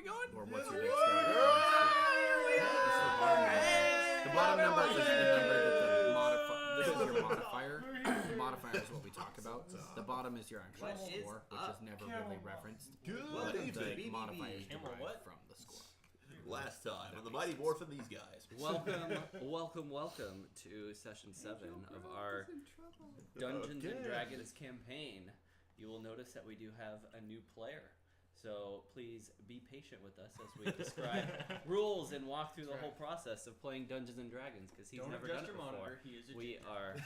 we going? Or what's your dexterity? The bottom number is the number that the modifier. This is your modifier. The modifier is what we talk about. The bottom is your actual score, which is never really referenced. The modifier is derived from the score. Last time on the Mighty Morphin These Guys. Welcome to session 7 of our Dungeons and Dragons campaign. You will notice that we do have a new player. So please be patient with us as we describe rules and walk through the whole process of playing Dungeons and Dragons, because he's never done it before. We are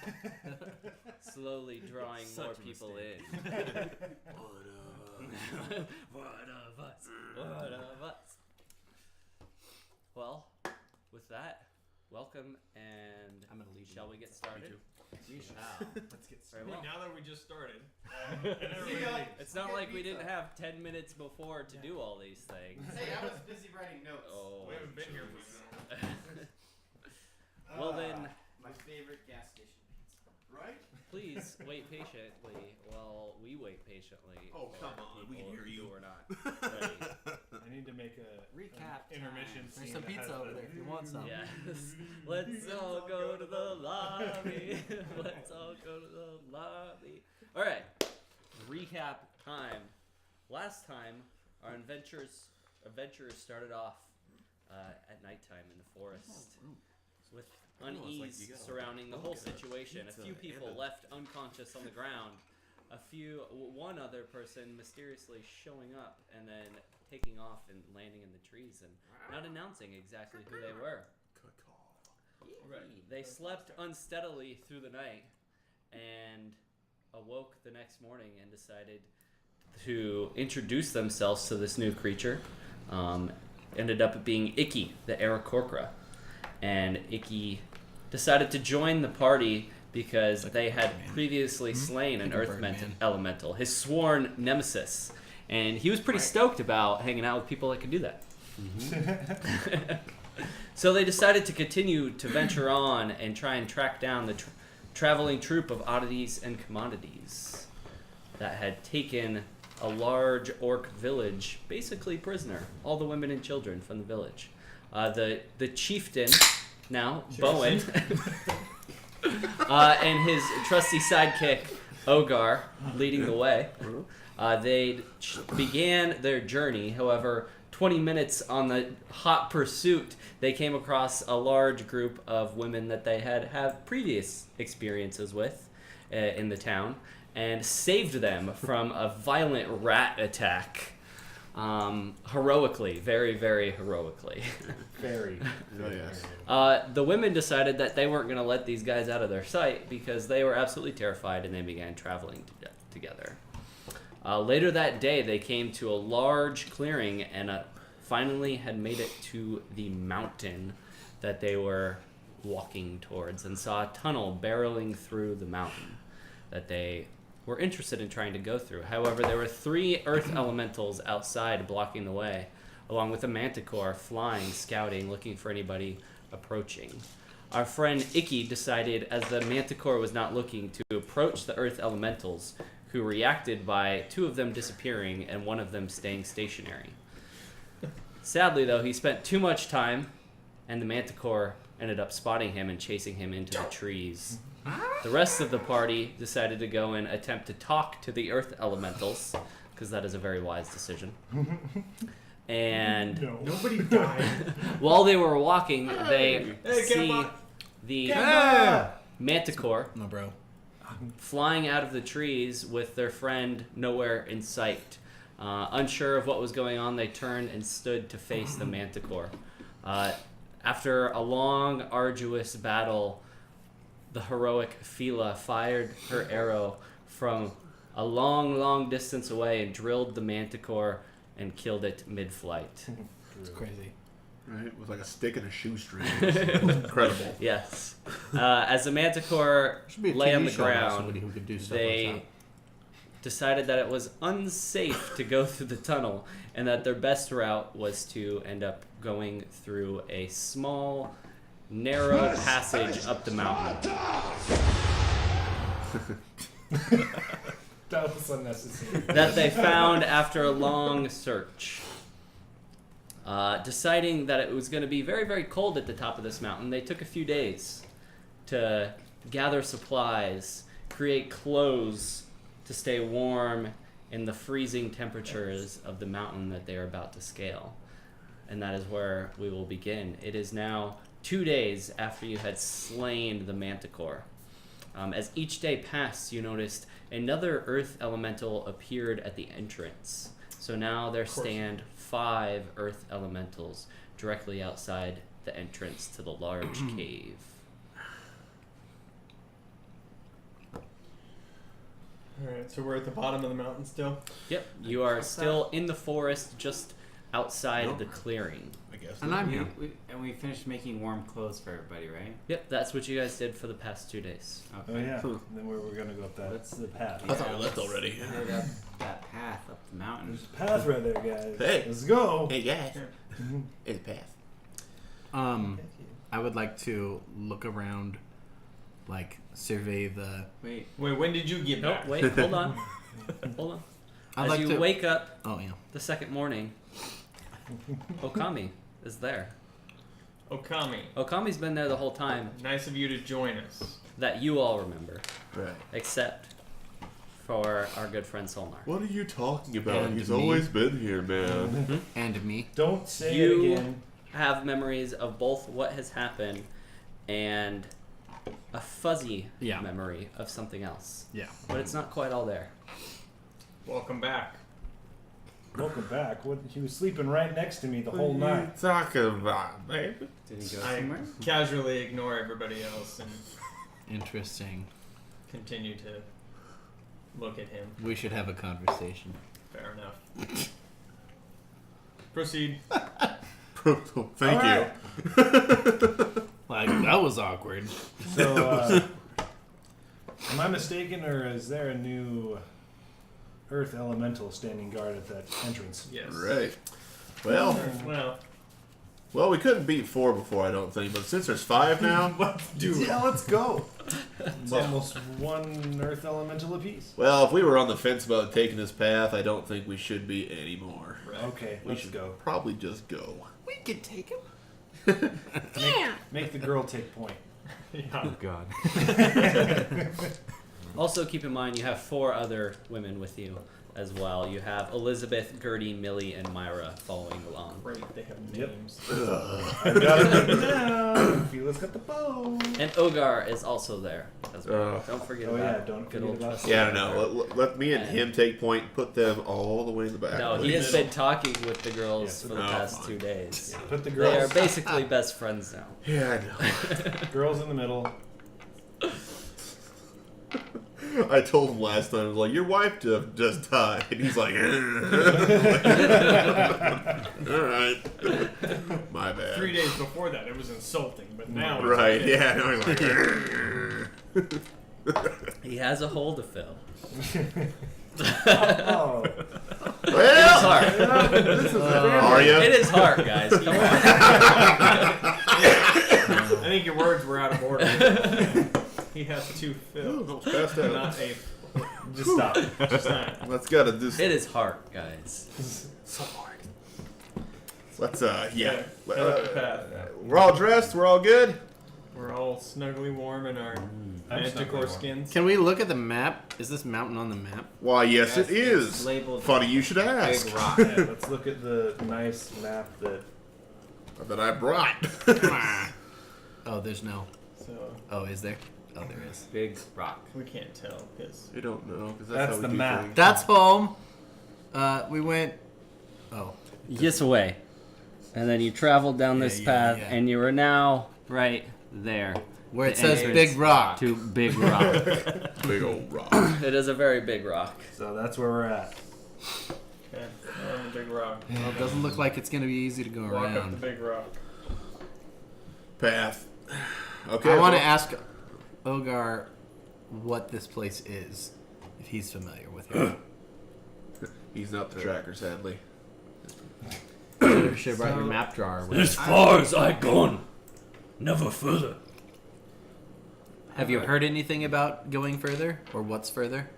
slowly drawing more people in. One of us. Well, with that, welcome, and I'm gonna leave. shall we get started? We shall. Let's get started. Well, now that we just started, it's not like we didn't have 10 minutes before to do all these things. Hey, I was busy writing notes. Oh, we haven't been here for a minute. Well then, My favorite gas station pizza. Right? please wait patiently while we wait patiently. Oh, for come on, we can people hear you. who are not ready. I need to make a Recap. intermission. There's some pizza over there if you want some. Yes. Let's all go to the lobby. Let's all go to the lobby. All right. Recap time. Last time, our adventurers started off at nighttime in the forest with unease surrounding the whole situation. A few people left unconscious on the ground. One other person mysteriously showing up and then taking off and landing in the trees and not announcing exactly who they were. They slept unsteadily through the night and awoke the next morning and decided to introduce themselves to this new creature. Ended up being Icky, the Aarakocra. And Icky decided to join the party because they had previously slain an earth elemental, his sworn nemesis. And he was pretty stoked about hanging out with people that could do that. So they decided to continue to venture on and try and track down the traveling troupe of oddities and commodities that had taken a large orc village basically prisoner, all the women and children from the village. The chieftain, now, Bowen, and his trusty sidekick, Ogar, leading the way. They began their journey. However, 20 minutes on the hot pursuit, they came across a large group of women that they had previous experiences with in the town and saved them from a violent rat attack. Heroically, very, very heroically. Very. Oh, yes. The women decided that they weren't going to let these guys out of their sight because they were absolutely terrified, and they began traveling together. Later that day, they came to a large clearing and finally had made it to the mountain that they were walking towards and saw a tunnel barreling through the mountain that they were interested in trying to go through. However, there were 3 earth elementals outside blocking the way, along with a manticore flying, scouting, looking for anybody approaching. Our friend Icky decided, as the manticore was not looking, to approach the earth elementals, who reacted by 2 of them disappearing and 1 of them staying stationary. Sadly, though, he spent too much time, and the manticore ended up spotting him and chasing him into the trees. The rest of the party decided to go and attempt to talk to the earth elementals, because that is a very wise decision. And Nobody died. while they were walking, they see the manticore No, bro. flying out of the trees with their friend nowhere in sight. Unsure of what was going on, they turned and stood to face the manticore. After a long, arduous battle, the heroic Fila fired her arrow from a long, long distance away and drilled the manticore and killed it mid-flight. It's crazy. Right? It was like a stick in a shoestring. It was incredible. Yes. As the manticore Should be a lay TV on the show about ground, somebody who could do stuff they like decided that it was unsafe to go through the tunnel and that their best route was to end up going through a small, narrow passage up the mountain. That was unnecessary. That they found after a long search. deciding that it was going to be very, very cold at the top of this mountain. They took a few days to gather supplies, create clothes to stay warm in the freezing temperatures of the mountain that they are about to scale. And that is where we will begin. It is now 2 days after you had slain the manticore. As each day passed, you noticed another earth elemental appeared at the entrance. So now there stand 5 earth elementals directly outside the entrance to the large cave. Alright, so we're at the bottom of the mountain still? Yep, you are still in the forest just outside of the clearing. I guess. And I'm here. And we finished making warm clothes for everybody, right? Yep, that's what you guys did for the past 2 days. Oh yeah. And then where we're gonna go up that? That's the path. I thought we left already. We did up that path up the mountain. There's a path right there, guys. Hey. Let's go. Hey guys, it's path. I would like to look around, like survey the. Wait. Wait, when did you get Nope, back? wait, hold on. Hold on. I'd As like you to. wake up Oh yeah. the second morning, Okami is there. Okami. Okami's been there the whole time Nice of you to join us. that you all remember, Right. except for our good friend Solnar. What are you talking about? And He's me. always been here, man. And me. Don't say You- it again. Have memories of both what has happened and a fuzzy Yeah. memory of something else. Yeah. But it's not quite all there. Welcome back. Welcome back. What? He was sleeping right next to me the whole What are you night. talking about, baby? Did he go I somewhere? casually ignore everybody else and Interesting. continue to look at him. We should have a conversation. Fair enough. Proceed. Thank All you. right. Like that was awkward. So, am I mistaken, or is there a new Earth Elemental standing guard at that entrance? Yes. Right. Well, Well, we couldn't beat 4 before, I don't think. But since there's 5 now, Let's do it. Yeah, let's go. It's almost one Earth Elemental apiece. well, if we were on the fence about taking this path, I don't think we should be anymore. Okay, We let's should go. probably just go. We could take him. Make the girl take point. yeah. God. Also, keep in mind you have 4 other women with you as well. You have Elizabeth, Gertie, Millie, and Myra following along. Great, they have Yep. names. I've got it written down. Feela's got the bow. And Ogar is also there as well. Oh. Don't forget Oh, about yeah, don't good forget old about trusty Yeah, I Ogar. don't know. Let me and him take point. Put them all the way in the back. No, he please. has been talking with the girls Yeah, for the oh, past fine. 2 days. Put the They are girls, basically best friends now. Yeah, I know. girls in the middle. I told him last time, I was like, your wife just died. And he's like, alright. My bad. 3 days before that, it was insulting, but now it's Right, okay. yeah. Now he's like, He has a hole to fill. Oh, It's well, hard. are you? It is hard, guys. Come on. I think your words were out of order. He has to fill, Passed out. not a. just stop. Just not. Let's gotta do It is hard, guys. so hard. Let's yeah. Head up the path. We're all dressed. We're all good. We're all snugly warm in our manticore skins. Can we look at the map? Is this mountain on the map? Why, yes, Yes, it it's is. labeled Funny you should ask. Big rock. Yeah, let's look at the nice map that. That I brought. Oh, there's no. So Oh, is there? Oh, there is. Big rock. we can't tell because You don't know because That's how we the do map. things. That's home. We went. Oh. This way. And then you traveled down this Yeah, path, yeah. and you are now right there. Where it The says entrance Big Rock. To Big Rock. Big old rock. It is a very big rock. So that's where we're at. okay, we're on the big rock. Well, it doesn't look like it's gonna be easy to go Walk up the around. big rock. Path. Okay. I want to well, ask Ogar what this place is, if he's familiar with it. He's not the tracker, sadly. You should have brought your map drawer with As far as I gone, never further. Have you heard anything about going further, or what's further?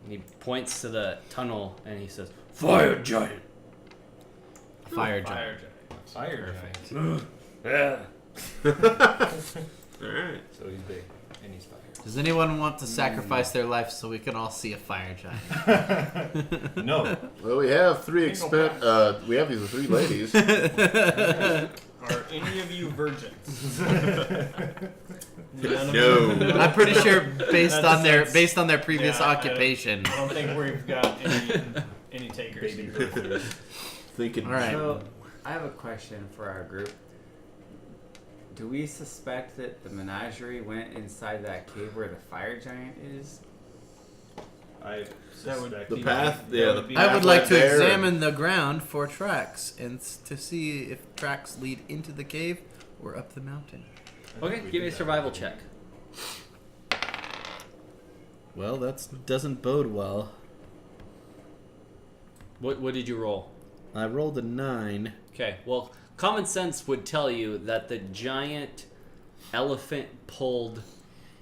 He points to the tunnel, and he says, "Fire giant." fire giant. Fire Alright. So he's big and he's fire. Does anyone want to sacrifice their life so we can all see a fire giant? No. Well, we have we have these 3 ladies. Are any of you virgins? No. I'm pretty sure based That's- on their previous yeah, occupation. I don't think we've got any takers. Baby birthers. Thinking. All right. So, I have a question for our group. Do we suspect that the menagerie went inside that cave where the fire giant is? I That would suspect The he- path, that yeah. would The be- path I would like led to there. examine the ground for tracks and to see if tracks lead into the cave or up the mountain. I Okay, think we give me a did that. survival check. Well, that doesn't bode well. What did you roll? I rolled a 9. Okay, well, common sense would tell you that the giant elephant-pulled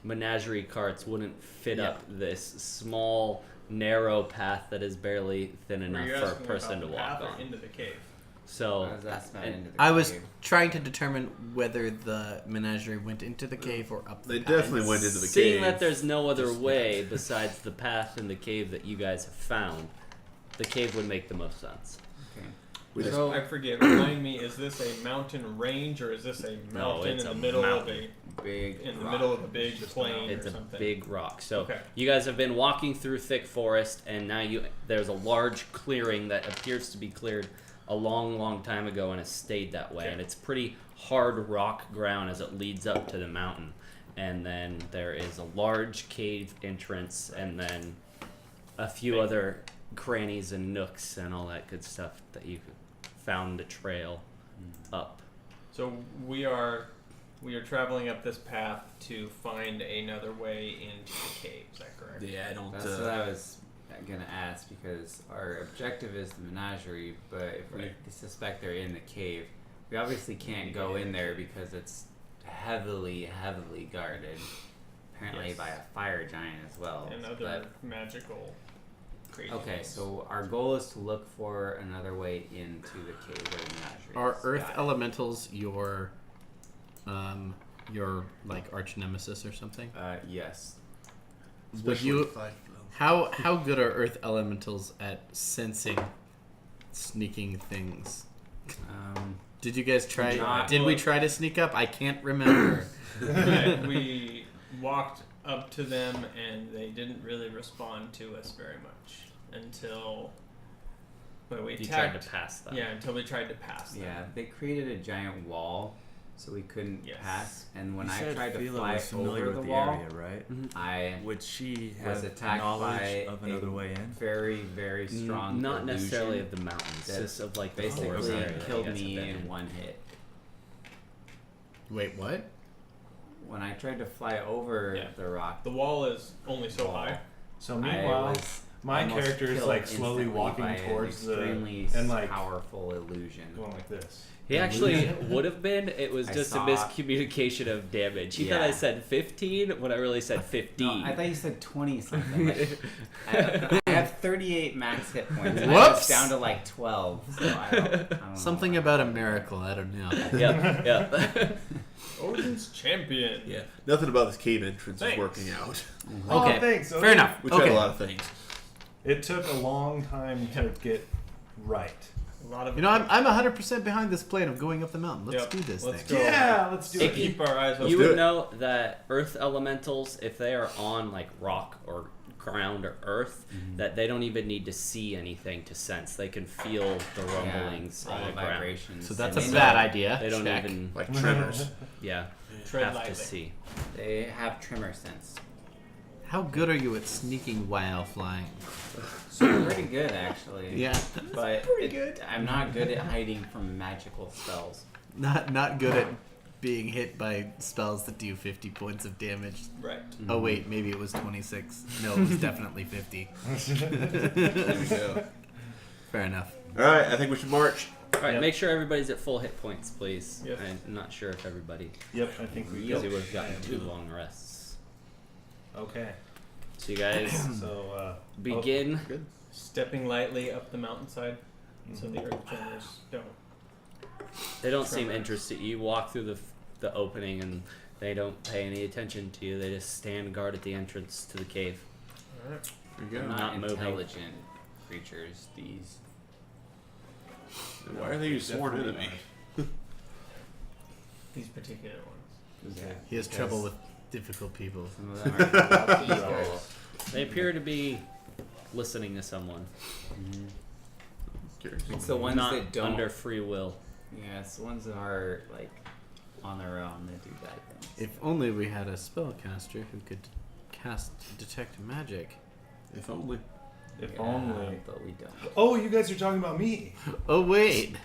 menagerie carts wouldn't fit Yeah. up this small, narrow path that is barely thin Were enough you for a asking person to about the walk path or on. into the cave? So, I was asking about and into the I was cave. trying to determine whether the menagerie went into the cave or up the They path. definitely went into the seeing cave. that there's no other way besides the path in the cave that you guys have found, the cave would make the most sense. Okay. We just- So, I forget. Remind me, is this a mountain range or is this a mountain it's in a the middle mountain. of big in the rock. middle of a big plain It's or a something? big rock. So Okay. you guys have been walking through thick forest, and now there's a large clearing that appears to be cleared a long, long time ago and has stayed that way. Okay. And it's pretty hard rock ground as it leads up to the mountain. And then there is a large cave entrance, and then a few other crannies and nooks and all that good stuff that you found the trail up. So we are traveling up this path to find another way into the cave. Is that correct? Yeah, I don't. That's what I was gonna ask, because our objective is the menagerie, but if we Right. suspect they're in the cave, we obviously can't go in there because it's heavily guarded. Apparently Yes. by a fire giant as well. And other magical creatures. Okay, so our goal is to look for another way into the cave where the menagerie Are is. earth Got it. elementals your like arch nemesis or something? Yes. Would you? How good are earth elementals at sensing sneaking things? Did you guys try? Not- Did we try to sneak up? I can't remember. We walked up to them and they didn't really respond to us very much until we You tried attacked. to pass them. Yeah, until we tried to pass them. Yeah, they created a giant wall so we couldn't Yes. pass, and when You I said tried to Phila fly was familiar over with the the wall, area, right? I Would she was have attacked knowledge by of another a way in? very, very strong Not necessarily illusion of the mountains, that just of like the forest basically area that killed you guys me have been in one hit. Wait, what? When I tried to fly over Yeah. the rock, The wall is only so Wall. high. So I meanwhile, was my almost character is killed like slowly instantly walking by an towards the extremely and like powerful illusion. going like this. He actually would have been. It was I just a saw- miscommunication of damage. He thought Yeah. I said 15 when I really said 15. No, I thought you said 20 something. Like, I have 38 max hit points. And Whoops! I was down to like 12. So I don't know. Something about a miracle. I don't know. yeah. Odin's champion. Yeah, nothing about this cave entrance Thanks. is working out. Okay, Oh, thanks. fair enough. We tried Okay. a lot of things. It took a long time to get right. A lot of You know, I'm 100% behind this plan of going up the mountain. Let's Yep, do this let's thing. go. Yeah, let's do So it. keep our eyes open. You do would it. know that earth elementals, if they are on like rock or ground or earth, that they don't even need to see anything to sense. They can feel the rumblings all on the the ground. vibrations. So that's And a they bad know- idea. They don't Check. even, Like tremors. Tread have lightly. to see. They have tremor sense. How good are you at sneaking while flying? So pretty good, actually. Yeah, But I'm not good at hiding from magical spells. not good at being hit by spells that do 50 points of damage. Right. Oh wait, maybe it was 26. No, it was definitely 50. There we go. Fair enough. All right, I think we should march. All right, Yep. make sure everybody's at full hit points, please. Yes. I'm not sure if everybody, Yep, I think we because go. we would have gotten 2 long rests. Okay, So you guys so begin. Stepping lightly up the mountainside so the earth tremors don't They don't seem interested. You walk through the opening and they don't pay any attention to you. They just stand guard at the entrance to the cave. Alright. They're Not not moving. intelligent creatures. These. Why are they sworn into me? These particular ones. Yeah. He has trouble with difficult people. Some of them are evil. They appear to be listening to someone, Curious. It's the ones not that don't. under free will. Yeah, it's the ones that are like on their own that do bad things. If only we had a spellcaster who could cast detect magic. If only. If Yeah, only. but we don't. Oh, you guys are talking about me. Oh wait,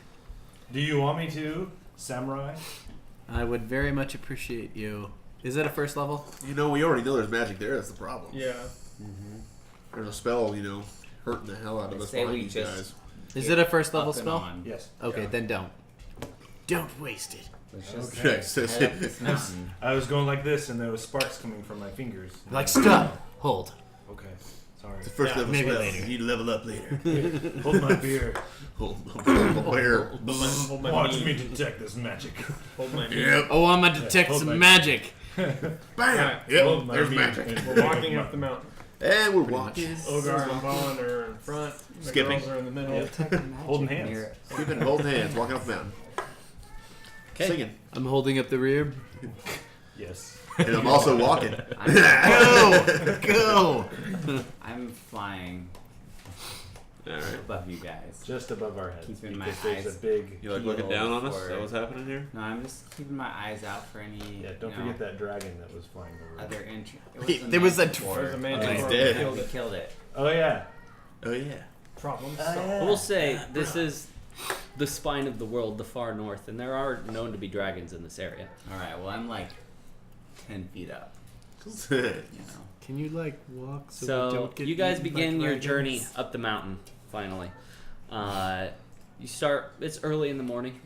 Do you want me to, samurai? I would very much appreciate you. Is it a first level? You know, we already know there's magic there. That's the problem. Yeah. There's a spell, hurting the hell out of I us say behind we these just- guys. Is it a first level Up and spell? on. Yes. Okay, Yeah. then don't. Don't waste it. Let's just Okay. head up this mountain. I was going like this, and there was sparks coming from my fingers. Like stop. Hold. Okay, sorry. It's the first level maybe spell. later. You need to level up later. Hold my beer. Where? Hold my Watch knee. me detect this magic. Hold my knee. Yep. Oh, I'm gonna detect hold some my- magic. Bam! Alright. Yep. Hold my There's beer magic. and- We're walking up the mountain. And we're walking. Ogar and Vaughn are in front. The Skipping. girls are in the middle. Holding hands. Near- Keeping both hands, walking up the mountain. Okay. Singing. I'm holding up the rear. Yes. And I'm also walking. Go! Go! I'm flying Alright. above you guys. Just above our heads. Keeping my Because there's eyes- a big. You like Heal looking down on us? Is for- that what's happening here? No, I'm just keeping my eyes out for any. Yeah, don't you know, forget that dragon that was flying over. Other entry. There was a There's a man He's before dead. we killed We it. killed it. Oh yeah. Oh, yeah. Problem Oh, solved. yeah. We'll say this is the spine of the world, the far north, and there are known to be dragons in this area. All right. Well, I'm like 10 feet up. It's You know. Can you like walk so, we So don't get you guys eaten by begin your dragons? journey up the mountain. Finally, you start. It's early in the morning.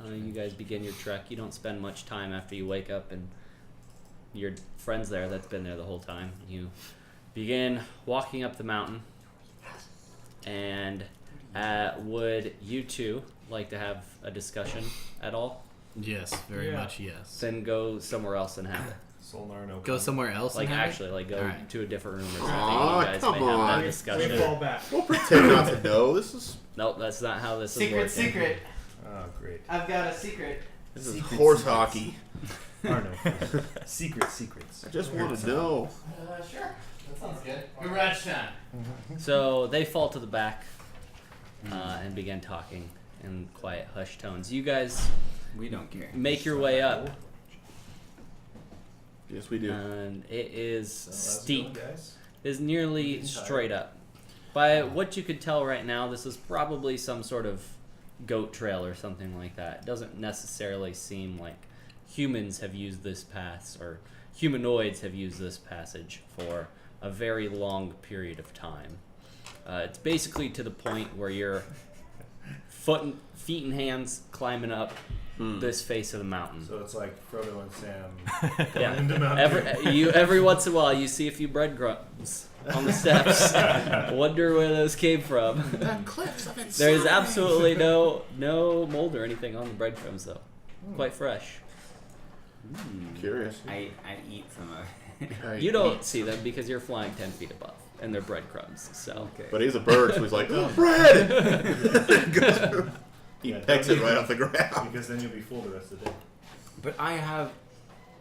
You guys begin your trek. You don't spend much time after you wake up, and your friend's there. That's been there the whole time. You begin walking up the mountain, and would you two like to have a discussion at all? Yes, very Yeah. much yes. Then go somewhere else and have it. Solnar no. Go somewhere else. Like and have it? actually, like go Alright. to a different room or something. Aw, You guys come may have on. that We discussion. fall back. Don't pretend not to know. This is Nope, that's not how this is Secret, working. secret. Oh great. I've got a secret. horse hockey. Arno. Secrets. I just want to know. Sure. That sounds good. Garage time. So they fall to the back and begin talking in quiet, hushed tones. You guys We don't care. make your way up, Yes, we do. and it is steep. Guys. Is nearly straight up. By what you could tell right now, this is probably some sort of goat trail or something like that. It doesn't necessarily seem like humans have used this path or humanoids have used this passage for a very long period of time. It's basically to the point where you're feet and hands climbing up this face of the mountain. So it's like Frodo and Sam going Yeah. into Mount Every once in a while, you see a few breadcrumbs on the steps. Wonder where those came from. There is absolutely no mold or anything on the breadcrumbs, though. Quite fresh. Curious. I eat some of it. You don't see them because you're flying 10 feet above, and they're breadcrumbs. So Okay. But he's a bird, so he's like, oh, bread! He Yeah, pecks don't it eat right them, off the ground. Because then you'll be full the rest of the day. But I have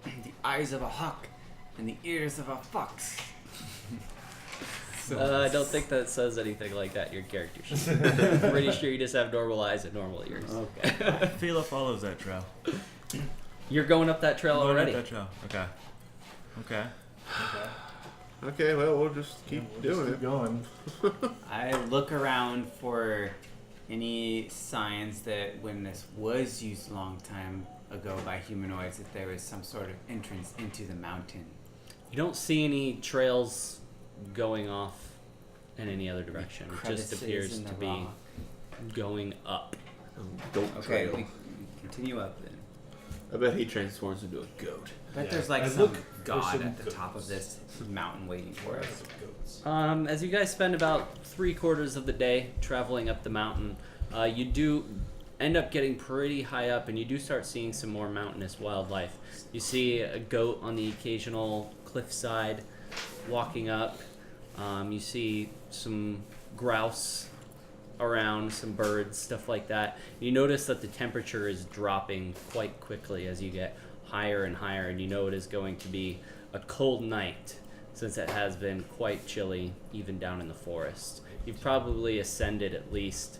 the eyes of a hawk and the ears of a fox. I don't think that says anything like that in your character sheet. Pretty sure you just have normal eyes and normal ears. Okay. Phila follows that trail. You're going up that trail Going up already. that trail. Okay. Okay. Okay, well, we'll just keep We'll doing just it. keep going. I look around for any signs that when this was used a long time ago by humanoids, that there was some sort of entrance into the mountain. You don't see any trails going off in any other direction. It just Crevices appears in the to be rock. going up. Goat Okay, trail. we continue up then. I bet he transforms into a goat. I bet Yeah, there's like I some look for god some at the top goats. of this mountain waiting for us. Goats. As you guys spend about 3/4 of the day traveling up the mountain, you do end up getting pretty high up, and you do start seeing some more mountainous wildlife. You see a goat on the occasional cliffside walking up. You see some grouse around, some birds, stuff like that. You notice that the temperature is dropping quite quickly as you get higher and higher, and you know it is going to be a cold night since it has been quite chilly even down in the forest. You've probably ascended at least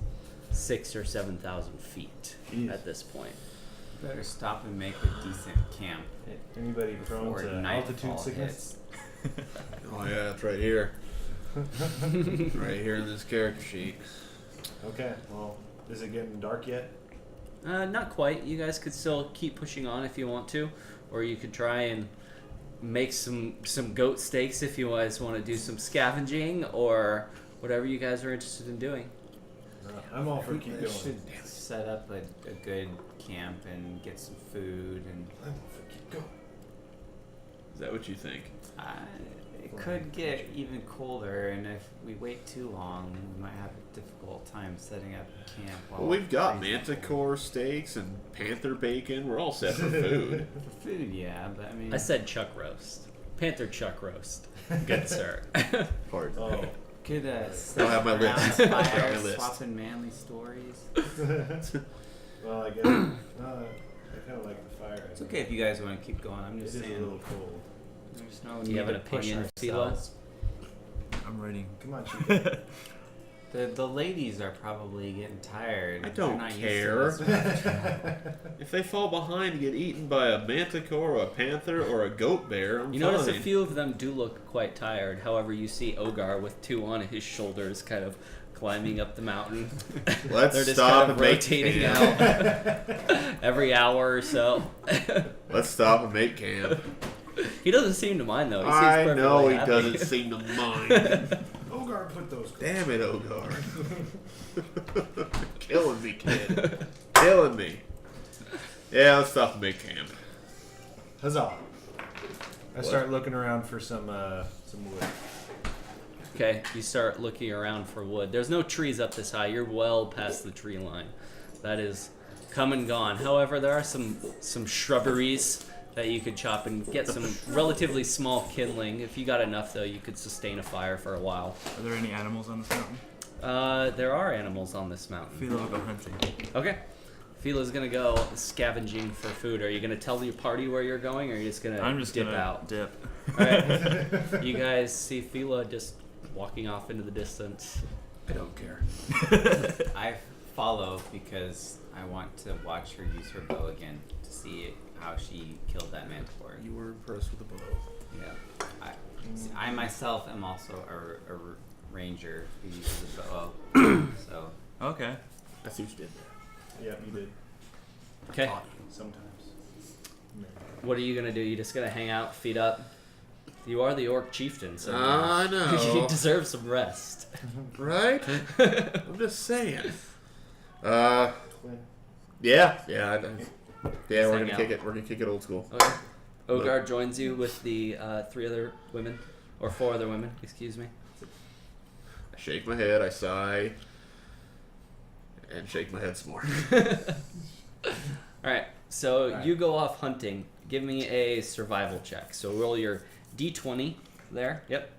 6,000 or 7,000 feet Jeez. at this point. Better stop and make a decent camp Anybody prone before to nightfall altitude sickness? hits. Oh yeah, it's right here. Right here in this character sheet. Okay, well, is it getting dark yet? Not quite. You guys could still keep pushing on if you want to, or you could try and make some goat steaks if you guys want to do some scavenging or whatever you guys are interested in doing. I'm all for keep We going. should set up a good camp and get some food, and I'm all for keep going. Is that what you think? it could get even colder. And if we wait too long, we might have a difficult time setting up camp. Well, we've got manticore steaks and panther bacon. We're all set for food. For food, yeah, but I mean, I said chuck roast. Panther chuck roast. Good sir. Pardon. Oh, could I'll have my around list. the I'll fire, have my list. swapping manly stories. well, I guess. I kind of like the fire. It's okay if you guys want to keep going. I'm It just is a saying. little cold. There's no Do you need have an to push opinion, Philo? ourselves. I'm ready. Come on, Chico. The ladies are probably getting tired. I They're don't not used to care. this. If they fall behind and get eaten by a manticore or a panther or a goat bear, I'm You fine. notice a few of them do look quite tired. However, you see Ogar with 2 on his shoulders kind of climbing up the mountain. Let's They're just stop kind of and make rotating camp. out every hour or so. Let's stop and make camp. He doesn't seem to mind though. He seems I perfectly know he happy. doesn't seem to mind. Ogar put those. Damn it, Ogar. Killing me, kid. Killing me. Yeah, let's stop and make camp. Huzzah! I start looking around for some wood. Okay, you start looking around for wood. There's no trees up this high. You're well past the tree line. That is come and gone. However, there are some shrubberies that you could chop and get some relatively small kindling. If you got enough, though, you could sustain a fire for a while. Are there any animals on this mountain? There are animals on this mountain. Philo will go hunting. Okay. Philo's gonna go scavenging for food. Are you gonna tell your party where you're going, or are you just gonna I'm just dip gonna out? dip. Alright. You guys see Philo just walking off into the distance. I don't care. I follow because I want to watch her use her bow again to see how she killed that manticore. You were impressed with the bow. Yeah. I myself am also a ranger who uses a bow. So Okay. I see what you did there. Yeah, you did. Okay. Sometimes. What are you gonna do? You just gonna hang out, feet up? You are the orc chieftain, so I know. you deserve some rest. Right? I'm just saying. Yeah. Yeah, we're hang gonna out. kick it. We're gonna kick it old school. Okay. Ogar joins you with the 3 other women, or 4 other women, excuse me. I shake my head, I sigh, and shake my head some more. Alright, so Alright. you go off hunting. Give me a survival check. So roll your d20 there. Yep.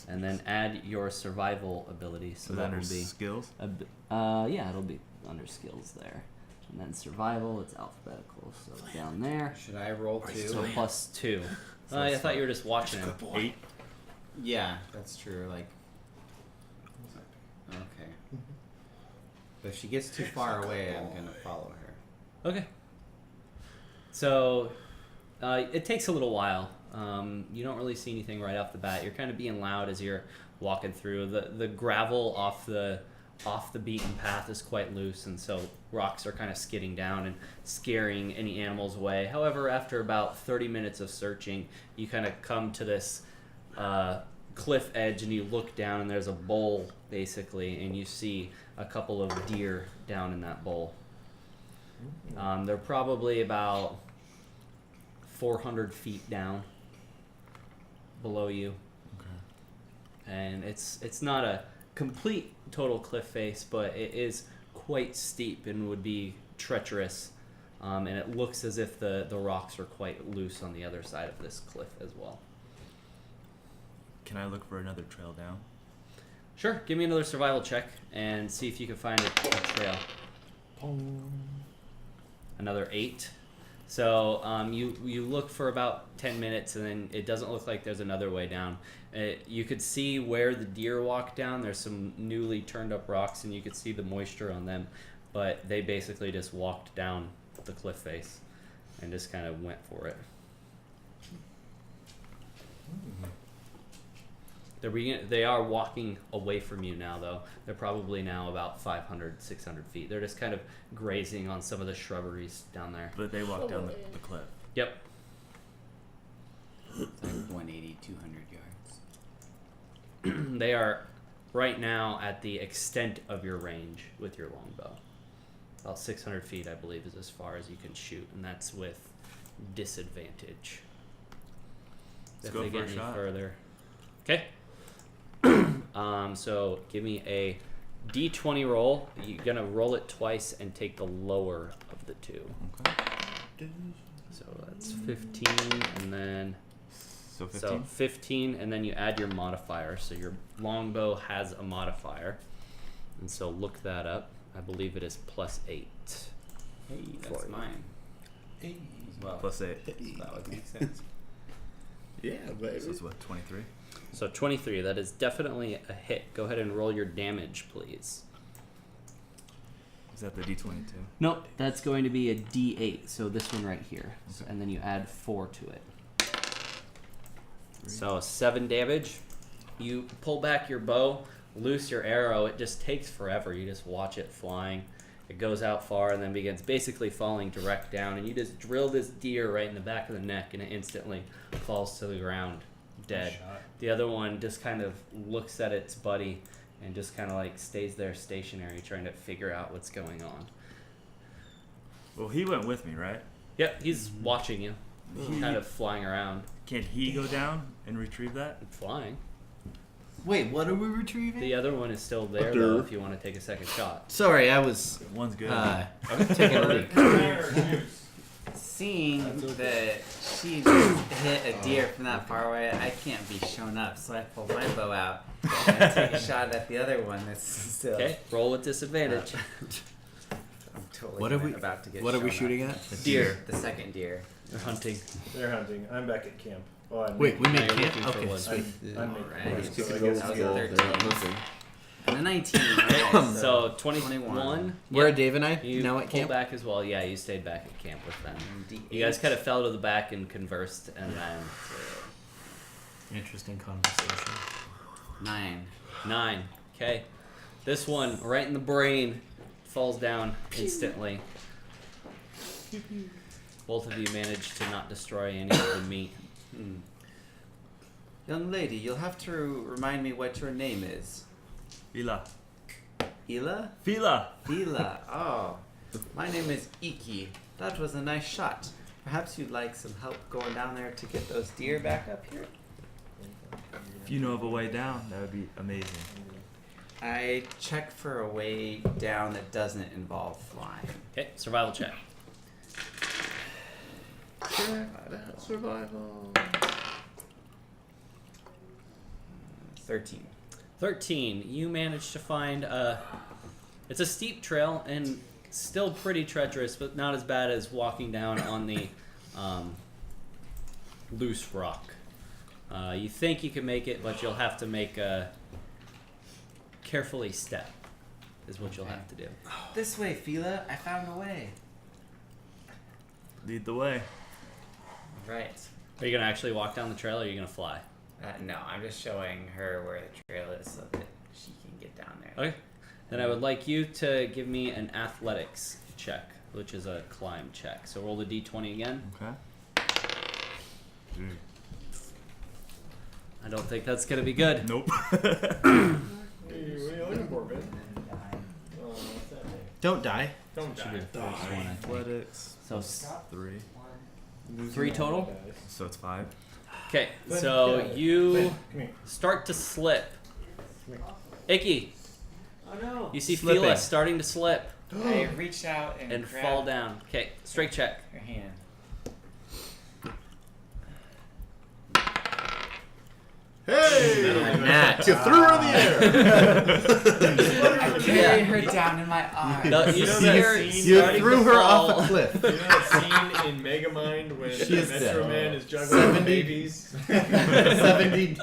And then add your survival ability. So So that under will be skills. yeah, it'll be under skills there. And then survival, it's alphabetical. So down there. should I roll too? So +2. I thought you were just watching him. 8. Yeah, that's true. Like, okay. But if she gets too far away, I'm gonna follow her. Okay. So it takes a little while. You don't really see anything right off the bat. You're kind of being loud as you're walking through. The gravel off the beaten path is quite loose, and so rocks are kind of skidding down and scaring any animals away. However, after about 30 minutes of searching, you kind of come to this cliff edge, and you look down, and there's a bowl basically, and you see a couple of deer down in that bowl. They're probably about 400 feet down below you. Okay. And it's not a complete total cliff face, but it is quite steep and would be treacherous. And it looks as if the rocks are quite loose on the other side of this cliff as well. Can I look for another trail down? Sure, give me another survival check and see if you can find a trail. Another 8. So you look for about 10 minutes, and then it doesn't look like there's another way down. You could see where the deer walked down. There's some newly turned up rocks, and you could see the moisture on them. But they basically just walked down the cliff face and just kind of went for it. They are walking away from you now, though. They're probably now about 500, 600 feet. They're just kind of grazing on some of the shrubberies down there. But they walked down the cliff. Yep. It's like 180, 200 yards. They are right now at the extent of your range with your longbow. About 600 feet, I believe, is as far as you can shoot, and that's with disadvantage. Let's If go they for get a any shot. further. Okay. So give me a D20 roll. You're gonna roll it twice and take the lower of the two. Okay. So that's 15, and then So 15? 15, and then you add your modifier. So your longbow has a modifier, and so look that up. I believe it is +8. Hey, that's mine. Hey. As well. +8. That would make sense. Yeah, baby. So it's what, 23? So 23, that is definitely a hit. Go ahead and roll your damage, please. Is that the D22? Nope, that's going to be a D8, so this one right here. So, and then you add 4 to it. 3. So 7 damage. You pull back your bow, loose your arrow. It just takes forever. You just watch it flying. It goes out far and then begins basically falling direct down. And you just drill this deer right in the back of the neck, and it instantly falls to the ground, dead. The other one just kind of looks at its buddy and just kind of like stays there stationary, trying to figure out what's going on. Well, he went with me, right? Yep, he's watching you, kind of flying around. Can't he go down and retrieve that? Flying. Wait, what are we retrieving? The other one is still there, though, if you want to take a second shot. Sorry, I was One's good. taking a leak. Seeing that she just hit a deer from that far away, I can't be shown up, so I pull my bow out and I take a shot at the other one that's still. Okay, roll with disadvantage. I'm totally What are we- about to get What are we shown shooting up. at? Deer. The second deer. You're hunting. They're hunting. I'm back at camp. Oh, I'm Wait, we Now made you're camp? looking for Okay, one. sweet. I'm Alright. making Keep so I it guess that was going. a They're 13. hunting. And a 19. Right? So 21. Where are Yep. Dave and I? You now at pull camp? back as well. Yeah, you stayed back at camp with them. D8. You guys kind of fell to the back and conversed, and then Interesting conversation. 9. 9. Okay, this one right in the brain falls down instantly. Both of you managed to not destroy any of the meat. Young lady, you'll have to remind me what your name is. Fila. Ela? Fila! Fila. Oh, my name is Iki. That was a nice shot. Perhaps you'd like some help going down there to get those deer back up here? If you know of a way down, that would be amazing. I check for a way down that doesn't involve flying. Okay, survival check. Survival. 13. 13. You managed to find it's a steep trail and still pretty treacherous, but not as bad as walking down on the loose rock. You think you can make it, but you'll have to make a carefully step is what you'll have to do. This way, Fila. I found a way. Lead the way. Right. Are you going to actually walk down the trail, or are you going to fly? No, I'm just showing her where the trail is so that she can get down there. Okay. Then I would like you to give me an athletics check, which is a climb check. So roll the d20 again. Okay. I don't think that's going to be good. Nope. Hey, what are you looking for, man? Don't die. Don't die. Athletics. So 3. 3 total? So it's 5. Okay, Glenn, so get out of you Come here. start to slip, Icky, Oh no! you see Slipping. Fila starting to slip I reached out and, and grabbed fall down. Okay, strength check. her hand. Hey! Nat. You threw her in the air. I carried her down in my arms. No, you know see that her scene? You starting threw to her fall. off a cliff. You know that scene in Megamind when She is Metro dead. Man is juggling 70. babies? 70.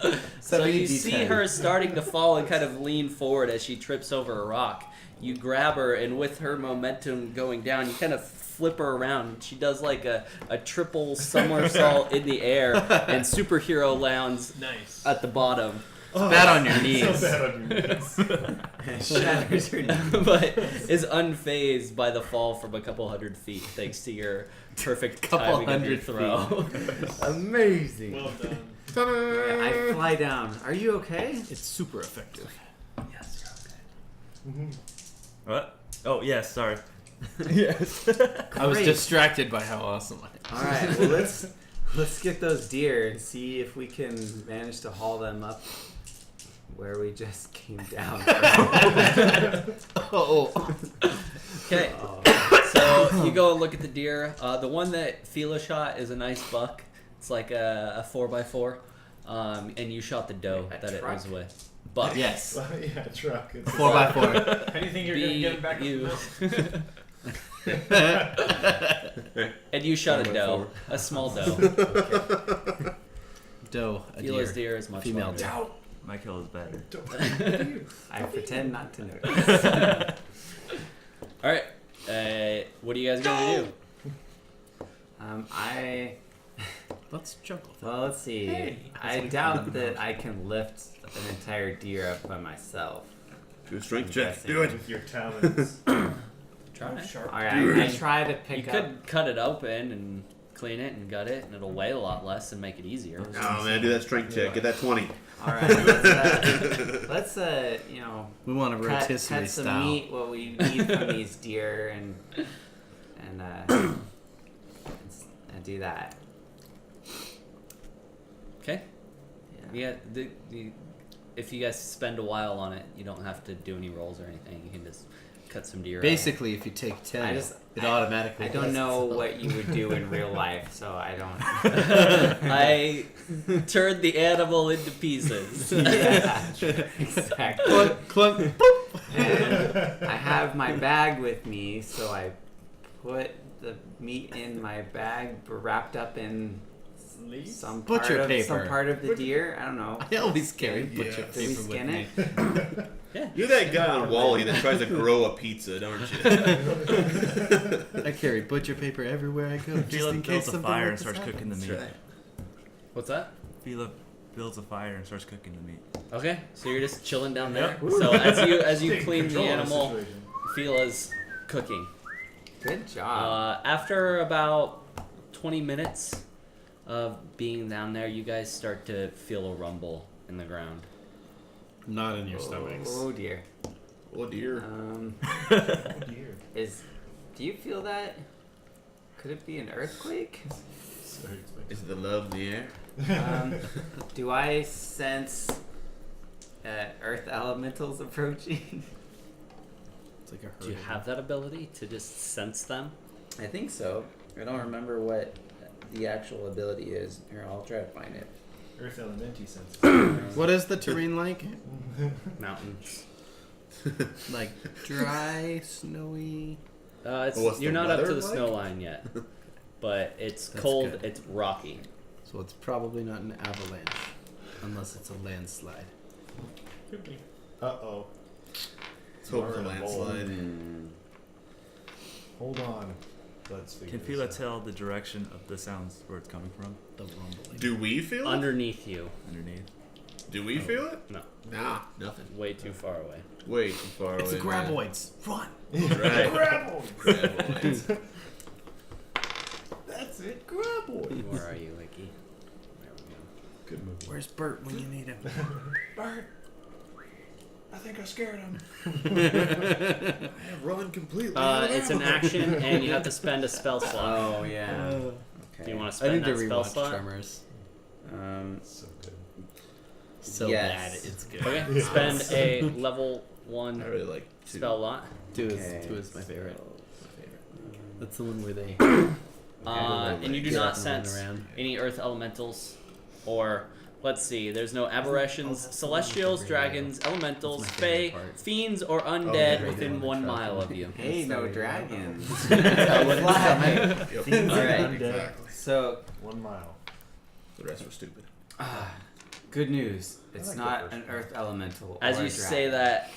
So you 70 see D10. her starting to fall and kind of lean forward as she trips over a rock. You grab her, and with her momentum going down, you kind of flip her around. She does like a triple somersault in the air, and superhero lands Nice. at the bottom. Bad on your knees. So bad on your knees. Shatters her knee. But is unfazed by the fall from a couple hundred feet thanks to your perfect Couple timing of your hundred throw. Amazing. Well done. Ta-da! I fly down. Are you okay? It's super effective. Yes, What? Oh, yes, sorry. Yes. I was Great. distracted by how awesome I All right. Well, let's get those deer and see if we can manage to haul them up where we just came down. Oh. Okay, Oh. so you go and look at the deer. The one that Fila shot is a nice buck. It's like a 4x4. And you shot the doe A that it truck? was with. Buck. Yes. Yeah, truck. It's 4x4. How do you think you're going to get him back up the mountain? And you shot a doe. A small doe. Doe. A Fila's deer. deer is much Female larger. doe. My kill is better. I pretend not to notice. Alright. What are you guys going to do? Let's juggle. Well, let's see. I doubt that I can lift an entire deer up by myself. Do a strength check. Interesting. Do it. With your talons. Try it. All right, I try to You pick up. could cut it open and clean it and gut it, and it'll weigh a lot less and make it easier. Oh man, do that strength check. Get that 20. All right, let's you know, We want a cut rotisserie some style. meat what we need from these deer and do that. Okay. Yeah. Yeah. If you guys spend a while on it, you don't have to do any rolls or anything. You can just cut some deer. Basically, if you take 10, it automatically. I don't does know itself. what you would do in real life, so I don't. I turned the animal into pieces. Yeah, exactly. Clunk, clunk. And I have my bag with me, so I put the meat in my bag, wrapped up in some Butcher paper. part of the deer. I don't know. I always carry Yeah. butcher Did we paper with skin me. it? Yeah. You're that guy on Wall-E that tries to grow a pizza, don't you? I carry butcher paper everywhere I go, just Fila in case builds a something fire like and this starts cooking the happens. meat. Right. What's that? Fila builds a fire and starts cooking the meat. Okay, so you're just chilling down there. Yep. So as you Take clean the control of animal, situation. Fila's cooking. Good job. After about 20 minutes of being down there, you guys start to feel a rumble in the ground. Not in your stomachs. Oh dear. Oh dear. Do you feel that? Could it be an earthquake? Sorry, it's my- Is it the love in the air? Do I sense earth elementals approaching? It's like a Do you have that ability to just sense them? I think so. I don't remember what the actual ability is. Here, I'll try to find it. Earth Elementi sense. What is the terrain like? Mountains. Like dry, snowy. What's You're the not up to weather the like? snow line yet, but it's That's cold. good. It's rocky. So it's probably not an avalanche, unless it's a landslide. Could be. Uh-oh. Let's hope it's a We're in a bowl. landslide. Hold on. Let's figure Can this Fila out. tell the direction of the sounds where it's coming from The rumbling. Do we feel it? Underneath you, underneath? Do we feel it? No. Nah, nothing. way too far away. Way too far It's the away. man. graboids. Run! Right. Graboids. That's it. Graboid. Where are you, Icky? There we go. Good movie. Where's Bert when you need him? Bert. I think I scared him. Run completely. It's an action, and you have to spend a spell slot. Oh yeah. Do you want to I spend need to that spell rewatch slot? Tremors. So good. So Yes. bad, it's good. Okay, spend a level I 1 really like two. spell lot. Two Okay, is my favorite. That's the one where they And you do get not up and run sense around. any earth elementals or. Let's see, there's no aberrations, celestials, dragons, elementals, my fae, favorite part. fiends, or yeah, undead right within there. 1 mile of you. Hey, no dragons. Yep. Fiends All right. and undead. Exactly. So, 1 mile. The rest were stupid. good news. I It's like not the an first earth elemental. As or you a say dragon.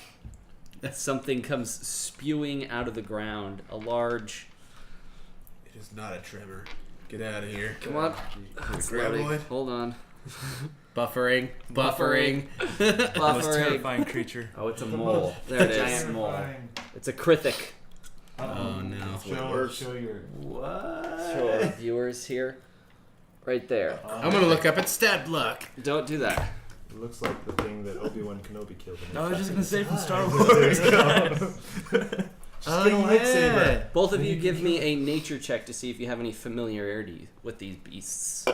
that, something comes spewing out of the ground. A large. It is not a tremor. Get out of here. Come on. It's graboid. Hold on. Buffering. Buffering. The most Buffering. terrifying creature. Oh, it's a mole. There it is. Giant mole. It's a Krithik. Oh no. Show your. What? Show our viewers here. Right there. I'm gonna look up at stat block. Don't do that. It looks like the thing that Obi-Wan Kenobi killed. I was just gonna say from Star Wars. Oh get a lightsaber. Both of you give me a nature check to see if you have any familiarity with these beasts.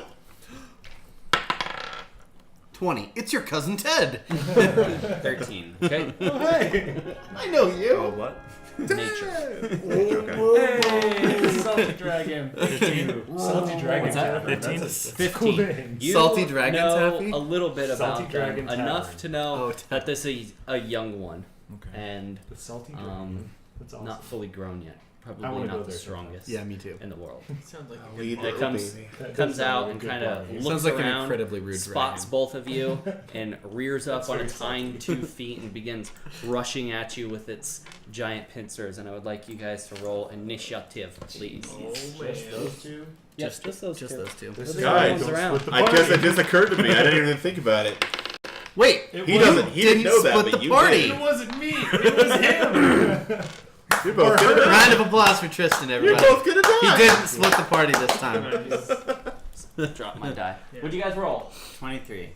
20. It's your cousin Ted. 13. Okay? Hey! I know Oh, you. what? Nature. Hey! Salty dragon. 15. Salty dragon. What's that? Tavern. 15? That's a 15. cool name. You Salty Dragon know Taffy? a little bit about Salty them, Dragon enough Tavern. to know Oh, that this is a young one Okay. and The salty dragon. That's awesome. not fully grown yet. I Probably wanna go not the there strongest Yeah, me too. in the world. Sounds like a Lead good It little comes baby. That comes does sound out like a and good kind of body. looks Sounds like an around, incredibly rude spots dragon. both of you, and rears up That's on very its hind 2 feet and begins rushing at you with its giant pincers. And I would like you guys to roll initiative, please. Oh, Just man. those two? Yes, just those two. Just those two. This Guy, comes don't around. split the I guess party. it just occurred to me. I didn't even think about it. Wait, It He was- doesn't. He didn't know that, split but the you party. did. It wasn't me. It was him. You're both gonna die. Round of applause for Tristan, You're everybody. both gonna die. He didn't split the party this time. Drop my die. Yeah. What'd you guys roll? 23.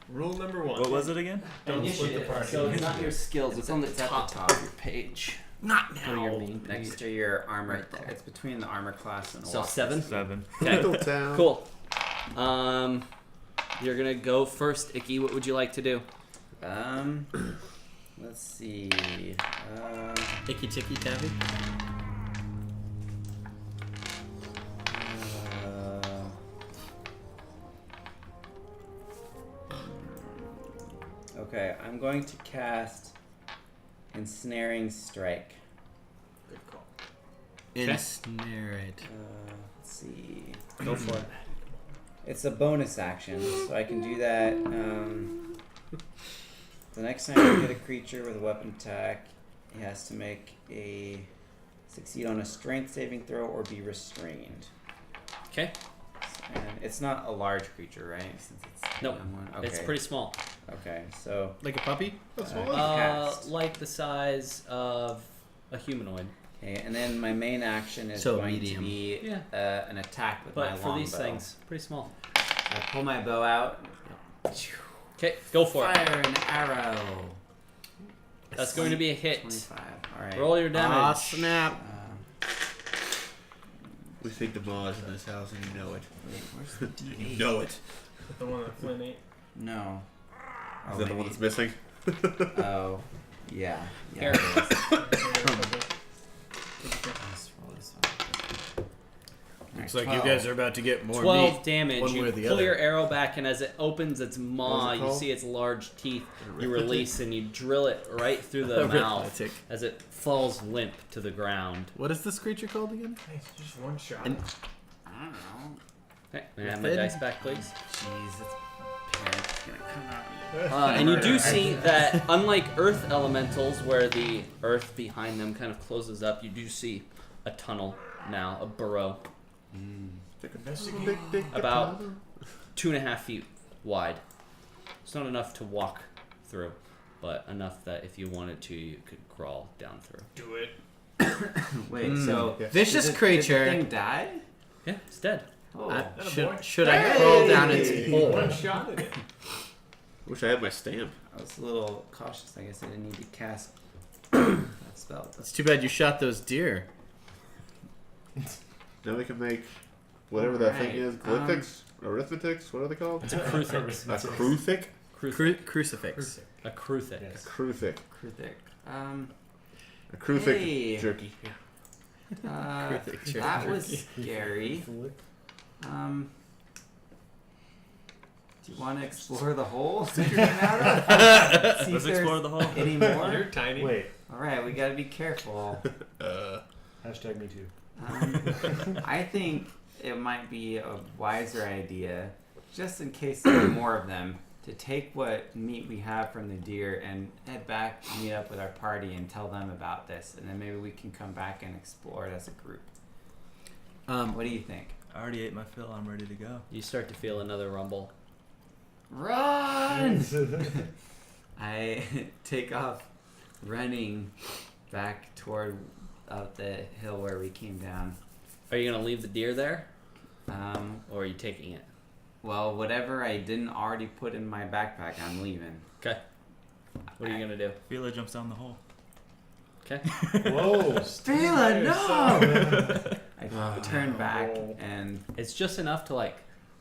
Rule number 1. What was it again? Don't split the Initiative. party. So it's not your skills. It's on the It's at the top top. of your page. Not Go to your main Next page. to your armor. Right there. It's between the armor class and So walk. 7. 7. Okay. Little town. Cool. You're gonna go first, Icky. What would you like to do? Let's see. Icky ticky taffy. Okay, I'm going to cast Ensnaring Strike. Good call. Ensnare it. Let's see. Go for it. It's a bonus action, so I can do that. The next time you hit a creature with a weapon attack, it has to make a succeed on a strength saving throw or be restrained. Okay. And it's not a large creature, right? Since it's Nope. a young one. Okay. It's pretty small. Okay, so Like a puppy? cast. Like the size of a humanoid. Okay, and then my main action is So going medium. to be Yeah. an attack with my But for longbow. these things, pretty small. I pull my bow out. Okay, go for it. Fire an arrow. That's going to be a hit. 25. All right. Roll your damage. Ah, snap. We think the Maz in this house, and you know it. Wait, where's the D8? You know it. The one that Flynn ate. No. Is Oh, that the one maybe- that's missing? Oh, yeah. Here. it is. Take a drink. Let's roll this one. Looks Alright, like you 12. guys are about to get more 12 meat. damage. one You way or the pull other. your arrow back, and as it opens its maw, What is it you called? see its large teeth. You release, and you drill it right through the mouth Arithmetic. as it falls limp to the ground. What is this creature called again? Hey, it's just one shot. And- I don't know. Okay, may I have my Fid? dice back, please? Jeez, it's parents gonna come out. And you do see that, unlike earth elementals, where the earth behind them kind of closes up, you do see a tunnel now, a burrow, about 2.5 feet wide. It's not enough to walk through, but enough that if you wanted to, you could crawl down through. Do it. Wait, so Vicious did the creature. thing die? Yeah, it's dead. Oh, Should I crawl down its hole? One shot at it. Wish I had my stamp. I was a little cautious. I guess I didn't need to cast that spell. It's too bad you shot those deer. Now we can make whatever that thing Alright, is. Glyphics? Arithmetics? What are they called? It's a crucifix. A crucic? Crucifix. A crucifix. Yes. Kruthic. Kruthic. A Kruthic Hey. jerky. Kruthic jerky. That was scary. Do you want to explore the hole? See if Let's there's explore the hole. any You're more? tiny. Wait. All right, we got to be careful. Hashtag me too. I think it might be a wiser idea, just in case there are more of them, to take what meat we have from the deer and head back, meet up with our party, and tell them about this, and then maybe we can come back and explore it as a group. What do you think? I already ate my fill. I'm ready to go. You start to feel another rumble. Run! I take off, running back toward out the hill where we came down. Are you gonna leave the deer there, Um, or are you taking it? well, whatever I didn't already put in my backpack, I'm leaving. Okay. What are you gonna do? Fila jumps down the hole. Okay. Whoa. Fila, no! I turn back and It's just enough to like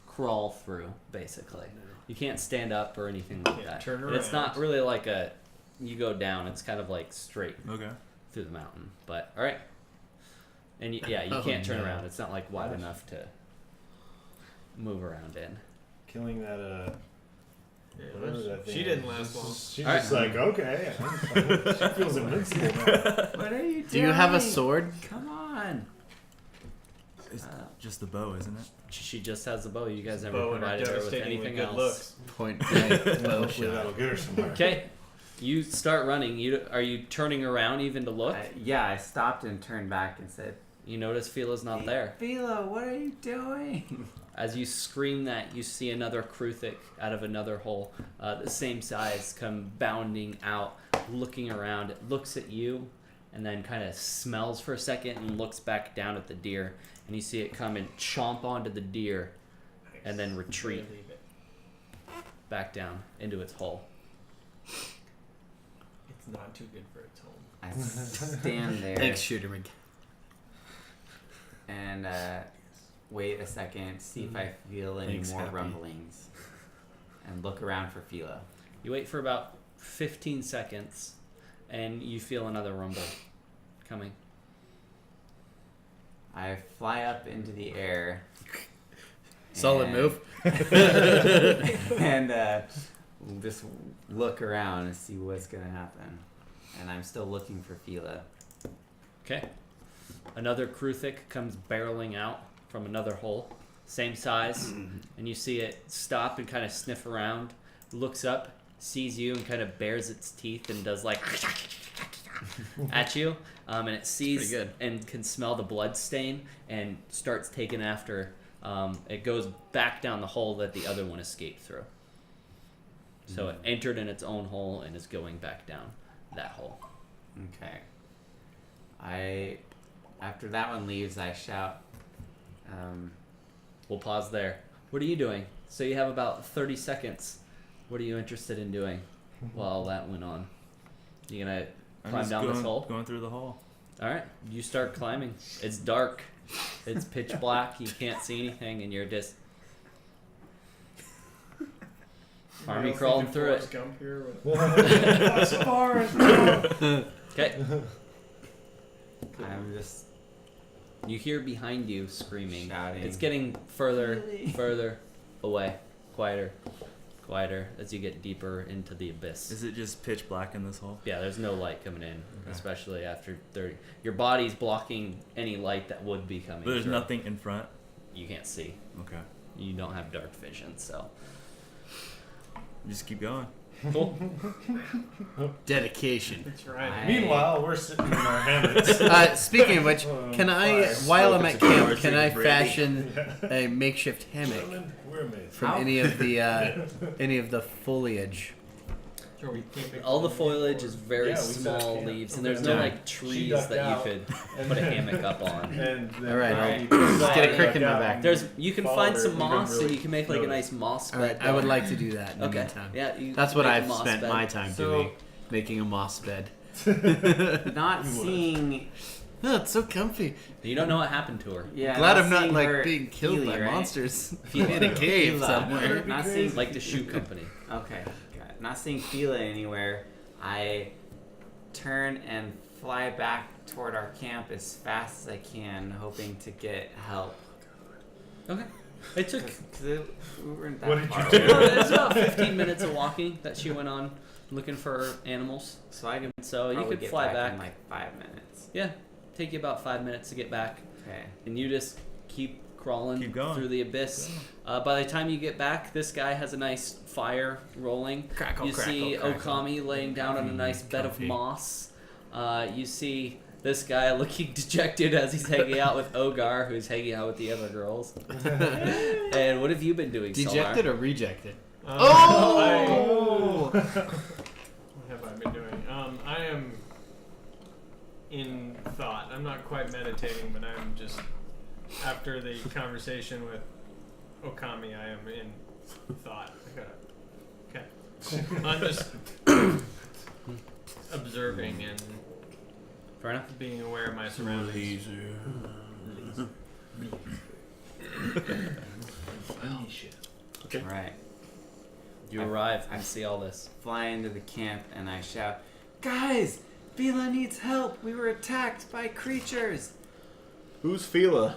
crawl through, basically. You can't stand up or anything like Can't that. turn And it's not around. really like a you go down. It's kind of like straight Okay. through the mountain. But all right. And you Oh, can't turn no. around. It's not like wide enough to move around in. Killing that, Yeah, whatever that thing she is. didn't last long. She's All just like, okay. She feels invincible now. what are you doing? Do you have a sword? Come on. It's just the bow, isn't it? She just has the bow. You guys never Bow and her provided her with devastatingly anything good else. looks. Point blank bow Hopefully that'll shot. get her somewhere. Okay. You start running. Are you turning around even to look? Yeah, I stopped and turned back and said, You notice Fila's not there. Fila, what are you doing? As you scream that, you see another Kruthic out of another hole, the same size, come bounding out, looking around. It looks at you, and then kind of smells for a second and looks back down at the deer. And you see it come and chomp onto the deer, and then retreat Leave it. back down into its hole. It's not too good for its home. I stand there Thanks, Shooter McGee. and wait a second, see if I feel any Thanks, more Happy. rumblings, and look around for Fila. You wait for about 15 seconds, and you feel another rumble coming. I fly up into the air. Solid and- move. and just look around and see what's gonna happen. And I'm still looking for Fila. Okay. Another Kruthic comes barreling out from another hole, same size, and you see it stop and kind of sniff around, looks up, sees you, and kind of bares its teeth and does like at you, and it sees pretty good. and can smell the blood stain and starts taking after. It goes back down the hole that the other one escaped through. So it entered in its own hole and is going back down that hole. Okay. After that one leaves, I shout. We'll pause there. What are you doing? So you have about 30 seconds. What are you interested in doing while that went on? You gonna I'm climb just down this hole? Going through the hole. All right, you start climbing. It's dark. It's pitch black. You can't see anything, and you're just army crawling through it. Gump here with Okay. I'm just You hear behind you screaming. Shouting. It's getting further, Really? further away. Quieter, quieter as you get deeper into the abyss. Is it just pitch black in this hole? Yeah, there's no light coming in, especially after 30. Your body's blocking any light that would be coming But there's through. nothing in front. You can't see. Okay. You don't have dark vision, so. Just keep going. Cool. Dedication. That's right. I- Meanwhile, we're sitting in our hammocks. Speaking of which, can I, while I'm at Smoking camp, can I cigars, drinking fashion a makeshift hammock Gentlemen, we're amazed. from How? any of the foliage? Sure, we can't pick All the one foliage for- is very Yeah, we said small camp. leaves, and Okay. there's no Yeah. like She trees ducked that out, you could and put a then- hammock up on. And then All right, I just get a crick in my ducked out back. and There's you can followed find her, some we didn't moss, and really you can make like a notice. nice moss All bed. right, I would going. like to do that in the Okay. meantime. Yeah, you That's what make a I've moss spent bed. my time So- doing, making a moss bed. not You would. seeing. Oh, it's so comfy. You don't know what happened to her. Yeah, Glad I'm not seeing like her being killed Healy, by right? monsters Fila. in a cave Fila. somewhere. Not seeing. Like the shoe company. Okay. not seeing Fila anywhere, I turn and fly back toward our camp as fast as I can, hoping to get help. Okay. It took. We weren't that What did far you do? away. It was about 15 minutes of walking that she went on looking for animals. So I can So you probably could get fly back back. in like 5 minutes. Yeah, take you about 5 minutes to get back, Okay. and you just keep crawling Keep going. through the abyss. By the time you get back, this guy has a nice fire rolling. Crackle, You see crackle. Okami laying down on a nice bed of comfy. moss. You see this guy looking dejected as he's hanging out with Ogar, who's hanging out with the other girls. And what have you been doing, Dejected Solar? or rejected? What have I been doing? I am in thought. I'm not quite meditating, but I'm just after the conversation with Okami. I am in thought. Okay, I'm just observing and Fair enough. being aware of my surroundings. Alright. You arrive and see all this. Fly into the camp and I shout, "Guys! Fila needs help! We were attacked by creatures!" Who's Fila?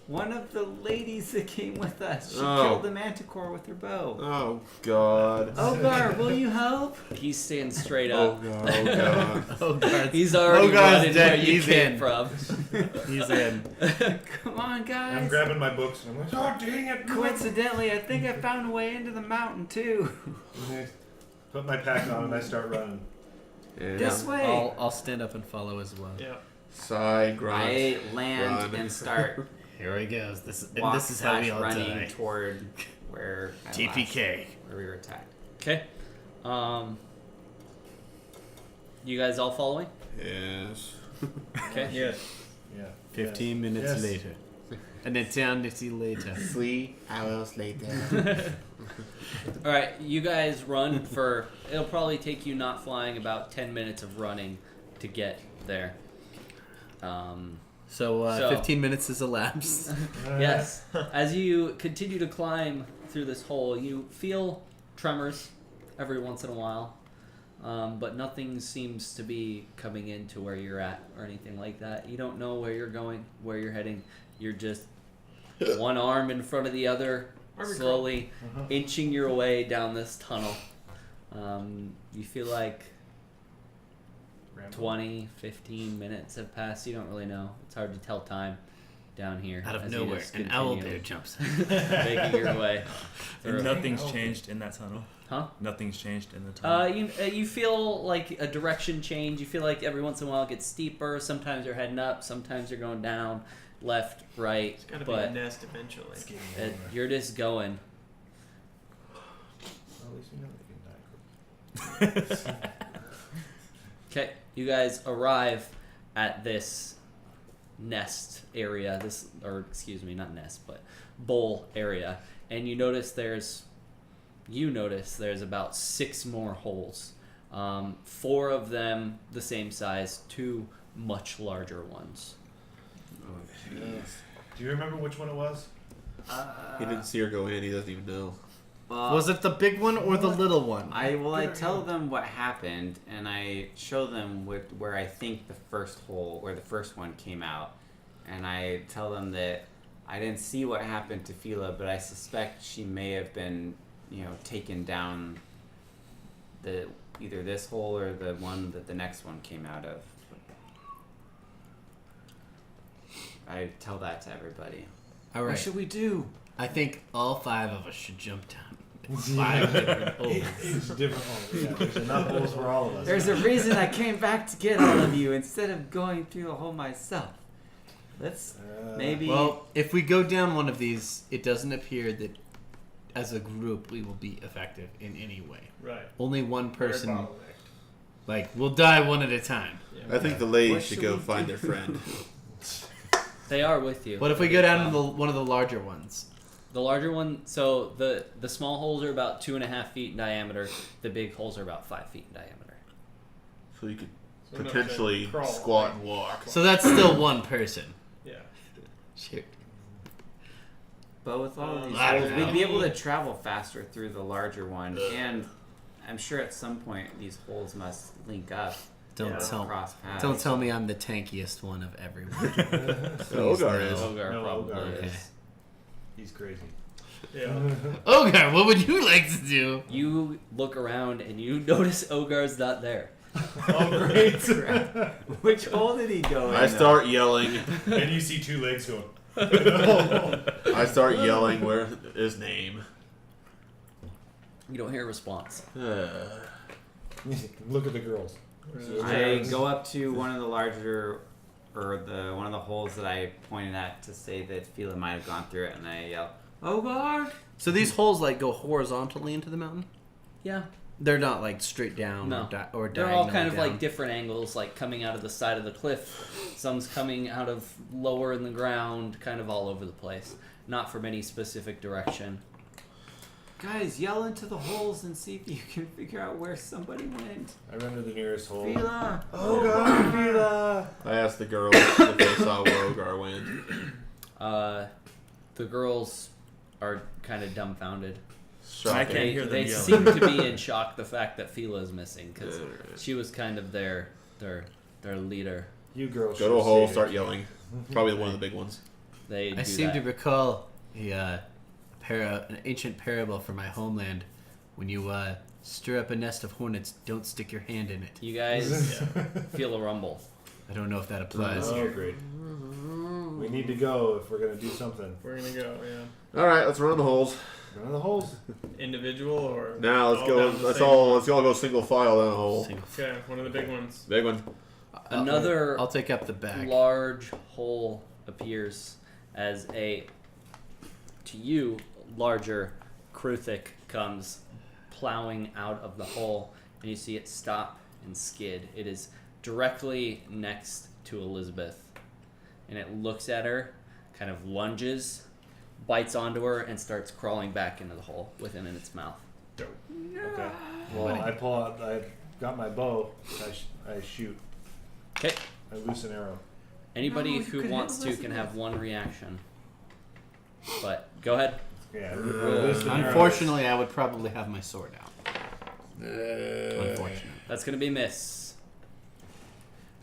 One of the ladies that came with us. She Oh. killed the manticore with her bow. Oh God. Ogar, will you help? He's standing straight Oh up. God. Oh God. Oh, God. He's already Ogar's running dead. where you He's came in. from. He's in. Come on, I'm guys. grabbing my books and I'm like, oh, dang it. Coincidentally, I think I found a way into the mountain, too. Put my pack on and I start running. Yeah. This way. I'll stand up and follow as well. Yeah. Sigh, grunt. I land run. and start Here he goes. This walk is how we slash all running die. toward where I TPK. where we were attacked. Okay. You guys all following? Yes. Okay. Yes. Yeah. 15 minutes Yes. later. An eternity later. 3 hours later. All right. You guys run for. It'll probably take you not flying about 10 minutes of running to get there. So, So- 15 minutes has elapsed. Yes. As you continue to climb through this hole, you feel tremors every once in a while, but nothing seems to be coming into where you're at or anything like that. You don't know where you're going, where you're heading. You're just one arm in front of the other, Army slowly inching your way down this tunnel. You feel like 20, 15 minutes have passed. You don't really know. It's hard to tell time down here. Out of as you nowhere, just an continue owl bear jumps. making your way through. And nothing's changed in that tunnel. Huh? Nothing's changed in the tunnel. You feel like a direction change. You feel like every once in a while it gets steeper. Sometimes you're heading up. Sometimes you're going down, left, right. It's got to be a But nest eventually. you're just going. Well, at least you know they can die. Okay, you guys arrive at this nest area. Not nest, but bowl area, and you notice there's about 6 more holes. 4 of them the same size, 2 much larger ones. Do you remember which one it was? He didn't see her go in. He doesn't even know. Was it the big one or the little one? I tell them what happened, and I show them where I think the first hole, where the first one came out, and I tell them that I didn't see what happened to Fila, but I suspect she may have been, taken down either this hole or the one that the next one came out of. I tell that to everybody. All What right. should we do? I think all 5 of us should jump down. 5 different holes. It's different holes. Yeah, there's enough holes for all of us. There's a reason I came back to get all of you instead of going through the hole myself. Let's maybe. Well, if we go down one of these, it doesn't appear that as a group we will be effective in any way. Right. Only one Very person, bottlenecked. we'll die one at a time. Yeah. I think the ladies What should should go we find do? their friend. They are with you. What if we go down to one of the larger ones? The larger one, so the small holes are about 2.5 feet in diameter. The big holes are about 5 feet in diameter. So you could So no, potentially then crawl. squat and walk. So that's still one person. Yeah. Shoot. But with all of these I don't holes, we'd know. be able to travel faster through the larger one, and I'm sure at some point these holes must link up. Don't tell cross paths. Don't tell me I'm the tankiest one of everyone. Ogar is. Ogar No, probably Ogar is. is. He's crazy. Yeah. Ogar, what would you like to do? You look around and you notice Ogar's not there. Oh, great. Which hole did he go in? I start yelling. And you see 2 legs going. I start yelling where his name. You don't hear a response. Look at the girls. I go up to one of the larger, or one of the holes that I pointed at to say that Fila might have gone through it, and I yell, "Ogar!" So these holes like go horizontally into the mountain? Yeah. They're not like straight down No. or They're all diagonally kind of down. like different angles, like coming out of the side of the cliff. Some's coming out of lower in the ground, kind of all over the place. Not from any specific direction. Guys, yell into the holes and see if you can figure out where somebody went. I run to the nearest hole. Fila! Ogar, Fila! I asked the girls if they saw where Ogar went. The girls are kind of dumbfounded. I Shocking. can't hear them They yelling. seem to be in shock the fact that Fila is missing because she was kind of their leader. You girls Go to a should hole, see start it. yelling. Probably one of the big ones. They I do seem that. to recall an ancient parable from my homeland. When you stir up a nest of hornets, don't stick your hand in it. You guys feel a rumble. I don't know if that applies Oh, here. great. We need to go if we're going to do something. We're gonna go, yeah. All right, let's run the holes. Go to the holes. Individual or Now let's all go. down the Let's same all one? let's all go single file down the hole. Okay, one of the big ones. Big one. Another I'll take up the bag. large hole appears as to you, larger Kruthic comes plowing out of the hole, and you see it stop and skid. It is directly next to Elizabeth, and it looks at her, kind of lunges, bites onto her, and starts crawling back into the hole with it in its mouth. Okay. Well, I pull out. I've got my bow. I shoot. Okay. I loose an arrow. Anybody No, you who could wants hit to can Elizabeth. have one reaction. But go ahead. Yeah. Loose an arrow. Unfortunately, I would probably have my sword out. Unfortunately. That's gonna be miss.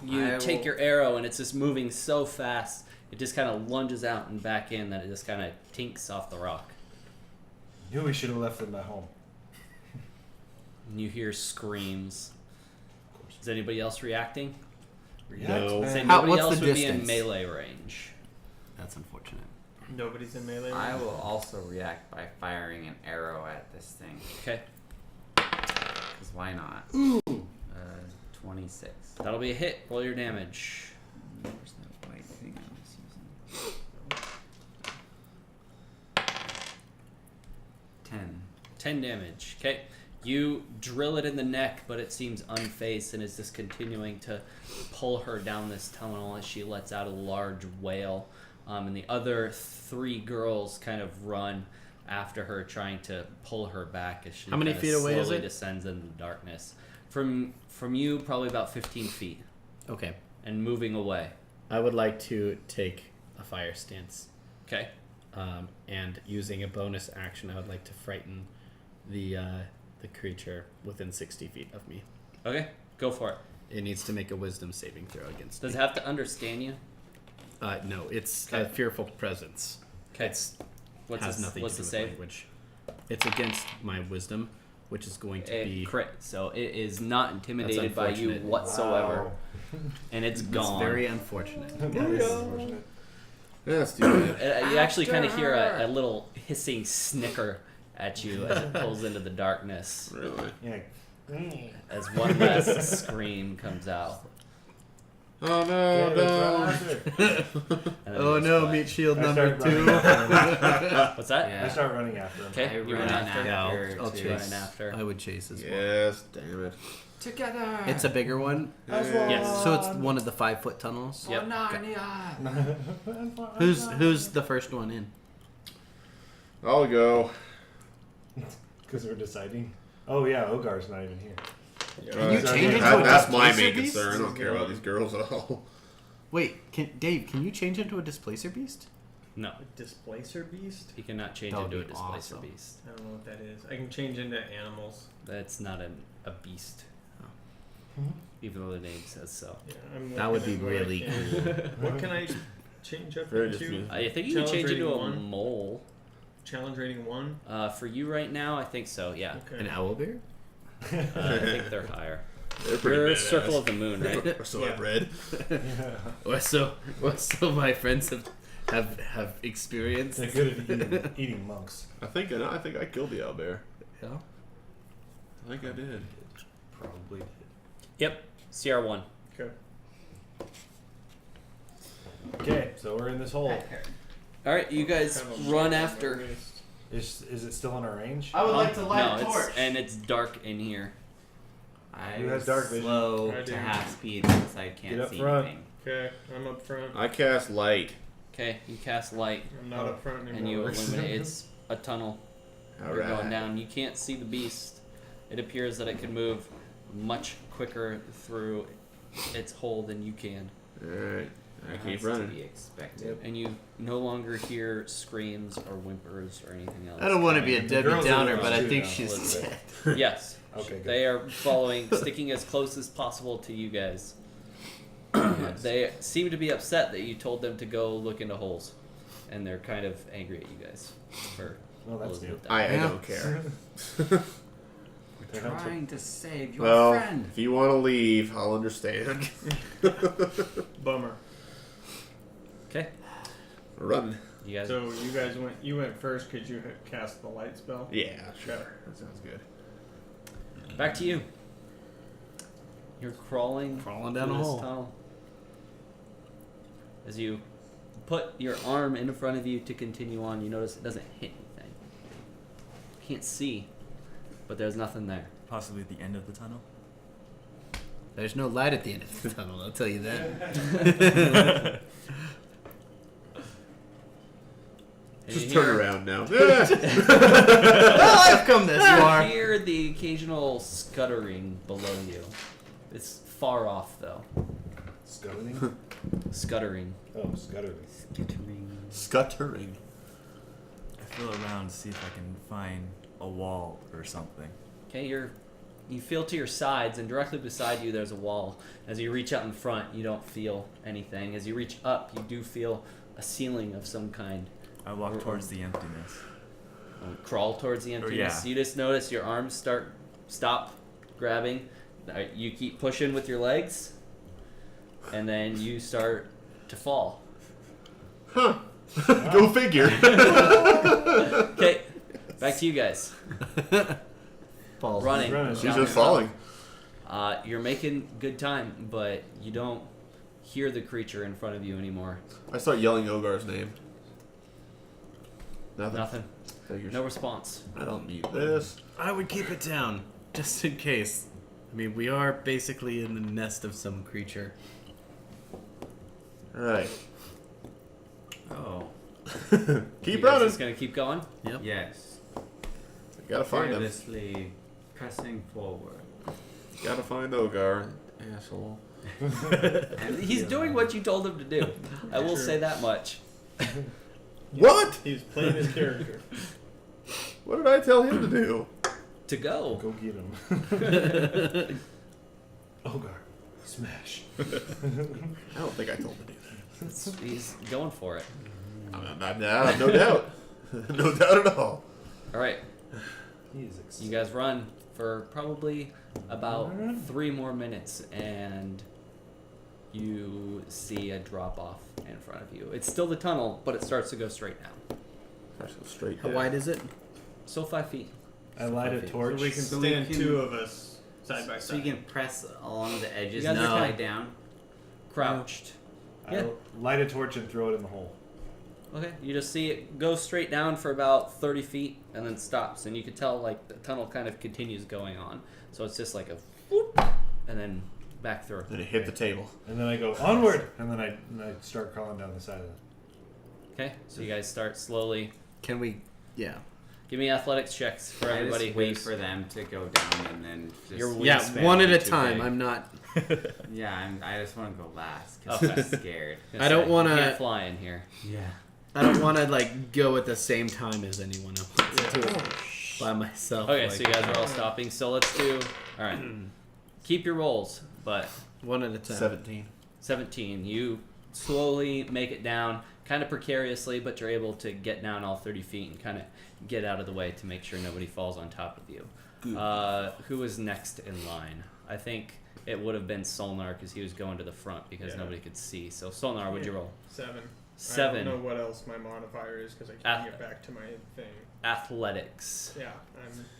You I take will- your arrow and it's just moving so fast, it just kind of lunges out and back in that it just kind of tinks off the rock. Knew we should have left them at home. And you hear screams. Is anybody else reacting? No. Say How- nobody what's else the would be in distance? melee range. That's unfortunate. Nobody's in melee. I will also react by firing an arrow at this thing. Okay, Because why not? 26. that'll be a hit. Roll your damage. Where's that white thing I was using? 10. 10 damage. Okay. You drill it in the neck, but it seems unfazed and is just continuing to pull her down this tunnel as she lets out a large wail. And the other 3 girls kind of run after her, trying to pull her back as she How many kinda feet away is slowly it? descends into the darkness. From you, probably about 15 feet, Okay. and moving away. I would like to take a fire stance. Okay. And using a bonus action, I would like to frighten the creature within 60 feet of me. Okay. Go for it. It needs to make a wisdom saving throw against Does it me. have to understand you? No, it's Okay. a fearful presence. Okay. It's What's has the, nothing what's to the do with save? language. It's against my wisdom, which is going to A be crit. So it is not intimidated by you unfortunate. whatsoever, and it's gone. It's very unfortunate. That is unfortunate. Yeah, let's do that. You actually kind of hear a little hissing snicker at you as it pulls into the darkness, Really? Yeah. as one last scream comes out. Oh no! Okay, let's run No! after it. And then Oh it goes no, quiet. meat shield I number start 2. running after him. What's that? Yeah. I start running after him. Okay, I you run run after. Yeah, after I'll too. chase. Run after. I would chase as well. Yes, damn it. Together! It's a bigger one. Yes. So it's one of the 5-foot tunnels. Yep. Narnia! Who's the first one in? I'll go. Because we're deciding. Oh yeah, Ogar's not even here. Can you change into a That's my displacer main beast? concern. I don't care about these girls at all. Wait, Dave, can you change into a displacer beast? No, A displacer beast? he cannot change That would into a be displacer awesome. beast. I don't know what that is. I can change into animals. That's not a beast. Even though the name says so. Yeah, I'm That would looking be at what I really can- cool. What can I change up Very into? diffused. I think you can Challenge change into a rating 1? mole. Challenge rating 1? For you right now, I think so, yeah. Okay. An owlbear? I think they're higher. They're pretty You're a badass. circle of the moon, right? Or so I've read. Or so my friends have experienced. They're good at eating monks. I think I killed the owlbear. Yeah. I think I did. Probably. Yep, CR1. Okay. Okay, so we're in this hole. Alright, you guys Kind of run a after. waste. Is it still in our range? I would like to light No, a torch. it's dark in here. I Who has dark vision? slow I do. to half speed since I can't Get up see front. anything. Okay, I'm up front. I cast light. Okay, you cast light I'm not up front anymore. and you illuminate. It's a tunnel. All You're going right. down. You can't see the beast. It appears that it can move much quicker through its hole than you can. All right. I keep That's to running. be expected. And you no longer hear screams or whimpers or anything else. I don't want to be a The Debbie girls are Downer, the but I ones think too now, she's Elizabeth. dead. Yes. Okay, good. They are following, sticking as close as possible to you guys. They seem to be upset that you told them to go look into holes. And they're kind of angry at you guys for Well, that's new. Elizabeth. I Yeah. don't care. We're trying to save your Well, friend. if you want to leave, I'll understand. Bummer. Okay. We're running. You guys. So you went first. Could you cast the light spell? Yeah, sure. Okay. That sounds good. Back to you. You're crawling Crawling down through a this hole. tunnel. As you put your arm in front of you to continue on, you notice it doesn't hit anything. Can't see, but there's nothing there. Possibly at the end of the tunnel. There's no light at the end of the tunnel, I'll tell you that. And Just you turn hear- around now. Well, I've come this You far. hear the occasional scuttering below you. It's far off though. Scuttling? Scuttering. Oh, scuttling. Scuttering. I feel around to see if I can find a wall or something. Okay, you feel to your sides, and directly beside you there's a wall. As you reach out in front, you don't feel anything. As you reach up, you do feel a ceiling of some kind. I walk towards the emptiness. Crawl towards the emptiness. yeah. You just notice your arms stop grabbing. You keep pushing with your legs, and then you start to fall. Huh. Go figure. Okay, back to you guys. Falls. Running. running. She's down just the tunnel. falling. You're making good time, but you don't hear the creature in front of you anymore. I start yelling Ogar's name. Nothing. Figures. No response. I don't need this. I would keep it down, just in case. I mean, we are basically in the nest of some creature. Alright. Oh. Keep You guys running. just gonna keep going? Yep. Yes. Gotta find him. Fearlessly pressing forward. Gotta find Ogar. Asshole. He's doing what you told him to do. I will say that much. What? He's playing his character. What did I tell him to do? To go. Go get him. Ogar. Smash. I don't think I told him to do that. He's going for it. No doubt. No doubt at all. All right, He is excited. you guys run for probably about 3 more minutes, and you see a drop off in front of you. It's still the tunnel, but it starts to go straight down. That's go straight How down. wide is it? Still 5 feet. I light a So torch. we can So we stand can- 2 of us side by So you side. can press along the edges You and guys are slide kinda- down. Crouched. Yeah. I light a torch and throw it in the hole. Okay, you just see it go straight down for about 30 feet and then stops, and you can tell like the tunnel kind of continues going on. So it's just like a whoop, and then back through. Then it hit the table. And then I go, onward! And then I start crawling down the side of it. Okay, so you guys start slowly. Can we? Yeah. Give me athletics checks for I everybody. just wait who's- for them to go down and then just... Your Yeah, wingspan one would at be a too time. big. I'm not. Yeah, I just want to go last Okay. because I'm scared. Gonna I don't say, wanna- You can't fly in here. Yeah. I don't want to like go at the same time as anyone else. Do it by myself. Okay, like, so you guys are all stopping. So let's do. All right. Keep your rolls, but one at a time. 17. You slowly make it down, kind of precariously, but you're able to get down all 30 feet and kind of get out of the way to make sure nobody falls on top of you. Who was next in line? I think it would have been Solnar because he was going to the front because nobody could see. So Solnar, what'd you roll? 7. 7. I don't know what else my modifier is because I can't get back to my thing. Athletics. Yeah,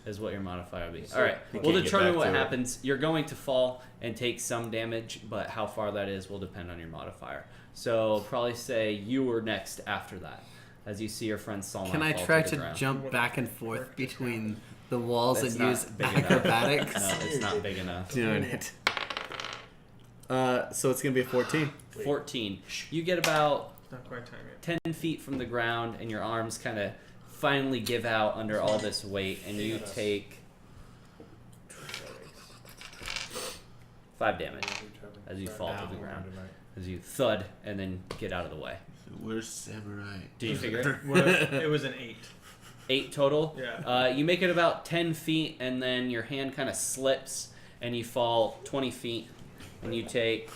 is what your modifier would be. So all right, you we'll can't get determine back what to it. happens. You're going to fall and take some damage, but how far that is will depend on your modifier. So probably say you were next after that, as you see your friend Solnar. Can I fall try to, the to ground. jump back and forth between the walls That's and not use big enough. acrobatics? No, it's not big enough. Doing it. So it's gonna be a 14. 14. You get about not quite time yet. 10 feet from the ground, and your arms kind of finally give out under all this weight, and you take 5 damage as you fall to the ground, as you thud and then get out of the way. Where's Samurai? Did you figure it? Well, it was an 8. 8 total? Yeah. You make it about 10 feet, and then your hand kind of slips, and you fall 20 feet, and you take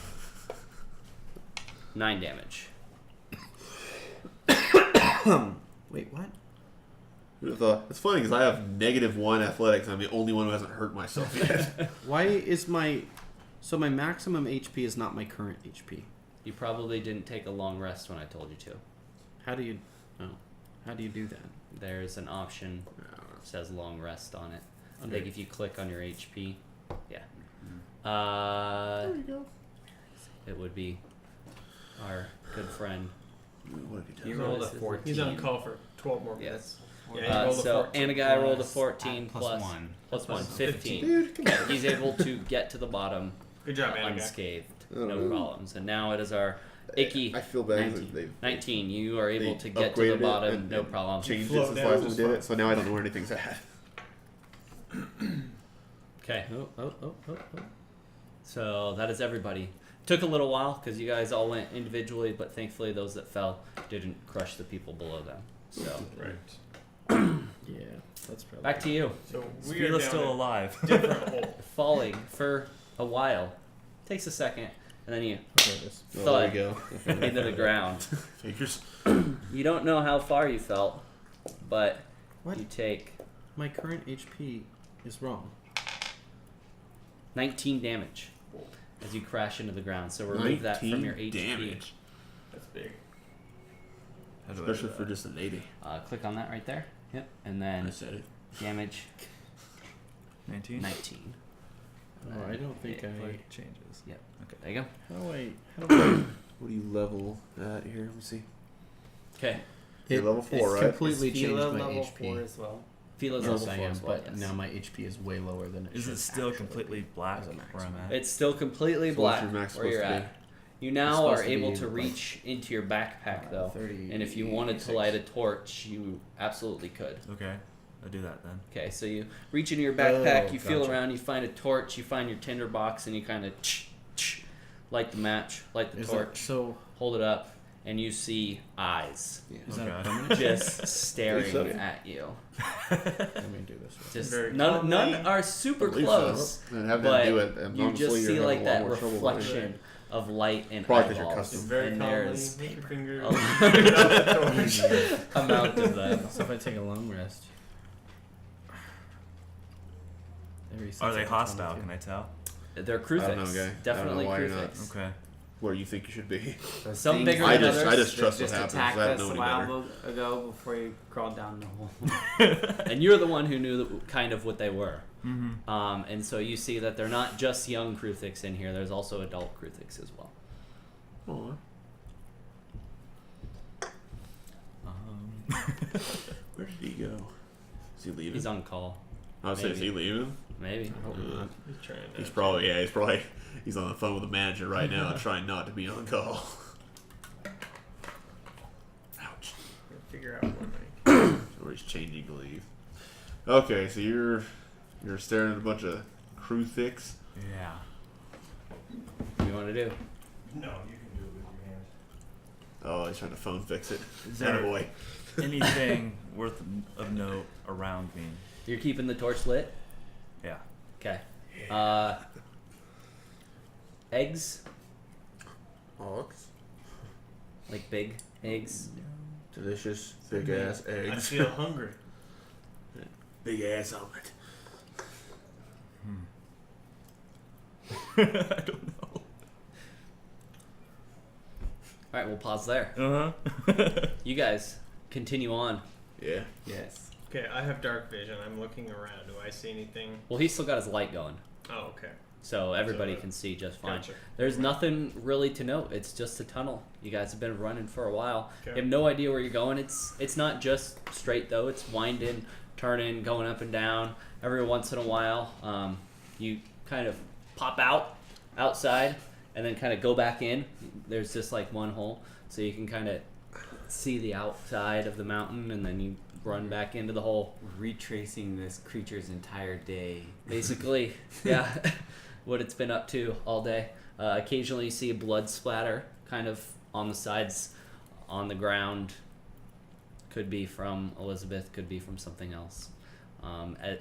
9 damage. Wait, what? Who'd have thought? It's funny because I have -1 athletics. I'm the only one who hasn't hurt myself yet. Why is my maximum HP is not my current HP? You probably didn't take a long rest when I told you to. How do you do that? There's an option that says long rest on it. I Okay. think if you click on your HP, yeah. There you go. It would be our good friend. What have you done? You rolled a 14. He's on call for 12 more minutes. Yes. Yeah, he rolled a So 14. Anagai rolled a Plus- 14 plus plus 1. plus 1, 15. Dude, come on. He's able to get to the bottom Good job, Anagai. unscathed, Oh. no problems. And now it is our Icky. I feel bad. 19. They've 19. You are able they to get to upgraded the it bottom, and- no and problem. changed it Float since down last time was we did fine. it, so now I don't know where anything's at. Okay. Oh. So that is everybody. Took a little while because you guys all went individually, but thankfully those that fell didn't crush the people below them. So Right. Yeah, that's probably. back to you. So we are Fila's down still a alive. different hole. Falling for a while. Takes a second, and then you Okay, this. Oh, thud there we go. into the ground. Figures. You don't know how far you fell, but What? you take My current HP is wrong. 19 damage as you crash into the ground. So remove that from your HP. damage. That's big. How do I do Especially for that? just a lady. Click on that right there. Yep. And I then said it. damage 19? 19. Oh, I don't think Like changes. Yep. Okay. There you go. How do I? What do you level at here? Let me see. Okay. You're level 4, it's right? completely Is changed Fila my level HP. 4 as well? Fila's Yes, level I 4 am, as well, but yes. now my HP is way lower than it Is should it still actually completely be black as a where I'm maximum. at? It's still completely So what's black your max where you're supposed to at. You It's now supposed are to be able to like, reach into your backpack though. 30, And if you wanted to light a torch, you absolutely could. Okay. I'll do that then. Okay, so you reach into your backpack, Oh, you feel gotcha. around, you find a torch, you find your tinder box, and you kind of light the match, light the Is torch, it, so hold it up, and you see eyes is that a Okay. permanent? just staring so. at you. Let me do this. Just Very none calmly. are super I believe close, So. And have but them do it. And you honestly, just you're see having like a lot that more trouble with it. reflection of light and Probably 'cause you're eyeballs, custom. Very and calmly, there's with your finger. a Torch. amount of them. So if I take a long rest. Are they hostile? Can I tell? They're I don't Kruthix. know, guy. Definitely I don't know why you're not. Kruthix. Okay. Where you think you should be. Some Things bigger I than just- others. I just trust that what happens. attacked I don't us know a any while ago before you crawled down the hole. And you're the one who knew kind of what they were. Mm-hmm. And so you see that they're not just young Kruthix in here. There's also adult Kruthix as well. Aw. Where did he go? Is he leaving? He's on call. I was saying, is he leaving? Maybe. He's trying to. He's probably he's on the phone with the manager right now, trying not to be on call. Ouch. Figure out one night. Or he's changing to leave. Okay, so you're staring at a bunch of Kruthix. Yeah. What do you want to do? No, you can do it with your hand. Oh, he's trying to phone fix it. Is there Attaboy. anything worth of note around me? You're keeping the torch lit? Yeah. Okay. Eggs? Eggs. Like big eggs? Delicious, big ass I eggs. feel hungry. Big ass omelet. I don't know. Alright, we'll pause there. Uh-huh. You guys, continue on. Yeah. Yes. Okay, I have dark vision. I'm looking around. Do I see anything? Well, he's still got his light going, Oh, okay. so everybody can see just fine. Gotcha. There's nothing really to note. It's just a tunnel. You guys have been running for a while. Okay. You have no idea where you're going. It's not just straight though. It's winding, turning, going up and down. Every once in a while, you kind of pop outside and then kind of go back in. There's just like one hole, so you can kind of see the outside of the mountain, and then you run back into the hole. Retracing this creature's entire day. Basically, yeah, what it's been up to all day. Occasionally you see a blood splatter kind of on the sides, on the ground. Could be from Elizabeth, could be from something else.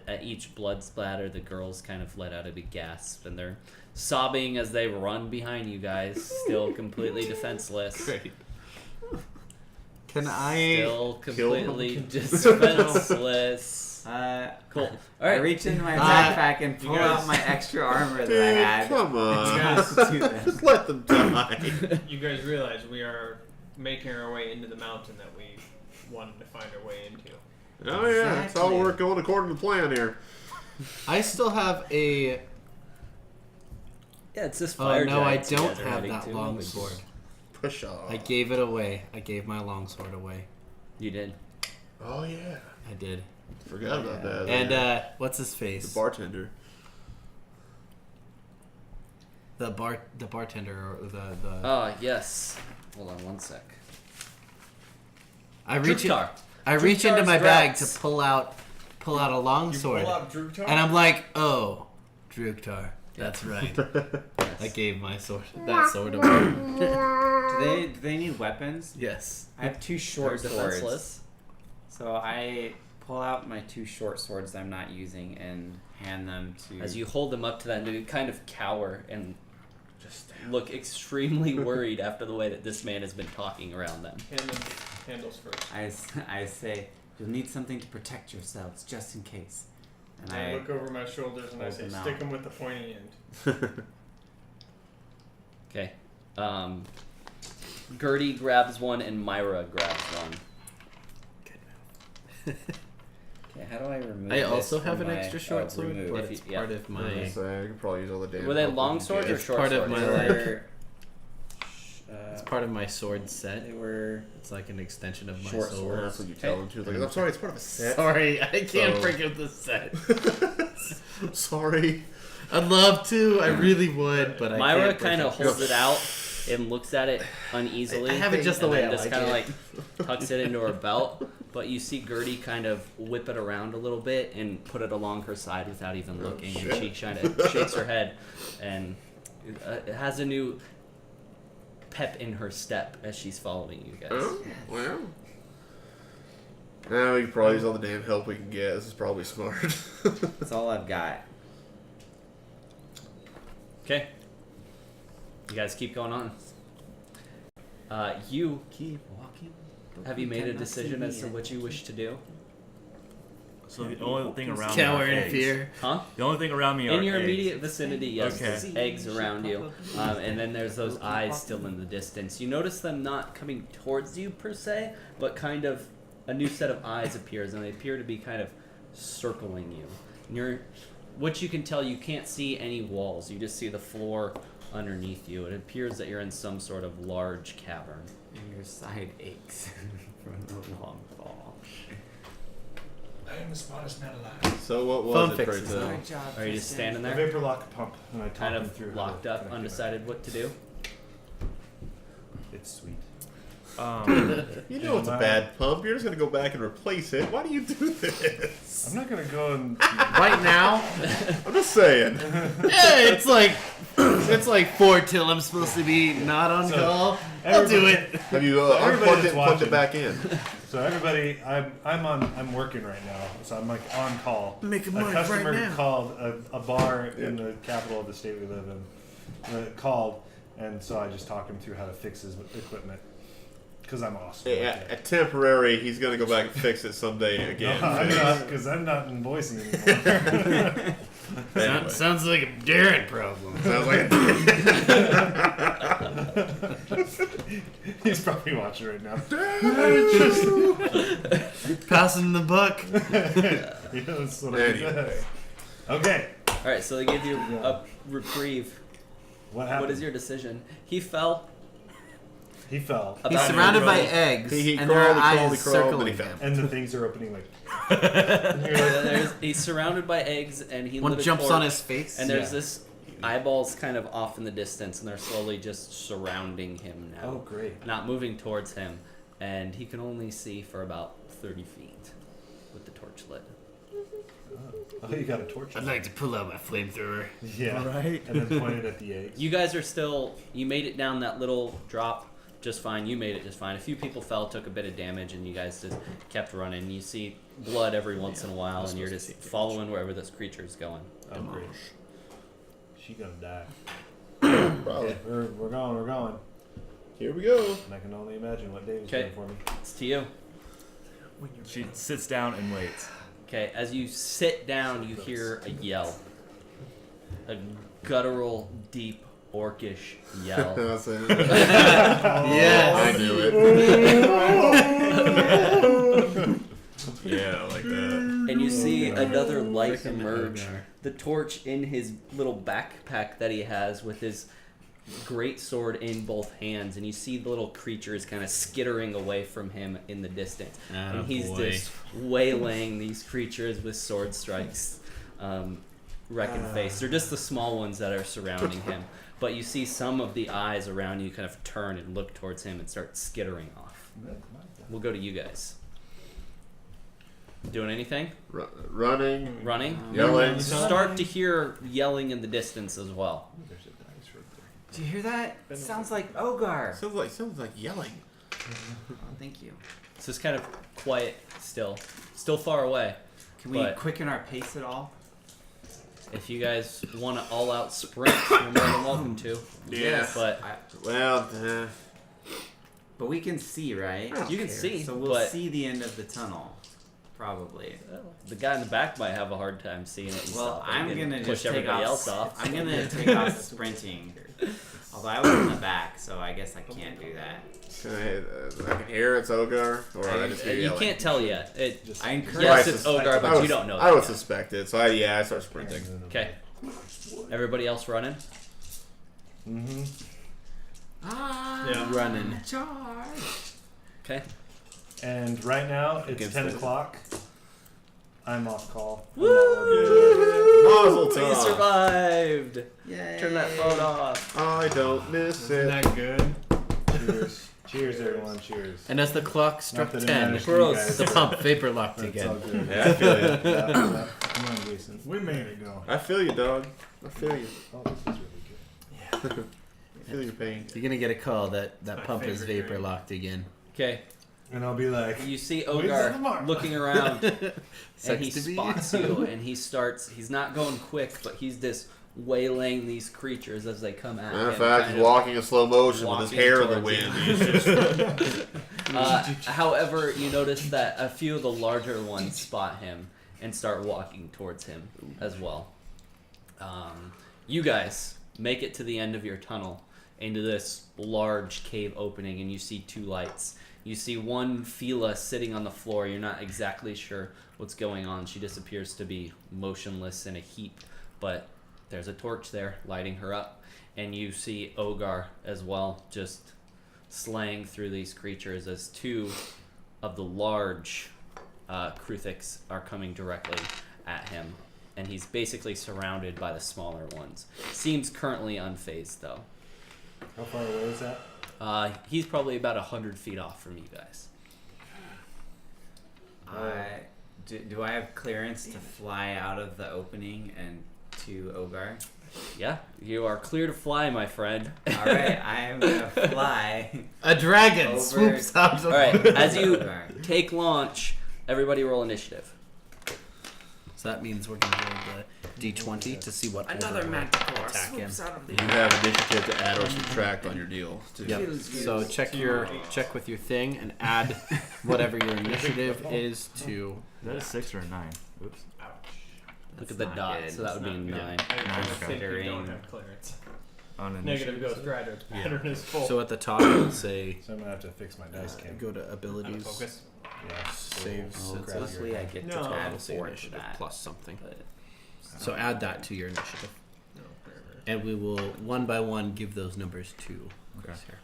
At each blood splatter, the girls kind of let out a big gasp, and they're sobbing as they run behind you guys, still completely defenseless. Great. Can I? Still kill them? completely defenseless. Cool. All I right. reach into my Uh, backpack and pull guys- out my extra armor that I Dude, had. come on. Just do that. Just let them die. You guys realize we are making our way into the mountain that we wanted to find our way into. Oh yeah, it's all Exactly. work going according to plan here. I still have a. Yeah, it's this Oh fire. no, I giant you don't guys are have heading that to. long Nobody- sword. Push off. I gave it away. I gave my long sword away. You did. Oh yeah, I did. forgot about that. And what's his face? the bartender. The bartender or the. Oh yes. Hold on one sec. I reach Druktar. I reach into Druktar's my bag Drax. to pull out a long sword, Druktar? and I'm like, oh, Druktar. That's right. I gave my sword that sword away. Do they need weapons? Yes. I have two They're short swords. defenseless. So I pull out my two short swords that I'm not using and hand them to. As you hold them up to that, they kind of cower and just look extremely worried after the way that this man has been talking around them. Handles first. I say, you'll need something to protect yourselves, just in case. And I look over my shoulders and I hold say, them out. stick them with the pointy end. Okay. Gertie grabs one and Myra grabs one. Okay, how do I remove I this also from have an my- extra short oh, sword, remove. but If it's you- part yeah. of my. So I could probably use all the damn. Were they help we long can swords get. or short part of swords? my- They were, It's part of my sword set. they were It's like an extension of my Short sword. sword. That's what you tell them to. Like, I'm sorry, it's part of a set. Sorry, I can't So- bring up the set. Sorry. I'd love to. I really would, but I Myra can't bring kind of up- holds it out and looks at it uneasily. I have it just the and way then I just like kind of it. like tucks it into her belt. But you see Gertie kind of whip it around a little bit and put it along her side without even looking. And she kind of shakes her head and it has a new pep in her step as she's following you guys. Oh, well. Now we can probably use all the damn help we can get. This is probably smart. That's all I've got. Okay. You guys keep going on. You Keep walking. have you made a decision as to what you wish to do? So the only thing around me Cower are in eggs. fear. Huh? The only thing around me are In your eggs. immediate vicinity, yes, Okay. there's eggs around you, and then there's those eyes still in the distance. You notice them not coming towards you per se, but kind of a new set of eyes appears, and they appear to be kind of circling you. And what you can tell, you can't see any walls. You just see the floor underneath you. It appears that you're in some sort of large cavern. And your side aches from the long fall. I am the smartest man alive. So what was Phone it, fixes. Prince? Our job Are you to just stand- standing The there, vapor lock pump, and I talk kind him of through how locked to up, connect it undecided what to do? back. It's sweet. You know it's a bad pump. You're just gonna go back and replace it. Why do you do this? I'm not gonna go and. Right now? I'm just saying. Yeah, it's like 4 till I'm supposed to be not on call. I'll do it. Have you everybody unplugged it that's and plugged watching. it back in? So everybody, I'm working right now, so I'm like on call. Making A money right customer now. called a bar in the capital of the state we live in. Called, and so I just talked him through how to fix his equipment. Because I'm awesome. Yeah, a temporary. He's gonna go back and fix it someday again. Because I'm not in Boise anymore. Anyway. Sounds like a Darren problem. Sounds like He's probably watching right now. Passing the buck. Yeah, that's what I did. Okay. All right, so they give you a reprieve. What happened? What is your decision? He fell. He fell. He's About surrounded by a row. eggs, He and there are crawled, eyes then circling he fell. him. And the things are opening like. He's surrounded by eggs, and he One lit a jumps torch, on his face. and there's this eyeballs kind of off in the distance, and they're slowly just surrounding him now. Oh, great. Not moving towards him, and he can only see for about 30 feet with the torch lit. Oh, you got a torch. I'd like to pull out my flamethrower. Yeah. Right. And then point it at the eggs. You guys are still. You made it down that little drop just fine. You made it just fine. A few people fell, took a bit of damage, and you guys just kept running. You see blood every once in a while, and you're just following wherever this creature's going. Oh, great. She gonna die. Probably. We're going. Here we go. And I can only imagine what Dave's Okay. doing for me. It's to you. She sits down and waits. Okay, as you sit down, you hear a yell. A guttural, deep, orcish yell. That's it. Yes. I knew it. Yeah, like that. And you see another light Freaking emerge. Ogar. The torch in his little backpack that he has with his great sword in both hands, and you see the little creatures kind of skittering away from him in the distance. And he's just waylaying these creatures with sword strikes. Wreck and face. They're just the small ones that are surrounding him. But you see some of the eyes around you kind of turn and look towards him and start skittering off. We'll go to you guys. Doing anything? Running. Running? Yelling. You start to hear yelling in the distance as well. There's a dice right there. Do you hear that? It sounds like Ogar. Sounds like yelling. Oh, thank you. So it's kind of quiet still. Still far away. Can we But- quicken our pace at all? If you guys want to all out sprint, you're more than welcome to. Yeah. But Well, But we can see, right? you can see. So we'll but see the end of the tunnel, probably. the guy in the back might have a hard time seeing it. And Well, stopping I'm and gonna push just take everybody off. else off. I'm gonna take off sprinting. Although I was in the back, so I guess I can't do that. I can hear it's Ogar, or I just hear You yelling. can't tell yet. I encourage. Yes, it's Ogar, but you don't know. I that would yet. suspect it, so I start sprinting. Okay. Everybody else running? Mm-hmm. Yeah. Running. Charge. Okay. And right now it's Against 10 it. o'clock. I'm off call. Mazel You tov. survived. Yay. Turn that phone off. I don't miss Isn't it. that good? Cheers. Cheers, everyone. Cheers. And as the clock struck Not that it 10, matters to you guys, the but pump vapor locked That's again. all good. Yeah, I feel you. Come on, Jason. We made it go. I feel you, dog. I feel you. Oh, this is really good. I feel your pain. You're gonna get a call that my pump is favorite vapor drink. locked again. Okay. And I'll be like, You see Where's the mark? Ogar looking around, and Sucks he to be spots you, and he's not going quick, but he's just waylaying these creatures as they come at Matter of him. fact, kind he's of walking in slow motion with his walking hair in the towards wind. you. He's just However, you notice that a few of the larger ones spot him and start walking towards him as well. You guys make it to the end of your tunnel into this large cave opening, and you see two lights. You see one Fila sitting on the floor. You're not exactly sure what's going on. She just appears to be motionless in a heap, but there's a torch there lighting her up. And you see Ogar as well, just slaying through these creatures as two of the large Kruthiks are coming directly at him. And he's basically surrounded by the smaller ones. Seems currently unfazed, though. how far away is that? He's probably about 100 feet off from you guys. Do I have clearance to fly out of the opening and to Ogar? Yeah, you are clear to fly, my friend. All right, I am gonna fly. A dragon Over- swoops out of All right, as you Ogar. take launch, everybody roll initiative. So that means we're going to roll the d20 to see what Another order we'll manticore attack him. swoops out of the You have initiative to add or subtract on your deal. Too. Yep. So check with your thing and add whatever your initiative is to. Is that a 6 or a 9? Oops. Look at the not dot, good. so that would be a That's not 9. I think you Considering- don't have clearance. On Negative initiative. Ghost Rider's pattern is full. So at the top, it would say So I'm gonna have to fix my dice cam. go to abilities, Focus. Yeah. saves. Oh, It says luckily I get to No. add it'll say 4 to initiative that. plus something. But So add that to your initiative, No, whatever. and we will one by one give those numbers to. Okay. Chris here.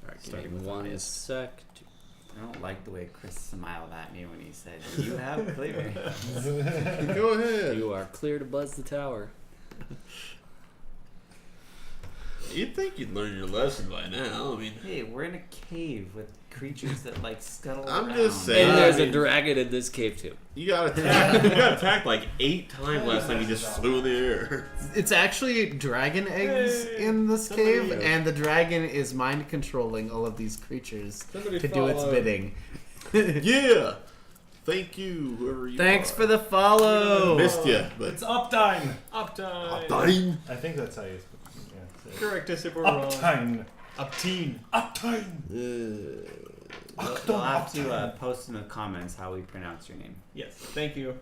All right, give Starting me with one highest. sec. I don't like the way Chris smiled at me when he said, "You have clearance." Go ahead. You are clear to buzz the tower. You'd think you'd learn your lesson by now. I mean, Hey, we're in a cave with creatures that like scuttle I'm around. just saying. And there's I a mean, dragon in this cave too. You got attacked. You got attacked like 8 times last time. You just flew in the air. It's actually dragon eggs in this cave, and the dragon is mind controlling all of these creatures Somebody to do its follow. bidding. Yeah. Thank you, whoever you Thanks are. for the follow. Missed you, but It's uptime. Uptime. time. I think that's how you. Yeah, say Correct us if we're wrong. uptime. Upteen. Uptime. You'll have to post in the comments how we pronounce your name. Yes. Thank you.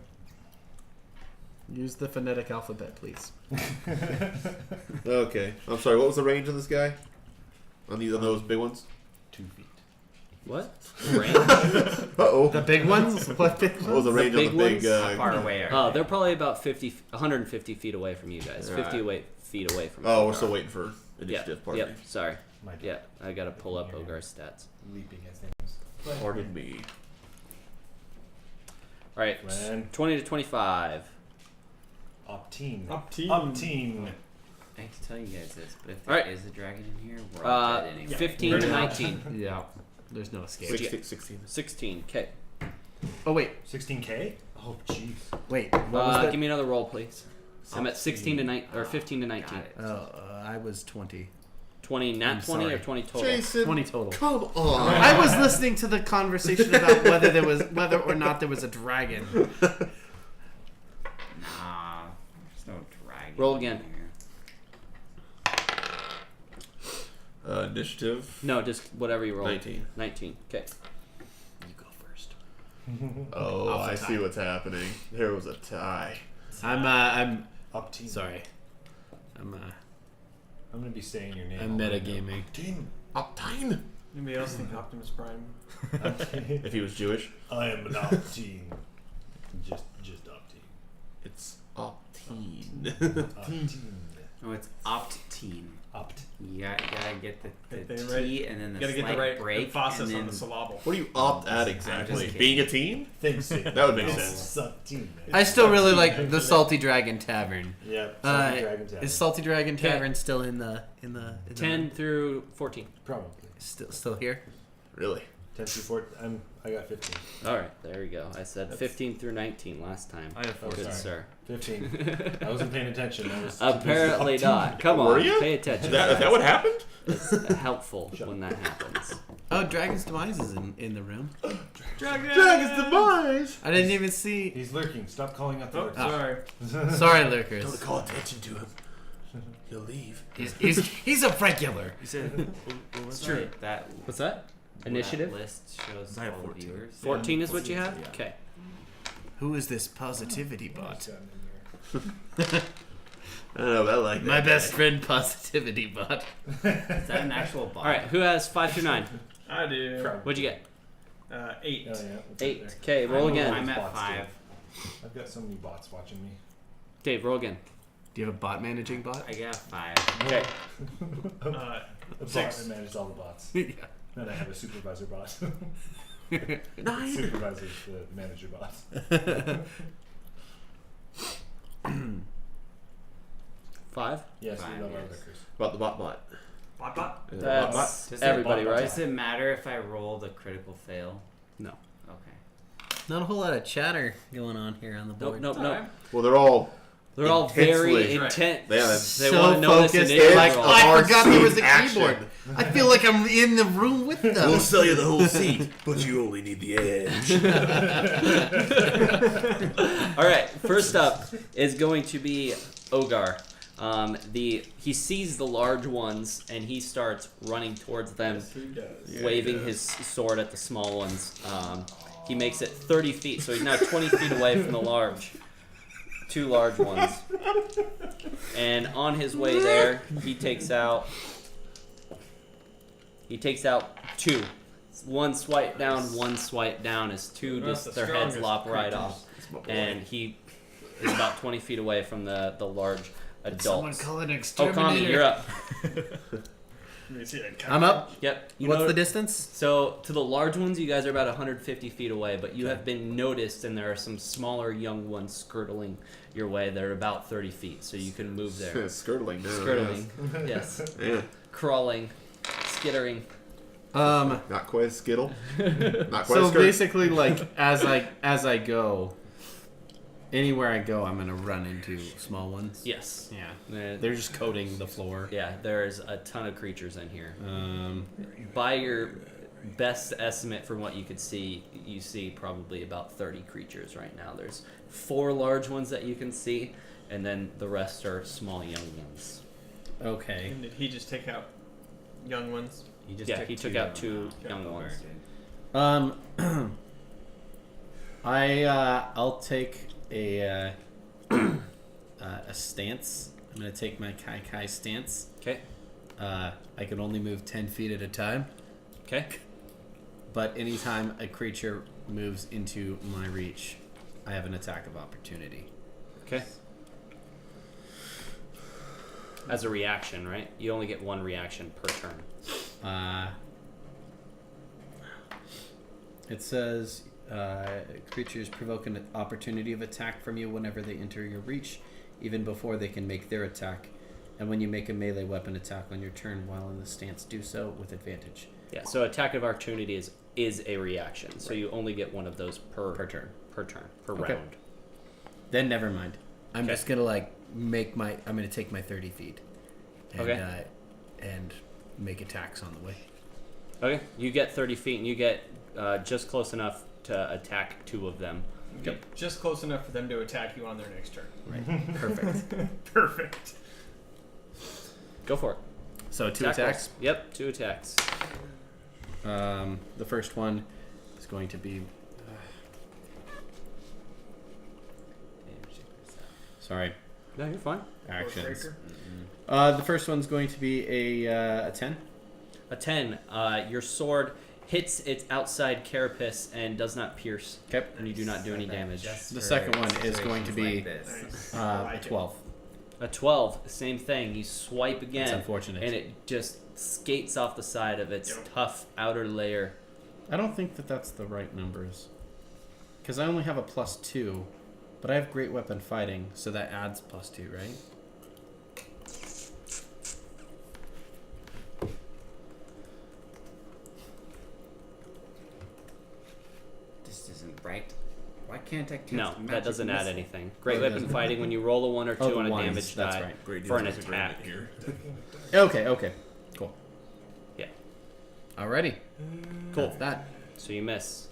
Use the phonetic alphabet, please. Okay. I'm sorry. What was the range on this guy? On those big ones? 2 feet. What? Range? Uh-oh. The big ones? What big What was the ones? range on the big big? ones? How far away are Oh, they? they're probably about 150 feet away from you guys. Alright. feet away from. Oh, you. we're still waiting for Yeah. initiative. Pardon Yep. me. Sorry. My Yeah, I gotta pull up Ogar's stats. leaping as things. Pardon me. All right, When 20 to 25. Upteen. Upteen. Upteen. I hate to tell you guys this, but if All there right. is a dragon in here, we're all dead anyway. 15 to 19. Yeah. There's no escape. 16. 16. Okay. Oh, wait. 16K? Oh, jeez. Wait. What was that? Give me another roll, please. I'm at 16 to 19 or 15 to 19. Got it. I was 20. 20 I'm nat 20 or sorry. 20 total. Jason, 20 total. come on. I was listening to the conversation about whether or not there was a dragon. Nah, there's no dragon. Roll again. in here. Initiative. No, just whatever you roll. 19. 19. Okay. You go first. Oh, Alpha I tie. see what's happening. There was a tie. I'm Upteen. sorry. I'm I'm gonna be saying your name. I'm all night metagaming. Upteen. Uptime. Anybody else think Optimus Prime? If he was Jewish, I am an Upteen. just Upteen. it's Optine. Upteen. No, it's opt-teen. Opt. You gotta get the Get the T right- and then the Gotta get slight the right break emphasis and then on the syllable. What do you opt at I'm exactly? just Being a kidding. teen? Thanks. That would make sense. Upteen. Man. I still really like the Salty Dragon Tavern. Yeah. Dragon's Is Salty Dragon Tavern still in the 10 through 14. Probably. still here? Really? 10 through 14. I got 15. All right, there we go. I said 15 through 19 last time. I have 14. Good sorry. sir. 15. I wasn't paying attention. I was Apparently not. Come Were on, you? pay attention. Is that what happened? It's helpful when that happens. Oh, Dragon's Demise is in the room. Dragon! Dragon's demise. I didn't even see. He's lurking. Stop calling out the Oh, lurkers. sorry. Sorry, lurkers. Don't call attention to him. He'll leave. He's a regular. You said what was True. That What's that? Initiative? That list shows I have all the 14. viewers. 14 is what you have? Yeah. Okay. Who is this positivity bot? I don't know. I like that. My best friend, positivity bot. Is that an actual bot? All right, who has 5 through 9? I do. What'd you get? 8. Oh, yeah. It's 8. up Okay, roll again. I'm at Bots 5. there. I've got so many bots watching me. Dave, roll again. Do you have a bot managing bot? I got 5. Okay. A bot 6. that manages all the bots. Yeah. Then I have a supervisor bot. 9. Supervisor's the manager bot. 5? Yes, we Fine, love our yes. lurkers. About the bot. That's Does everybody, it, right? Does it matter if I roll the critical fail? No. Okay. Not a whole lot of chatter going on here on the Nope, board. nope, nope. Well, they're all very intensely- intense. Yeah, that's They so want to know this focused. initiative Like, roll. oh, I forgot there was a Action. keyboard. I feel like I'm in the room with them. We'll sell you the whole seat, but you only need the edge. All right, first up is going to be Ogar. He sees the large ones and he starts running towards them, waving his sword at the small ones. He makes it 30 feet, so he's now 20 feet away from the two large ones. And on his way there, he takes out two. One swipe down as two That's just the their heads strongest lop right creatures. off. And he is about 20 feet away from the large Someone adults. call an Okami, exterminator. you're up. I'm up. Yep. What's the distance? So to the large ones, you guys are about 150 feet away, but you have been noticed, and there are some smaller young ones skirtling your way. They're about 30 feet, so you can move there. Skirtling. No, Skirtling, yes. Yeah. Crawling, skittering. Not quite a skittle. Not quite So a skirt. basically, like as I go, anywhere I go, I'm gonna run into small ones. Yes. Yeah, they're just coating the floor. Yeah, there's a ton of creatures in here. Um, By your best estimate from what you could see, you see probably about 30 creatures right now. There's 4 large ones that you can see, and then the rest are small young ones. okay. And did he just take out young ones? You just Yeah, he took out 2 young ones. I'll take a stance. I'm gonna take my Kai stance. Okay. I can only move 10 feet at a time, Okay. but anytime a creature moves into my reach, I have an attack of opportunity. Okay. As a reaction, right? You only get 1 reaction per turn. It says creatures provoke an opportunity of attack from you whenever they enter your reach, even before they can make their attack. And when you make a melee weapon attack on your turn while in the stance, do so with advantage. Yeah, so attack of opportunity is a reaction. So you only get 1 of those per turn. Per Okay. round. Then never mind. I'm Okay. just gonna I'm gonna take my 30 feet. And, Okay. And make attacks on the way. Okay, you get 30 feet and you get just close enough to attack 2 of them. Okay. Just close enough for them to attack you on their next turn. Right. Perfect. Perfect. Go for it. So 2 Attack attacks. rolls. Yep, 2 attacks. The first one is going to be. Sorry. No, you're fine. Actions. The first one's going to be a 10. A 10. Your sword hits its outside carapace and does not pierce. Okay. And you do not do any damage. The second one is going to be a 12. A 12, same thing. You swipe again. That's unfortunate. And it just skates off the side of its tough outer layer. I don't think that that's the right numbers. Because I only have a +2, but I have great weapon fighting, so that adds +2, right? This isn't right. Why can't I cast No, that magic doesn't add missile? anything. Great Oh, it weapon doesn't. fighting when you roll a 1 or 2 Oh, the on a ones, damage that's die right. Great for an deals of attack. agreement here. Okay, cool. Yeah. Alrighty. Cool. That's that. So you miss.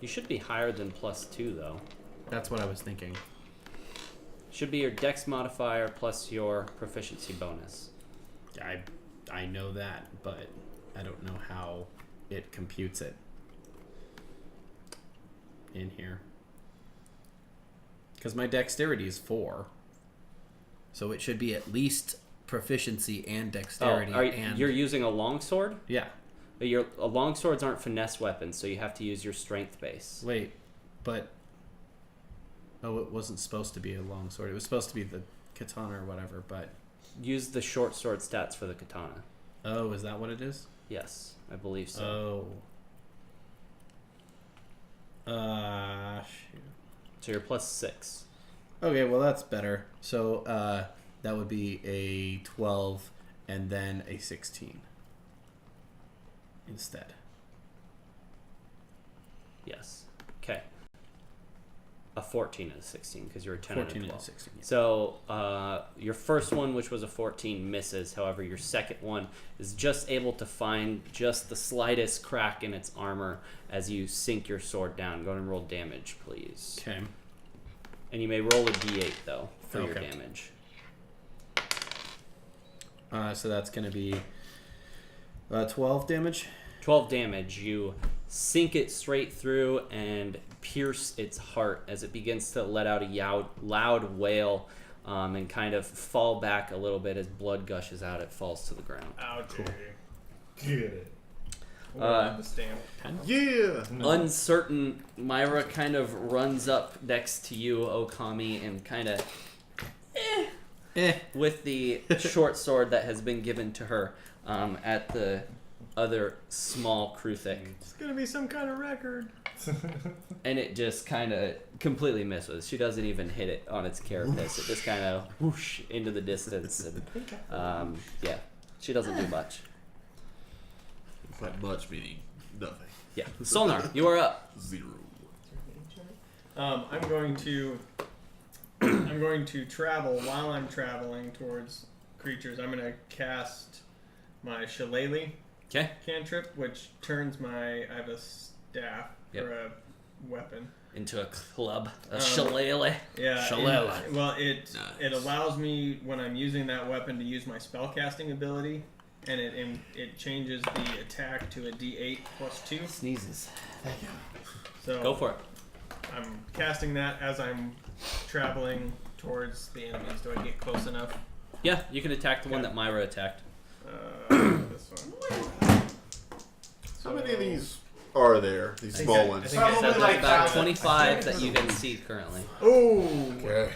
You should be higher than +2 though. That's what I was thinking. Should be your dex modifier plus your proficiency bonus. I know that, but I don't know how it computes it in here. Because my dexterity is 4. So it should be at least proficiency and dexterity. You're using a longsword? Yeah. Longswords aren't finesse weapons, so you have to use your strength base. Wait, but... Oh, it wasn't supposed to be a longsword. It was supposed to be the katana or whatever, but... Use the short sword stats for the katana. Oh, is that what it is? Yes, I believe so. Shoot. So you're +6. Okay, well that's better. So that would be a 12 and then a 16 instead. Yes. Okay. A 14 and a 16 because you're a 10 and a 14 and 12. a 16. Yeah. So your first one, which was a 14, misses. However, your second one is just able to find just the slightest crack in its armor as you sink your sword down. Go ahead and roll damage, please. Okay. And you may roll a d8, though, for your Okay. damage. So that's going to be 12 damage. 12 damage. You sink it straight through and pierce its heart as it begins to let out a loud wail and kind of fall back a little bit as blood gushes out. It falls to the ground. Ouch. Get it. The stamp. Yeah. Uncertain, Myra kind of runs up next to you, Okami, and kind of with the short sword that has been given to her at the other small Kruthic. It's gonna be some kind of record. And it just kind of completely misses. She doesn't even hit it on its carapace. It just kind of whoosh into the distance. And yeah, she doesn't do much. By much meaning nothing. Yeah. Solnar, you are up. 0. I'm going to travel while I'm traveling towards creatures. I'm gonna cast my Shillelagh Okay. cantrip, which turns I have a staff Yep. or a weapon. Into a club. A Um, shillelagh. Yeah. Shillelagh. It allows me when I'm using that weapon to use my spellcasting ability, and it changes the attack to a D8 plus 2. Sneezes. So Go for it. I'm casting that as I'm traveling towards the enemies. Do I get close enough? Yeah, you can attack the one that Myra attacked. This one. How many of these are there? These small ones. I think There's like about 1,000. 25 that you can see currently. Oh, Okay.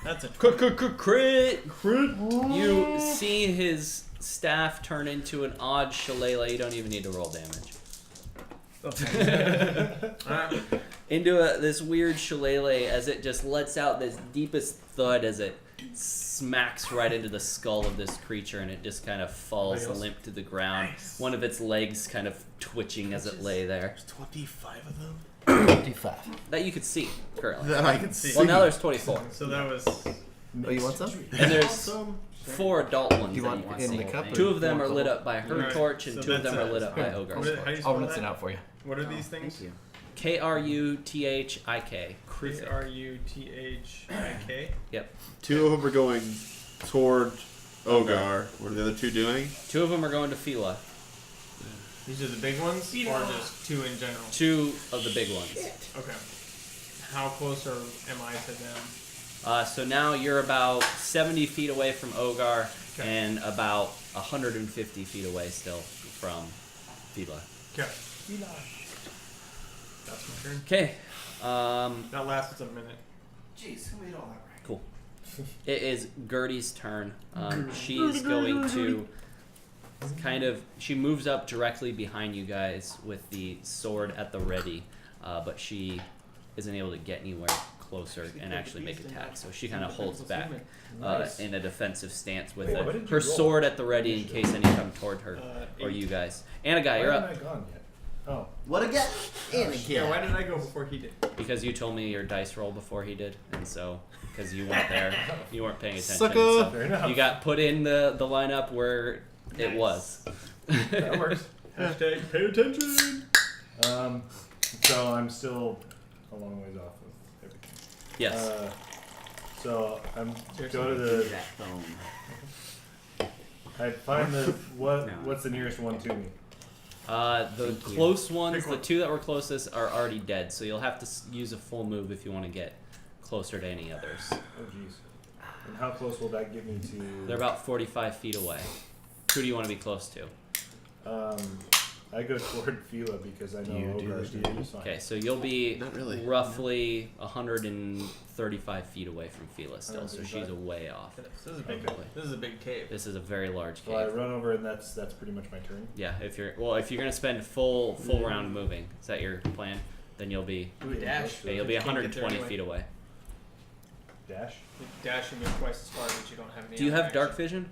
that's a Crit! You see his staff turn into an odd shillelagh. You don't even need to roll damage. Into this weird shillelagh as it just lets out this deepest thud as it smacks right into the skull of this creature, and it just kind of falls limp to the ground. One of its legs kind of twitching as it lay there. There's 25 of them. 25. That you could see currently. That I can see. Well, now there's 24. So that was Oh, you want some? And there's 4 adult ones You that want you can in see. the cup? 2 of them are lit up by her Alright, torch, and so 2 of them that's are lit up by Ogar's How do torch. you spell I'll rinse that? it out for you. What are these things? Kruthik. Kruthic. Yep. 2 of them are going toward Ogar. What are the other 2 doing? 2 of them are going to Fila. These are the big ones, or just 2 in general? 2 of the big ones. Okay. How close am I to them? So now you're about 70 feet away from Ogar Okay. and about 150 feet away still from Fila. Okay. That's my turn. Okay. That lasts a minute. Jeez, who made all that right? Cool. It is Gertie's turn. She's going to she moves up directly behind you guys with the sword at the ready, but she isn't able to get anywhere closer and actually make attacks. So she kind of holds back in a defensive stance with What did you her roll? sword at the ready in case any come toward her or 8. you guys. And a guy, Why you're haven't up I gone yet? Oh. What again? Yeah, why did I go before he did? because you told me your dice roll before he did, and so because you weren't there, you weren't paying attention. Sucker. So Fair enough. you got put in the lineup where it was. That works. Hashtag pay attention. So I'm still a long ways off with everything. Yes. So I'm Seriously, go to give me the. that phone. I find the what? No. What's the nearest one to me? The Thank you. close ones, Pick the one. 2 that were closest, are already dead, so you'll have to use a full move if you want to get closer to any others. Oh jeez. And how close will that get me to? They're about 45 feet away. Who do you want to be close to? I go toward Fila because I know You do Ogar's the going to be fine. Okay, so you'll be Not really. roughly 135 feet away from Fila still, so she's a way off. This is a big. Okay. This is a big cave. This is a very large So I cave. run over, and that's pretty much my turn. Yeah, if you're gonna spend full round moving, is that your plan? Then you'll be Do a dash. yeah, you'll be You can't get there 120 anyway. feet away. Dash. You dash and go twice as far, but you don't have any. Do you other have dark action. vision?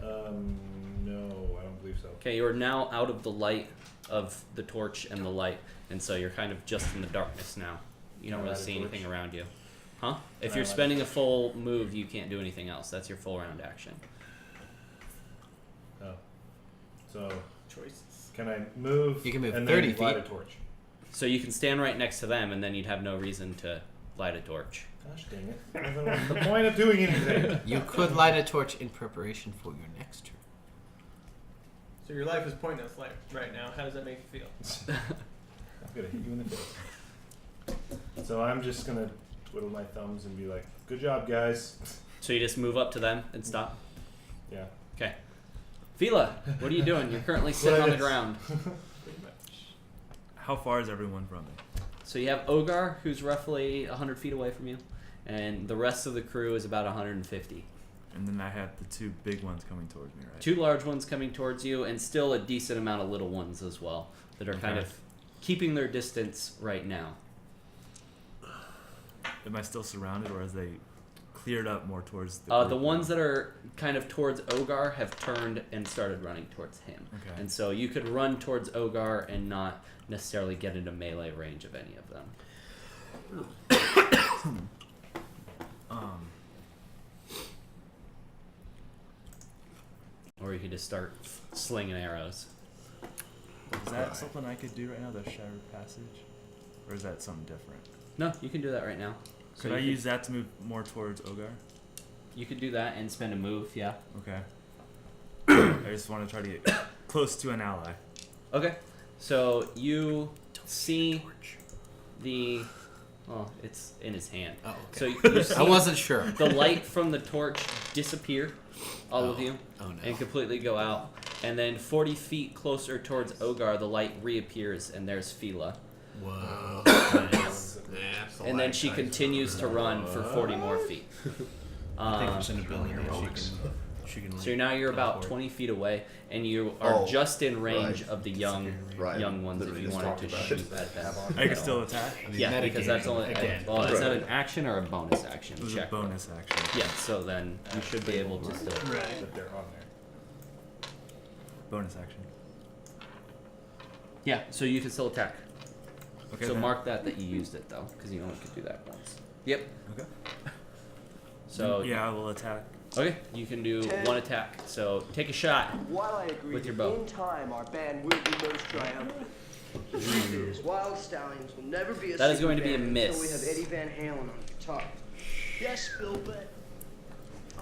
No, I don't believe so. Okay, you are now out of the light of the torch and the light, and so you're kind of just in the darkness now. You don't Can I really light a see torch? anything around you. Huh? If Can I you're light a spending a full move, you can't do anything else. That's your full round action. Oh. So, Choices. can I move? You can move and 30 then light feet. a torch? So you can stand right next to them, and then you'd have no reason to light a torch. Gosh dang it. I don't know the point of doing anything. You could light a torch in preparation for your next turn. So your life is pointless right now. How does that make you feel? I'm going to hit you in the face. So I'm just going to twiddle my thumbs and be like, good job, guys. So you just move up to them and stop. Yeah. Okay. Fila, what are you doing? You're currently sitting on the ground. Pretty much. How far is everyone from me? So you have Ogar, who's roughly 100 feet away from you, and the rest of the crew is about 150. And then I have the two big ones coming towards me, right? Two large ones coming towards you, and still a decent amount of little ones as well that are kind Okay. of keeping their distance right now. Am I still surrounded, or as they cleared up more towards the The group? ones that are kind of towards Ogar have turned and started running towards him. Okay. And so you could run towards Ogar and not necessarily get into melee range of any of them. Or you could just start slinging arrows. Is that something I could do right now, the Shattered Passage? Or is that something different? No, you can do that right now. Could I use that to move more towards Ogar? You could do that and spend a move, yeah. Okay. I just want to try to get close to an ally. Okay. So you see the... Oh, it's in his hand. Oh, So okay. you see I wasn't sure. the light from the torch disappear, all of you, Oh no. and completely go out. And then 40 feet closer towards Ogar, the light reappears, and there's Fila. Whoa. And then she continues to run for 40 more feet. I think there's an ability that she can. So now you're about 20 feet away, and you are Oh, just in range right. of the young ones if Literally you just wanted to talked about shoot at them. I can still attack? Yeah, because that's only... again. Well, is that Right. an action or a bonus action? It was Check. a bonus action. Yeah, so then you should be able to still... Right. But they're on there. Bonus action. Yeah, so you can still attack. Okay. So then. mark that you used it, though, because you only could do that once. Yep. Okay. So... Yeah, I will attack. Okay, you can do one attack. So take a shot. While I agree With your that bow. in time our band will be most triumphant, the truth is, Wild Stallions will never be a That is super going to be a band miss. until we have Eddie Van Halen on guitar. Yes, Bill, but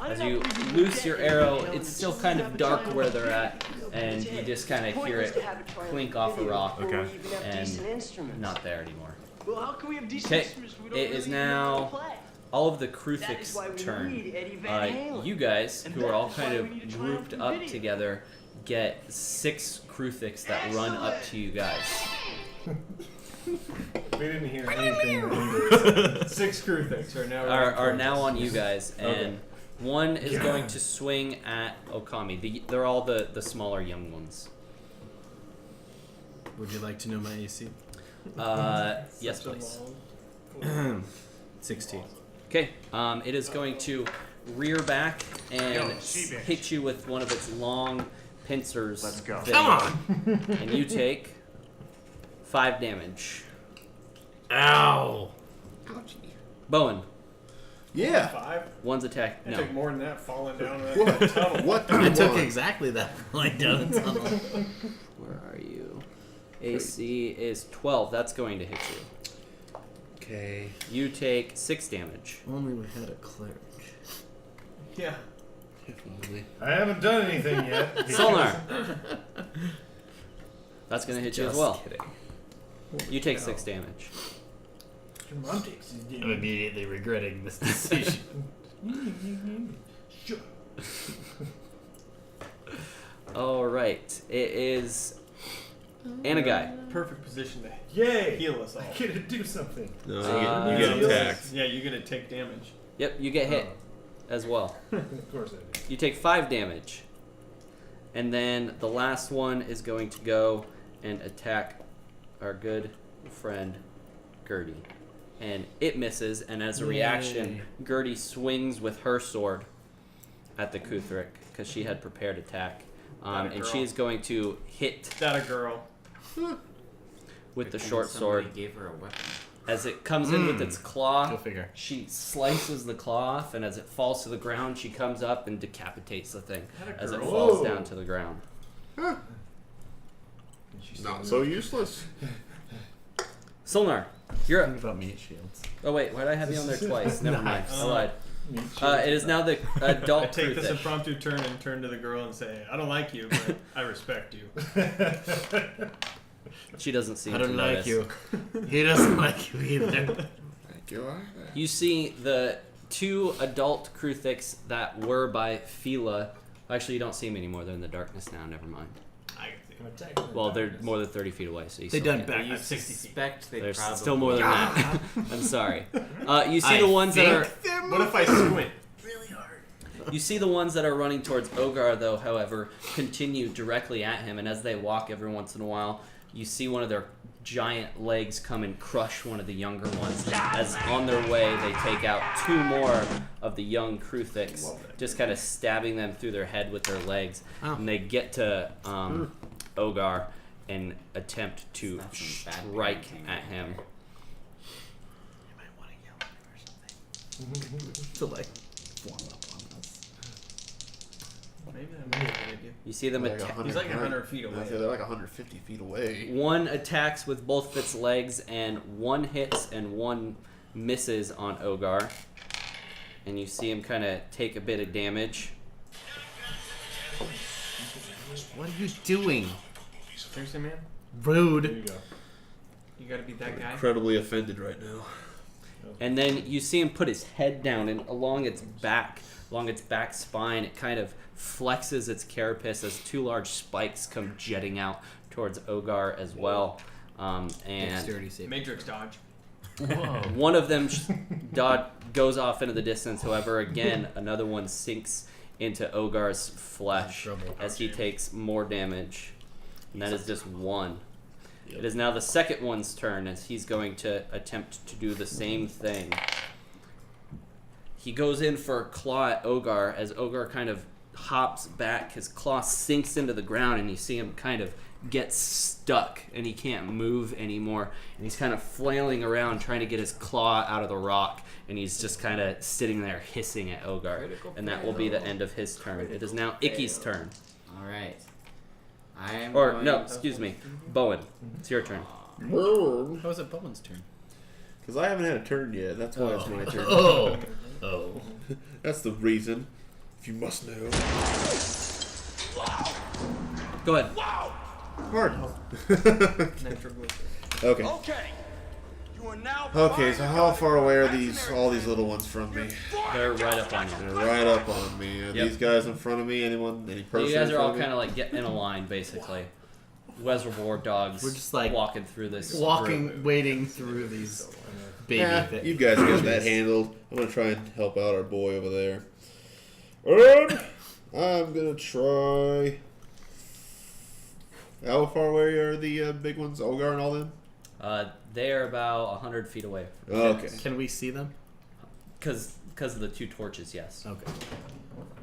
As you loose your arrow, it's still kind of dark where they're at, and you just kind of hear it clink off a rock, Okay. and not there anymore. Well, how can we have decent Okay, instruments if we don't it really is even know how now to play? all of the That is Kruthik's why we turn. need Eddie Van Halen. You guys, And who are that all is kind why of we need to grouped triumph up in video. together, get 6 Kruthiks that run up to you guys. We didn't hear anything. 6 crew things are now Are now on you guys, and one is going to swing at Okami. They're all the smaller young ones. Would you like to know my AC? Yes, please. 16. Okay, it is going to rear back and hit you with one of its long pincers. Let's go. Come on! And you take 5 damage. Ow! Bowen, Yeah. 5. one's attack. I No. took more than that falling down that tunnel. What do I you took want? exactly that lying down the tunnel. Where are you? AC is 12. That's going to hit you. Okay. You take 6 damage. Only we had a cleric. Yeah. If only. I haven't done anything yet. Solnar. That's going to hit you as Just well. kidding. You take 6 damage. Your mom takes his I'm immediately regretting this decision. Sure. All right. It is Anagai. Perfect position to Yay! heal us all. I get to do something. No, Uh, you get attacked. Yeah, you're gonna take damage. Yep, you get hit Oh. as well. Of course I do. You take 5 damage. And then the last one is going to go and attack our good friend Gertie. And it misses, and as a reaction, Gertie swings with her sword at the Kuthric because she had prepared attack. That a And girl. she is going to hit That a girl. with the Pretend short somebody sword. Gave her a weapon. As it comes in with its claw, Go figure. she slices the claw off, and as it falls to the ground, she comes up and decapitates the thing That a as it girl. falls Whoa. down to the ground. Not so useless. Solnar, you're up. Think about meat shields. Oh wait, why did I have you on there twice? Never mind. I Nice. lied. It is now the adult I take this Kruthik. impromptu turn and turn to the girl and say, I don't like you, but I respect you. She doesn't seem I to don't notice. like you. He doesn't like you either. Thank you. You see the two adult Kruthiks that were by Fila. Actually, you don't see them anymore. They're in the darkness now. Never mind. I can see it. Well, they're more than 30 feet away, so you They still done can't. back. At 60 feet. Suspect they There's probably still more than that. I'm sorry. You see I the ones that are. What if I squint? really hard. You see the ones that are running towards Ogar, though. However, continue directly at him, and as they walk, every once in a while, you see one of their giant legs come and crush one of the younger ones. As on their way, they take out two more of the young Kruthiks, just kind of stabbing them through their head with their legs, and they get to Ogar and attempt to That's some bad strike parenting at right him. there. You might want to yell at me or something. To like form up on us. Maybe that might be a good idea. You see them Like attack. He's like 100 feet away. They're like 150 feet away. One attacks with both of its legs, and one hits and one misses on Ogar. And you see him kind of take a bit of damage. What are you doing? Seriously, man? There Rude. you go. You gotta be that guy? Incredibly offended right now. And then you see him put his head down, and along its back spine, it kind of flexes its carapace as two large spikes come jetting out towards Ogar as well. And Dexterity save. Matrix dodge. Whoa. one of them goes off into the distance. However, again, another one sinks into Ogar's flesh Trouble. as he takes more damage. And that is just one. It is now the second one's turn as he's going to attempt to do the same thing. He goes in for a claw at Ogar as Ogar kind of hops back. His claw sinks into the ground and you see him kind of get stuck and he can't move anymore. And he's kind of flailing around trying to get his claw out of the rock. And he's just kind of sitting there hissing at Ogar. And that will be the end of his turn. It is now Icky's turn. All right. I am. Or, going no, excuse me. Bowen, it's your turn. How is it Bowen's turn? Because I haven't had a turn yet. That's why it's my turn. Oh. Oh. That's the reason. If you must know. Go ahead. Pardon. Nitroglycerin. Okay. Okay. You are now. Okay, so how far away are all these little ones from me? They're right up on you. They're right up on me. Are Yep. these guys in front of me? Any person? You guys in are all front of me? kind of like getting in a line, basically. Reservoir dogs. We're just like walking through this. Walking, wading through these baby Yeah, things. you guys got that handled. I'm gonna try and help out our boy over there. And I'm gonna try. How far away are the big ones, Ogar and all them? They are about 100 feet away. Okay. Can we see them? Because of the two torches, yes. Okay.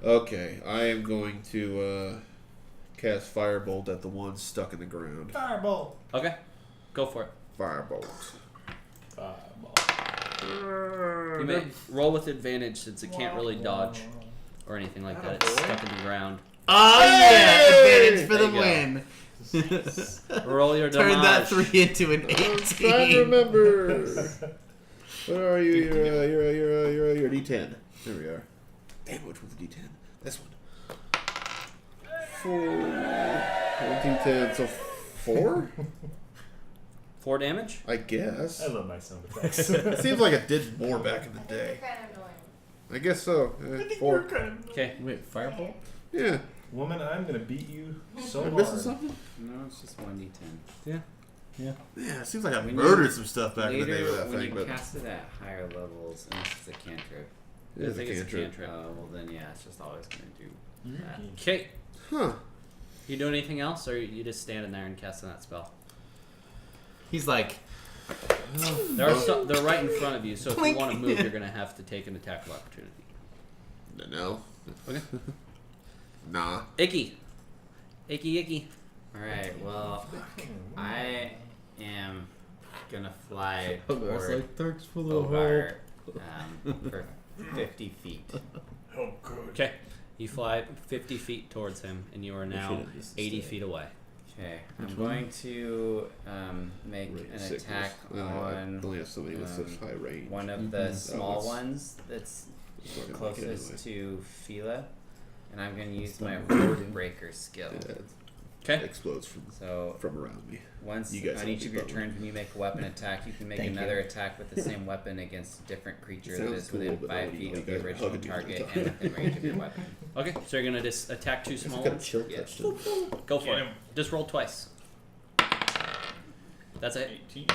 Okay, I am going to cast Firebolt at the one stuck in the ground. Fireball. Okay, go for it. Firebolt. You may roll with advantage since it can't really dodge or anything like that. It's stuck in the ground. Oh yeah! Advantage for There the you go. win. Roll your Turn that damage. 3 into an I'm trying to 18. remember. Where are you? You're a D10. There we are. Damn, which one's a D10? This one. 4. 1, 2, 10. So 4? 4 damage? I guess. I love my sound effects. It seems like it did more back in the day. I guess so. 4. Okay. Wait, fireball? Yeah. Woman, I'm gonna beat you so Am I hard. missing something? No, it's just 1d10. Yeah, it seems like I When murdered you- some stuff back in the Later, day with that when thing, you but cast it at higher levels, and this is a cantrip. it is I think a it's a cantrip. cantrip. Well, then yeah, it's just always gonna do that. Okay. Huh. You doing anything else, or are you just standing there and casting that spell? He's like, They're right in front of you, so if you want to move, you're going to have to take an attack of opportunity. No. Okay. Nah. Icky. Icky. Alright, well, I am gonna fly Hogarth's toward like, thanks for the Ogar for 50 feet. Oh, good. Okay. You fly 50 feet towards him, and you are now 80 feet away. Okay, I'm going to make an Sickness. attack I on only have somebody with such high range. one of the small that's- ones that's It's not gonna like it closest anyway. to Fila, and I'm going to use my Horde Breaker skill. Yeah, it Okay. explodes from So around me. once You guys on have each to of your button. turns, when you make a weapon attack, you can make Thank another attack with the same weapon against a different creature that Sounds is within cool, but 5 I feet know of you the guys are original hugging me all the target time. and within range of your weapon. Okay. So you're gonna just attack 2 small Kind of ones. chill Yeah. touched him. Go for Get it. him. Just roll twice. That's it. 18.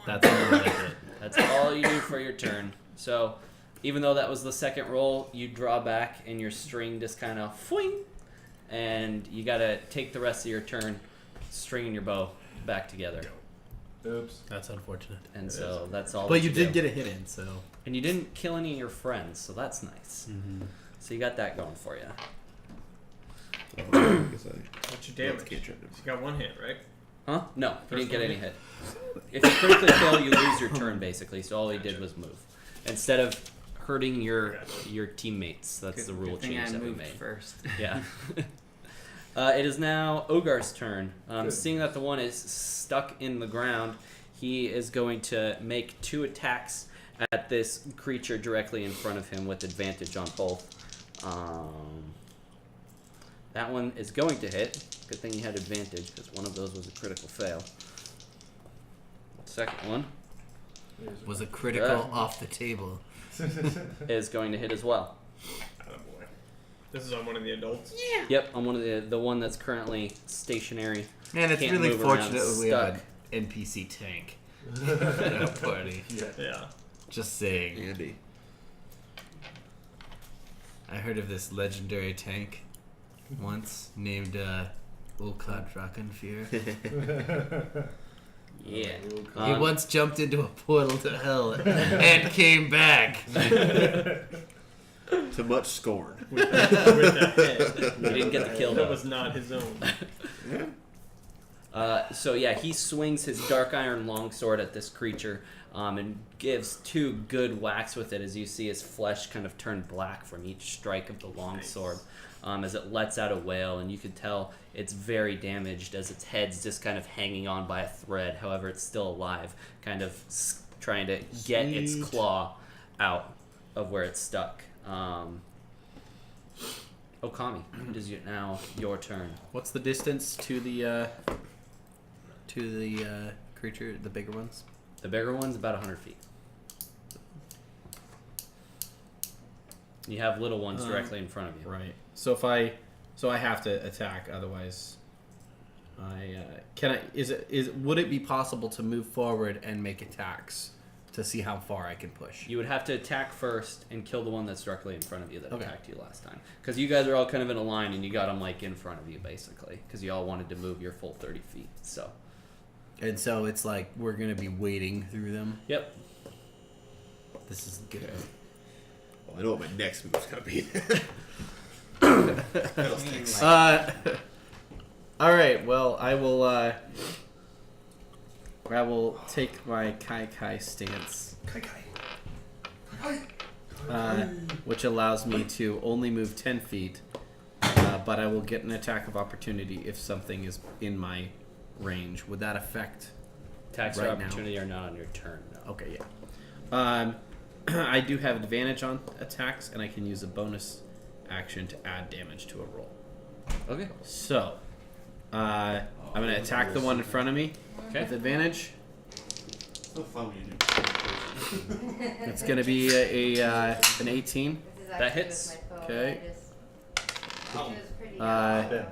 That's all I get. That's all you do for your turn. So, even though that was the second roll, you draw back and your string just kind of fwing, and you gotta take the rest of your turn stringing your bow back together. Oops. That's unfortunate. And so that's all. But that you do. did get a hit in, so. And you didn't kill any of your friends, so that's nice. So you got that going for you. I guess I What's your damage? can't try You got 1 hit, right? Huh? No, you First didn't get one any hit? hit. If you critically kill, you lose your turn basically. So all he did was move, instead of hurting your teammates. That's the rule Good thing change I that we moved made. first. Yeah. It is now Ogar's turn. Good. Seeing that the one is stuck in the ground, he is going to make 2 attacks at this creature directly in front of him with advantage on both. That one is going to hit. Good thing he had advantage because one of those was a critical fail. Second one Was a critical off the table. is going to hit as well. Attaboy. This is on one of the adults. Yep, on one of the one that's currently stationary. Man, it's Can't really move around, fortunate that we have stuck. an NPC tank at our party. Yeah. Just saying. Andy. I heard of this legendary tank once named Ulkad Drakenfear. Yeah. He once jumped into a portal to hell and came back. To much scorn. With that hit. He didn't get the kill That though. was not his own. So yeah, he swings his dark iron longsword at this creature and gives 2 good whacks with it as you see his flesh kind of turn black from each strike of the longsword as it lets out a wail, and you can tell it's very damaged as its head's just kind of hanging on by a thread. However, it's still alive, kind of trying to get its Sweet. claw out of where it's stuck. Okami, it is now your turn. What's the distance to the creature, the bigger ones? The bigger one's about 100 feet. You have little ones directly in front of you. Right. So I have to attack, otherwise would it be possible to move forward and make attacks to see how far I can push? You would have to attack first and kill the one that's directly in front of you that Okay. attacked you last time. Because you guys are all kind of in a line and you got them like in front of you basically. Because you all wanted to move your full 30 feet. So. And so it's like we're gonna be wading through them. Yep. This is good. Well, I know what my next move's gonna be. All right. Well, I will take my Kai stance, which allows me to only move 10 feet, but I will get an attack of opportunity if something is in my range. Would that affect? Attacks Right of now. opportunity are not on your turn. No. Okay, yeah. I do have advantage on attacks, and I can use a bonus action to add damage to a roll. Okay. So, I'm going to attack the one in front of me Okay. with advantage. So fun when you do. It's going to be an 18. That hits. Okay. Ben.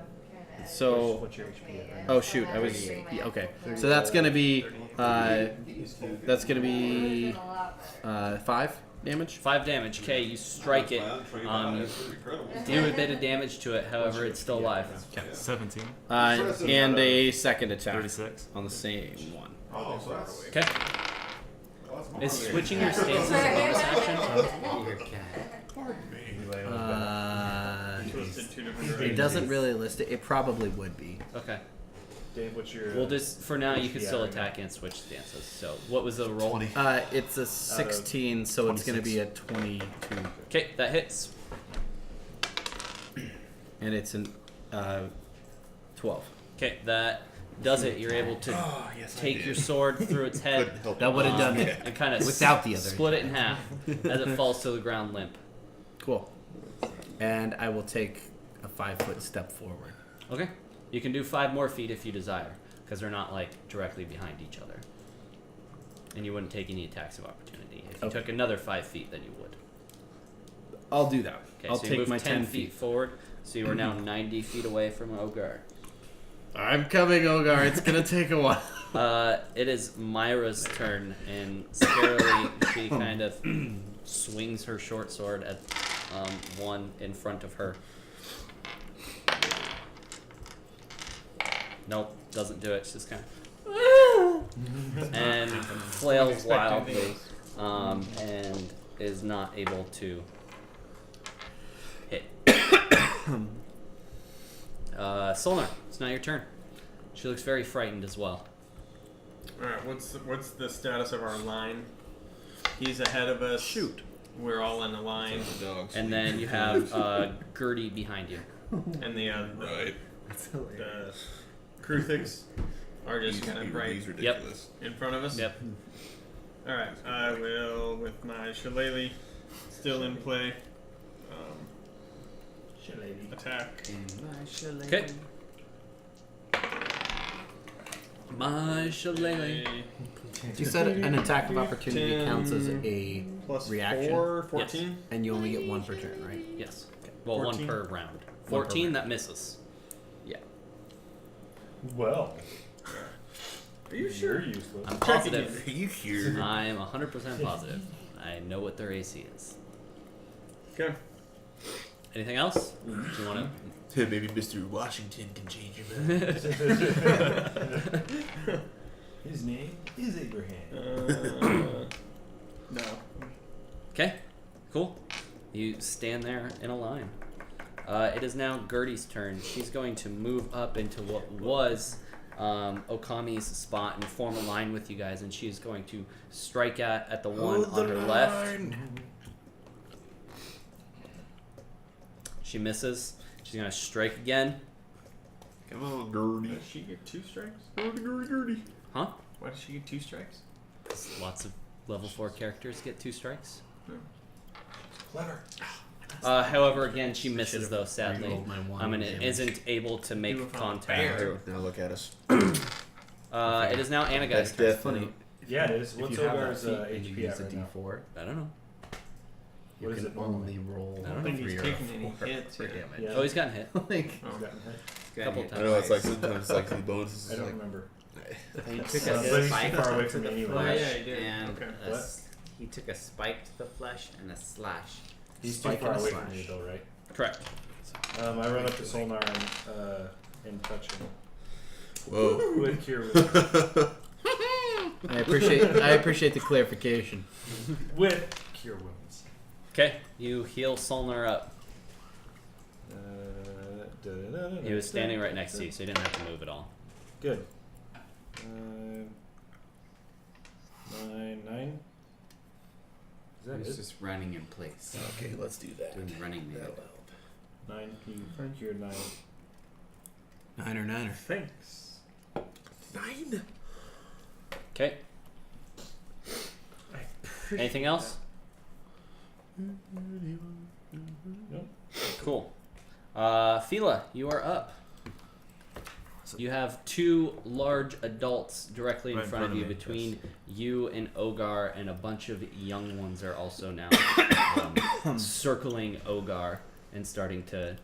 So, What's your HP at right oh shoot, I was okay. So that's going to be 5 damage. 5 damage. Okay, you strike it. You do a bit of damage to it. However, it's still alive. 17. And a second attack 36. on the same one. Okay. Is switching your stances a bonus action? Your cat. two different It It directions. doesn't really list it. It probably would be. Okay. Dave, what's your? Well, just for now, you can Yeah, still right now. attack and switch stances. So, what was the roll? 20. It's a 16, so it's going to 26. be a 22. Okay, that hits. And it's an 12. Okay, that does it. You're able to Oh, yes, I take did. your sword through its head. Couldn't help That would have done it. And kind of Without the other split it in half as it falls to the ground limp. Cool. And I will take a 5-foot step forward. Okay, you can do 5 more feet if you desire, because they're not like directly behind each other, and you wouldn't take any attacks of opportunity. If you Okay. took another 5 feet, then you would. I'll do that. Okay, I'll so you take move my 10 10 feet feet. forward, so you are now 90 feet away from Ogar. I'm coming, Ogar. It's going to take a while. It is Myra's turn, and scarily she kind of swings her short sword at one in front of her. Nope, doesn't do it. It's just kind of and flails wildly, and is not able to hit. Solnar, it's now your turn. She looks very frightened as well. All right. What's the status of our line? He's ahead of us. Shoot. We're all in a line, Dogs. And then you have Gertie behind you. and the Right. the Kruthiks are just kind of right He's ridiculous. in front of us. Yep. All right. I will, with my shillelagh still in play, attack. Okay. My shillelagh. You said an attack of opportunity 10 counts as a Plus reaction. 4, 14. And you only get one per turn, right? Yes. Well, 14. one per round. One per 14, round. that misses. Yeah. Well, Are you you're sure? useless. I'm positive. Are you here? I'm 100% positive. I know what their AC is. Okay. Anything else? Do you want Maybe Mr. Washington can change your mind. His name is Abraham. No. Okay. Cool. You stand there in a line. It is now Gertie's turn. She's going to move up into what was Okami's spot and form a line with you guys, and she's going to strike at the one on her left. She misses. She's gonna strike again. Come on, Gertie. Does she get 2 strikes? Gertie. Huh? Why does she get 2 strikes? Lots of level 4 characters get 2 strikes. Clever. However, again, she misses though, sadly. Rerolled my one And damage. isn't able to make You were from contact. Bear. Now look at us. It is now Anna guy's That's turn. death. Funny. Yeah, it is. If What's you have that Ogar's feat and you HP use at a right now? D4, I don't know. you What is can it normally? only roll I I don't think 3 he's or taking 4 any hits. for yet. damage. Yeah. Oh, he's gotten hit. Like, Oh. He's gotten hit. Couple hit times. I know it's like sometimes like the bonuses. I Is don't like, remember. He took But a he's spike too far away to from the me anyway. flesh, Yeah, he did. and Okay. a What? he took a spike to the flesh and a slash. He's too Spike far and a away from slash. me though, right? Correct. I run up to Solnar and touch him whoa. with cure wounds. I appreciate the clarification. With cure wounds. Okay, you heal Solnar up. He was standing right next to you, so you didn't have to move at all. Good. 9. Is that He was it? just running in place, Okay, let's do that. doing running man. That'll help. 9. You cured 9. 9er. Thanks. 9. Okay. Anything else? Nope. Cool. Fila, you are up. You have 2 large adults directly in Right in front of you. me, Between you and Ogar, and a bunch of young ones are also now circling Ogar and starting to.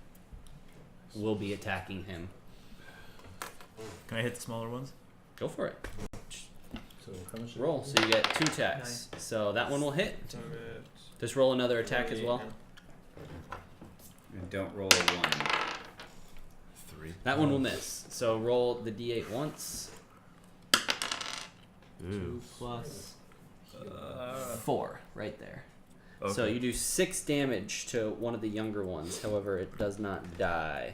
Will be attacking him. Can I hit the smaller ones? Go for it. So how much? Roll. So you get 2 attacks. So that one will hit. Just roll another attack as well. And don't roll a 1. 3. That one will miss. So roll the d8 once. 2 plus 4, right there. Okay. So you do 6 damage to one of the younger ones. However, it does not die.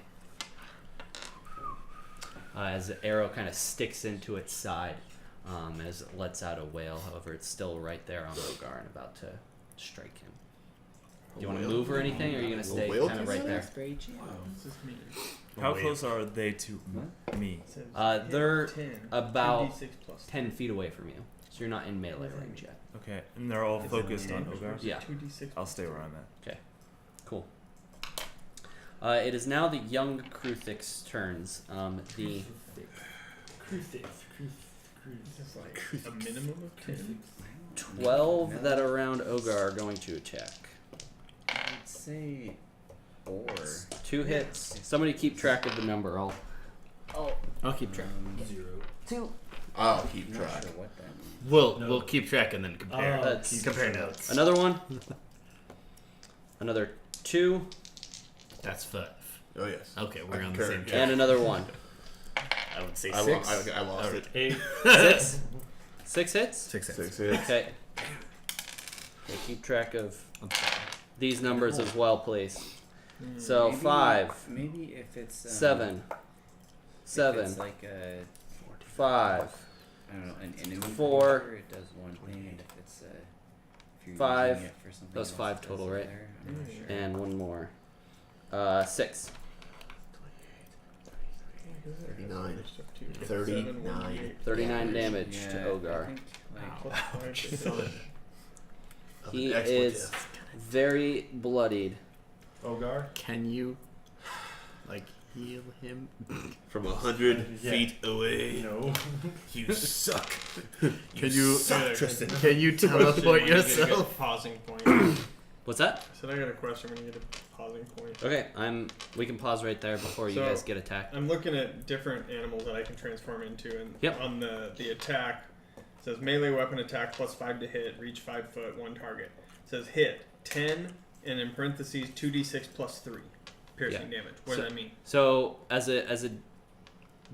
As the arrow kind of sticks into its side as it lets out a wail. However, it's still right there on Ogar and about to strike him. Do you want to move or anything, or are you going to stay whale kind of right there? How close are they to me? They're 10, about 2d6 plus 10 feet away from you. So you're not in melee range yet. Okay, and they're all focused on Ogar? Yeah. 2d6 I'll stay where I'm at. Okay. Cool. It is now the young Kruthik's turns. The a minimum of 10. 12 that are around Ogar are going to attack. I'd say 4. 2 hits. Somebody keep track of the number. I'll keep track. 2. I'll keep I'm not track. sure what that means. We'll keep track and then compare. That's compare notes. another one. Another 2 That's 5. Oh yes. Okay, we're on the Concur. same track. and another 1. I would say I 6. lost it. 8. 6. 6 hits. 6 hits. 6 hits. Okay. Okay, keep track of these numbers as well, please. So Maybe- 5, Maybe if it's 7, if 7, it's like a 5, I don't know an enemy 4, character, it does one thing, and if it's if you're 5. using it for something That's else, 5 it does total, it right? there. I'm not sure. and 1 more. 6. 39. 39. 39 damage Yeah, to I Ogar. think, He is very bloodied. Ogar? Can you, heal him? From 100 feet away. No. You suck. Can you suck, Tristan. Can you teleport yourself? Pausing point. What's that? So I got a question when you get a pausing point. Okay, we can pause right there before you So- guys get attacked. I'm looking at different animals that I can transform into, and Yep. on the attack, it says melee weapon attack plus 5 to hit, reach 5 foot, 1 target. It says hit 10, and in parentheses 2d6 plus 3 piercing damage. What does that mean? So as a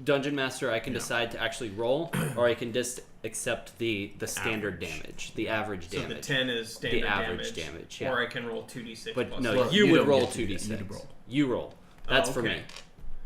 dungeon master, I can decide to actually roll, or I can just accept the standard damage, the average So the damage. 10 is standard The average damage, yeah. or I can roll 2d6 But plus no, 3. Well, you you would don't roll get to do that. 2d6. You roll. You roll. That's for okay. me.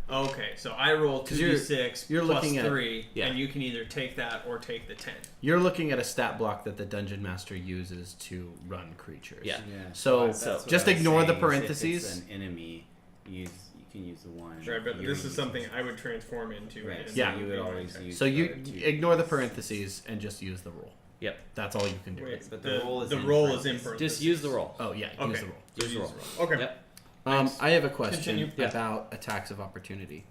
Okay, so I roll 'Cause you're- 2d6 you're plus looking at- 3, yeah. and you can either take that or take the 10. You're looking at a stat block that the dungeon master uses to run creatures. Yeah. Yeah. So, that's what just I was ignore the saying, is parentheses. If it's an enemy, you can use the one. Right, but you're this is using. something I would transform into. Right. and So Yeah. you would always use. So you the two ignore the D6s. parentheses and just use the roll. Yep. That's all you can do. Wait, But the roll is in roll parentheses. is in parentheses. Just use the roll. Oh yeah, Okay. use the roll. So Use the use roll. the roll. Okay. Yep. Thanks. I have a question Continue. Yeah. about attacks of opportunity.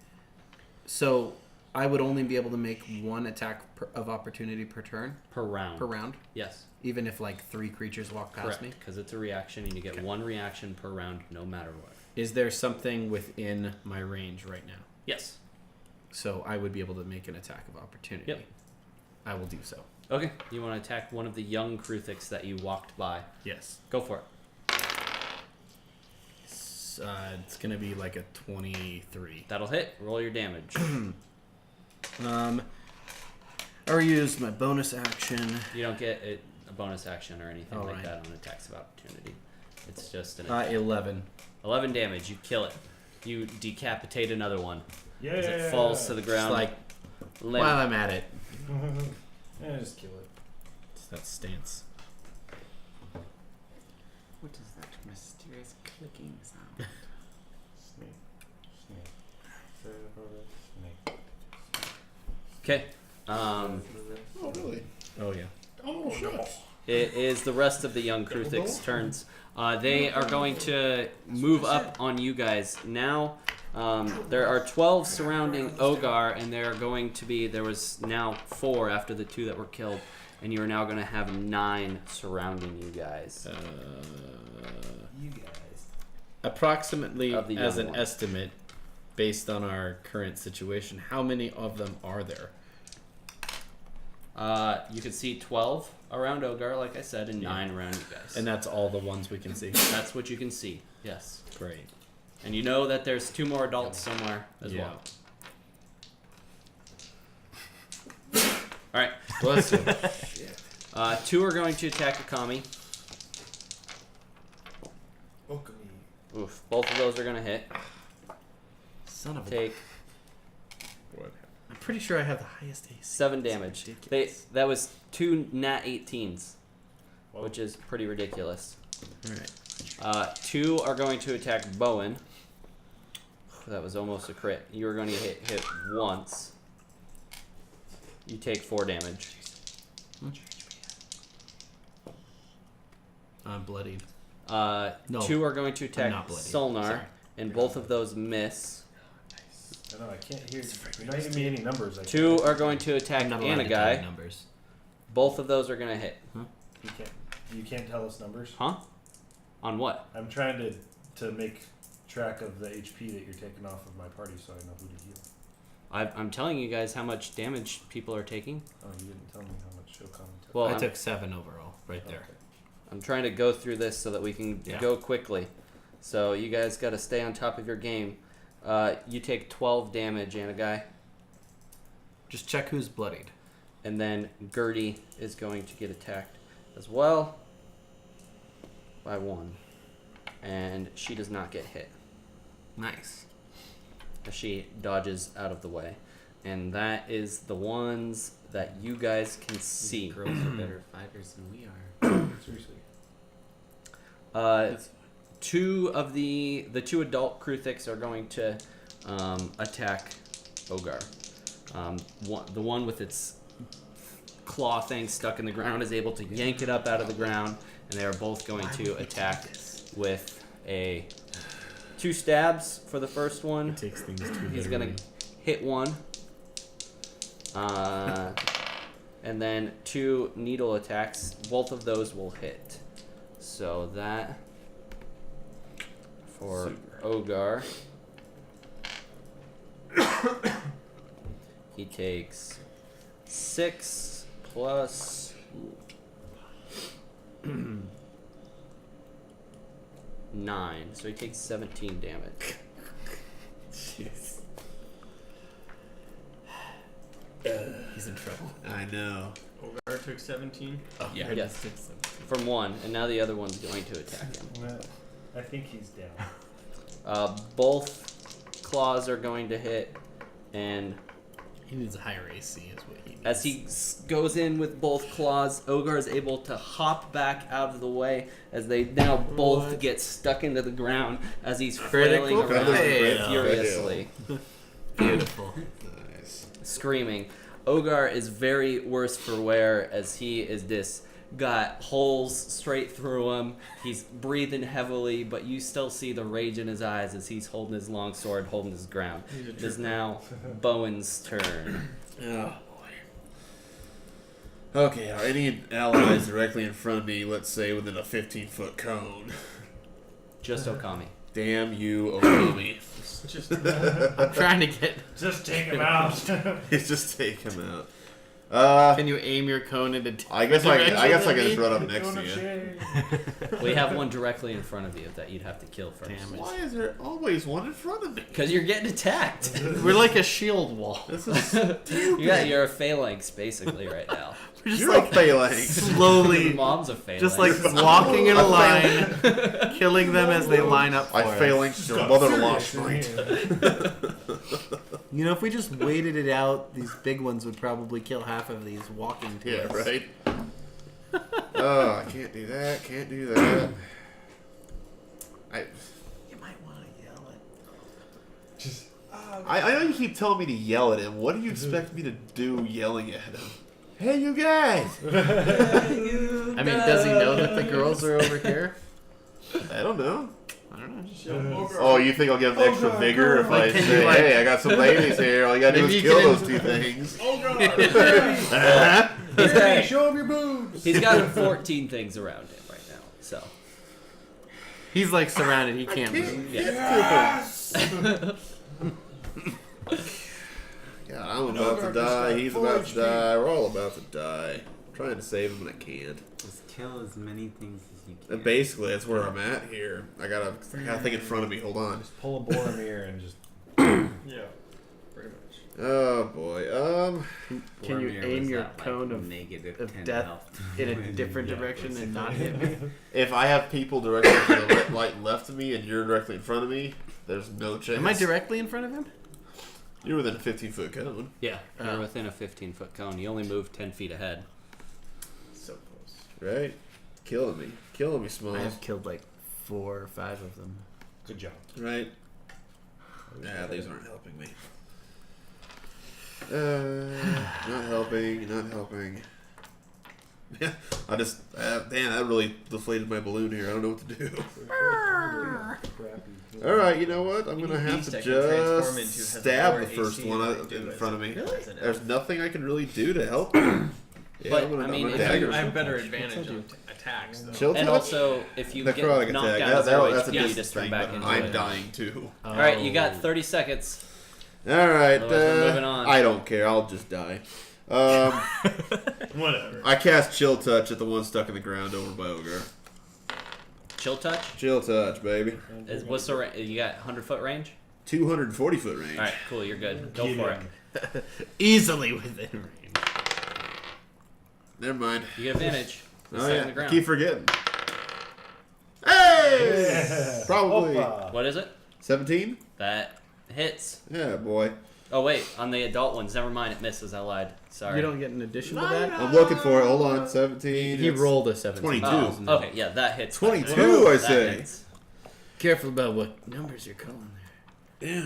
So I would only be able to make 1 attack of opportunity per turn, Per round. per round, Yes. even if 3 creatures walk past Correct. me. Because it's a reaction, and you get 1 reaction per round, no matter what. Is there something within my range right now? Yes. So I would be able to make an attack of opportunity. Yep. I will do so. Okay. You want to attack one of the young Kruthiks that you walked by. Yes. Go for it. It's gonna be a 23. That'll hit. Roll your damage. I already used my bonus action. You don't get a bonus action or anything like Alright. that on attacks of opportunity. It's just an attack. 11. 11 damage. You kill it. You decapitate another one Yeah. as it falls to the ground. limp. While I'm at it, Yeah, just kill it. it's that stance. What is that mysterious clicking sound? Okay. Oh really? Oh yeah. Oh shucks. It is the rest of the young Kruthiks' turns. They are going to move up on you guys now. There are 12 surrounding Ogar, and there are going to be. There was now 4 after the 2 that were killed, and you are now going to have 9 surrounding you guys. You guys. Approximately, Of the as young an one. estimate, based on our current situation, how many of them are there? You can see 12 around Ogar, like I said, and 9 around you guys. And that's all the ones we can see. That's what you can see. Yes. Great. And you know that there's 2 more adults somewhere as Yeah. well. All right. Bless you. 2 are going to attack Akami. Both of those are gonna hit. Son of a. Take I'm pretty sure I have the highest AC. 7 damage. That was 2 nat 18s, which is pretty ridiculous. Alright. 2 are going to attack Bowen. That was almost a crit. You are going to hit once. You take 4 damage. I'm bloodied. No, 2 are going to attack not bloodied. Solnar, Sorry. and both of those miss. I know, I can't hear. You're not giving me any numbers. 2 are going to attack I'm not allowed to tell you Anagai. numbers. Both of those are going to hit. You can't tell us numbers. Huh? On what? I'm trying to make track of the HP that you're taking off of my party, so I know who to heal. I'm telling you guys how much damage people are taking. Oh, you didn't tell me how much Okami took. Well, I took 7 overall, right there. Okay. I'm trying to go through this so that we can go quickly. So you guys got to stay on top of your game. You take 12 damage, Anagai. Just check who's bloodied. And then Gertie is going to get attacked as well by 1. And she does not get hit. Nice. As she dodges out of the way. And that is the ones that you guys can see. Girls are better fighters than we are. Seriously. 2 of the 2 adult Kruthix are going to attack Ogar. The one with its claw thing stuck in the ground is able to yank it up out of the ground, and they are both going to attack with a 2 stabs for the first one. It takes things too He's gonna hit 1. And then 2 needle attacks. Both of those will hit. So that for Ogar. He takes 6 plus 9. So he takes 17 damage. Jeez. He's in trouble. I know. Ogar took 17. Oh, Yeah. I Yes. just took 7. From 1, and now the other one's going to attack him. I think he's down. Both claws are going to hit, and He needs a higher AC is what he needs. as he goes in with both claws, Ogar is able to hop back out of the way as they now both get stuck into the ground as he's flailing Critical around fail. furiously, Beautiful. Nice. screaming. Ogar is very worse for wear as he is got holes straight through him. He's breathing heavily, but you still see the rage in his eyes as he's holding his long sword, holding his ground. It is now Bowen's turn. Oh boy. Okay, are any allies directly in front of me, let's say within a 15-foot cone? Just Okami. Damn you, Okami. Just I'm trying to get. Just take him out. Just take him out. Can you aim your cone into? I guess I can direction just than run up me? next to you. We have one directly in front of you that you'd have to kill first. Damn it. Why is there always one in front of me? Because you're getting attacked. We're like a shield wall. This is stupid. You're a phalanx basically right now. We're just You're like a phalanx. slowly, Your mom's a phalanx. just like walking in a line, killing them as they line up for I us. phalanx your mother-in-law fight. You know, if we just waited it out, these big ones would probably kill half of these walking to Yeah, us. right? Oh, I can't do that, can't do that. You might want to yell it. Just. I know you keep telling me to yell at him. What do you expect me to do yelling at him? Hey, you guys! I mean, does he know that the girls are over here? I don't know. I don't know. Oh, you think I'll give him extra vigor if I Like, can say, you, like- hey, I got some ladies here, all you gotta do Maybe is you kill can- those 2 things. Hey, show him your boobs. He's got 14 things around him right now. So He's like surrounded. He can't move. God, I'm about to die, he's about to die, we're all about to die. I'm trying to save him and I can't. Just kill as many things as you can. And basically, that's where I'm at here. I got a thing in front of me, hold on. Just pull a Boromir and just. yeah. pretty much. Oh boy. Can you Boromir aim was your at, like, cone of negative of 10 death health. in a different direction and not hit me? If I have people directly to the right left of me and you're directly in front of me, there's no chance. Am I directly in front of him? You're within a 15-foot cone. Yeah, you're within a 15-foot cone. You only move 10 feet ahead. So close. Right? Killing me, Smalls. I have killed like 4 or 5 of them. Good job. Right? Yeah, these aren't helping me. Not helping. Yeah, damn, that really deflated my balloon here. I don't know what to do. All right, you know what? I'm gonna have to just stab the first one in front of me. There's nothing I can really do to help. Yeah, But, I'm gonna, I mean, I'm if gonna dagger I have him. better advantage on attacks, though. Chill And touch? also, if you get Necrotic knocked attack. down to 0 That's a HP, you distance just turn thing, back but into I'm it. dying too. All right, you got 30 seconds. All right, Otherwise we're moving on. I don't care. I'll just die. Whatever. I cast Chill Touch at the one stuck in the ground over by Ogre. Chill touch. Chill Touch, baby. What's the you got 100-foot range? 240-foot range. All right, cool. You're good. Go for it. Easily within range. Never mind. You get advantage. It's Oh stuck yeah, in the I ground. keep forgetting. Hey! Yeah. Probably Opa. What is it? 17. That hits. Yeah, boy. Oh wait, on the adult ones, never mind. It misses. I lied. Sorry. You don't get an addition to that? I'm looking for it. Hold on. 17. He It's rolled a 17. 22. Oh, okay, yeah, that hits. 22, That I say. hits. Careful about what numbers you're calling there.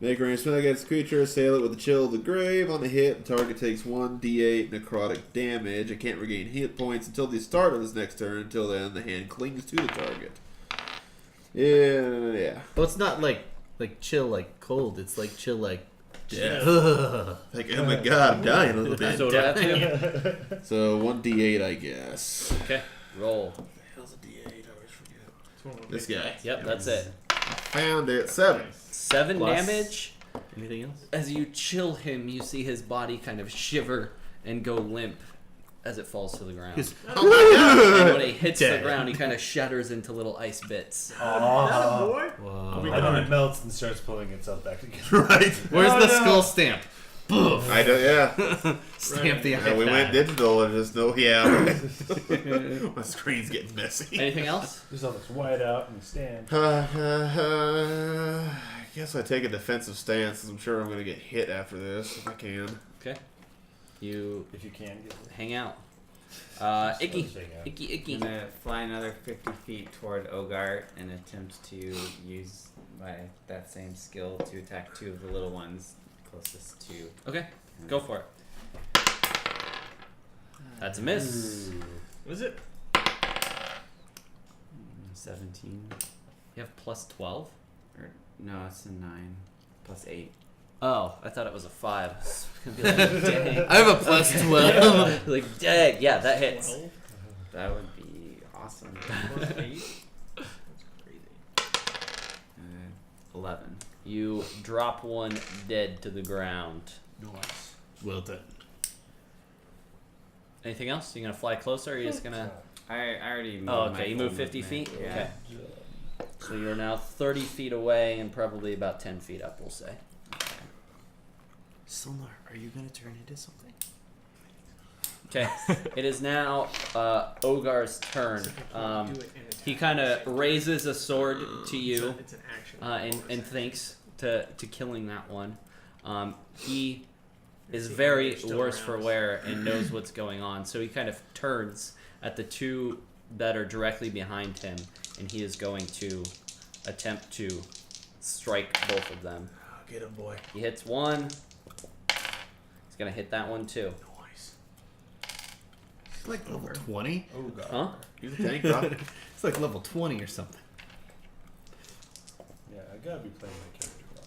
Make a range spell against creature. Assail it with a Chill of the Grave. On the hit, the target takes 1d8 necrotic damage. It can't regain hit points until the start of its next turn. Until then, the hand clings to the target. Yeah. Well, it's not like chill like cold. It's like chill like death. Like, oh my god, I'm dying a little bit. So that too. So 1d8, I guess. Okay, roll. What the hell's a d8? I always forget. It's one of This the- guy. Yep, that's it. Found it. 7. 7 Plus- damage. Anything else? As you chill him, you see his body kind of shiver and go limp as it falls to the ground. And when he hits the Dead. ground, he kind of shatters into little ice bits. Aww. Whoa. And then it melts and starts pulling itself back together. Right. Where's Oh, the no. skull stamp? Boof. I don't, yeah. Stamp the Yeah, we went iPad. digital and just no, yeah. My screen's getting messy. Anything else? Just all this white out and you stand. I guess I take a defensive stance. 'Cause I'm sure I'm going to get hit after this if I can. Okay. You If you can get it. hang out. Icky. Icky. I'm gonna fly another 50 feet toward Ogart and attempt to use that same skill to attack 2 of the little ones closest to. Okay, go for it. That's a miss. Was it? 17. You have plus 12? Or no, it's a 9 plus 8. Oh, I thought it was a 5. It's gonna be like, dang. I have a plus 12. Like, dang. Yeah, that hits. 12? That would be awesome. Plus 8? That's crazy. 11. You drop one dead to the ground. Nice. Well done. Anything else? You gonna fly closer, or are you just gonna... I already moved. Oh, my okay, you full move 50 movement. feet? Yeah. Okay. So you're now 30 feet away and probably about 10 feet up, we'll say. Sonar, are you gonna turn into something? Okay, it is now Ogar's turn. He kind of raises a sword to you It's an action. and thinks to killing that one. He is very worse for wear and knows what's going on, so he kind of turns at the 2 that are directly behind him, and he is going to attempt to strike both of them. Get him, boy. He hits one. He's gonna hit that one too. Nice. It's like level 20. Oh god. Huh? He's a tank, bro. It's like level 20 or something. Yeah, I gotta be playing my character well.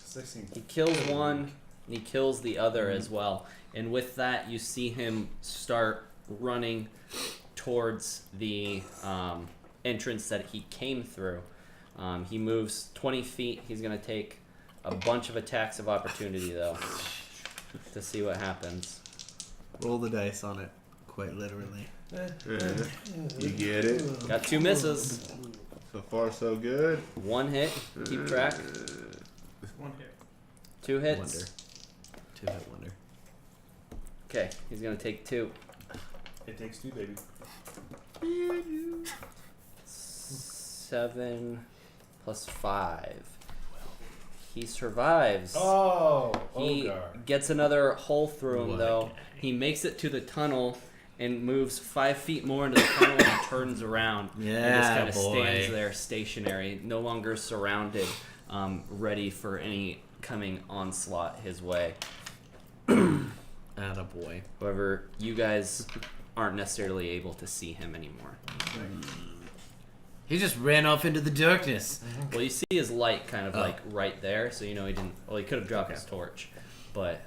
'Cause I seem He kills one, and he kills the other as well. And with that, you see him start running towards the entrance that he came through. He moves 20 feet. He's going to take a bunch of attacks of opportunity, though, to see what happens. Roll the dice on it, quite literally. You get it. Got 2 misses. So far, so good. 1 hit. Keep track. 1 hit. 2 hits. Wonder. 2-hit wonder. Okay, he's gonna take 2. It takes 2, baby. 7 plus 5. He survives. Oh, He Ogar. gets another hole through him, What a though. guy. He makes it to the tunnel and moves 5 feet more into the tunnel and turns around. And just Yeah, kind of boy. stands there stationary, no longer surrounded, ready for any coming onslaught his way. Attaboy. However, you guys aren't necessarily able to see him anymore. He just ran off into the darkness. Well, you see his light kind of like right there, so you know he didn't. Well, he could have dropped his torch, but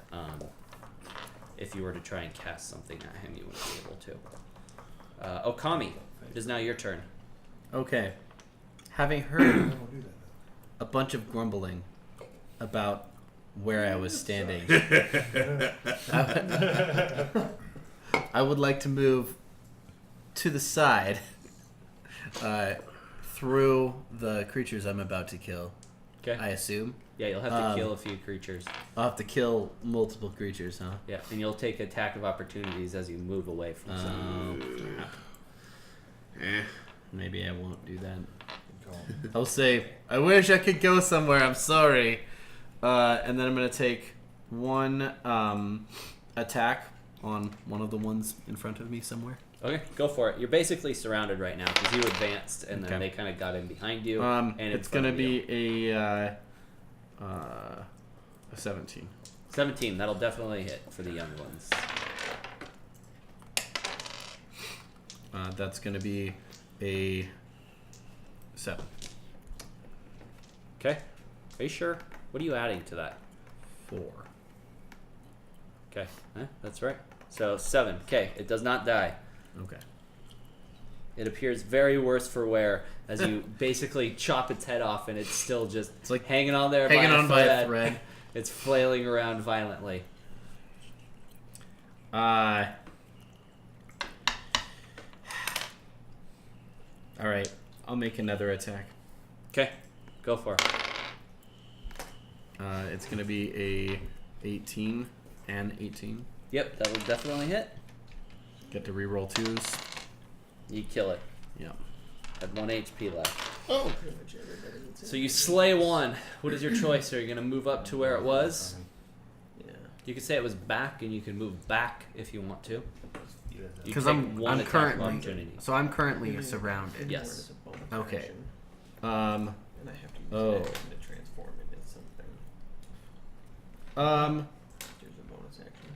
if you were to try and cast something at him, you wouldn't be able to. Okami, it is now your turn. Okay. Having heard a bunch of grumbling about where I was standing, I would like to move to the side through the creatures I'm about to kill. Okay. I assume. Yeah, you'll have to kill a few creatures. I'll have to kill multiple creatures, huh? Yeah, and you'll take attack of opportunities as you move away from some. Maybe I won't do that. I'll say, I wish I could go somewhere, I'm sorry. And then I'm going to take 1 attack on one of the ones in front of me somewhere. Okay, go for it. You're basically surrounded right now because you advanced and then Okay. they kind of got in behind you. And in it's front going to of you. be a 17. 17. That'll definitely hit for the young ones. That's going to be a 7. Okay. Are you sure? What are you adding to that? 4. Okay, that's right. So 7. Okay, it does not die. Okay. It appears very worse for wear as you basically chop its head off and it's still just It's like hanging on there hanging by on by a thread. It's flailing around violently. All right, I'll make another attack. Okay, go for it. It's gonna be a 18 and 18. Yep, that will definitely hit. Get to reroll 2s. You kill it. Yeah. Had 1 HP left. Oh. So you slay one. What is your choice? Are you going to move up to where it was? Yeah. You could say it was back, and you can move back if you want to. Because I'm currently I'm currently surrounded. Yes. Okay. And I have to use Oh. an action to transform it into something. There's a bonus action.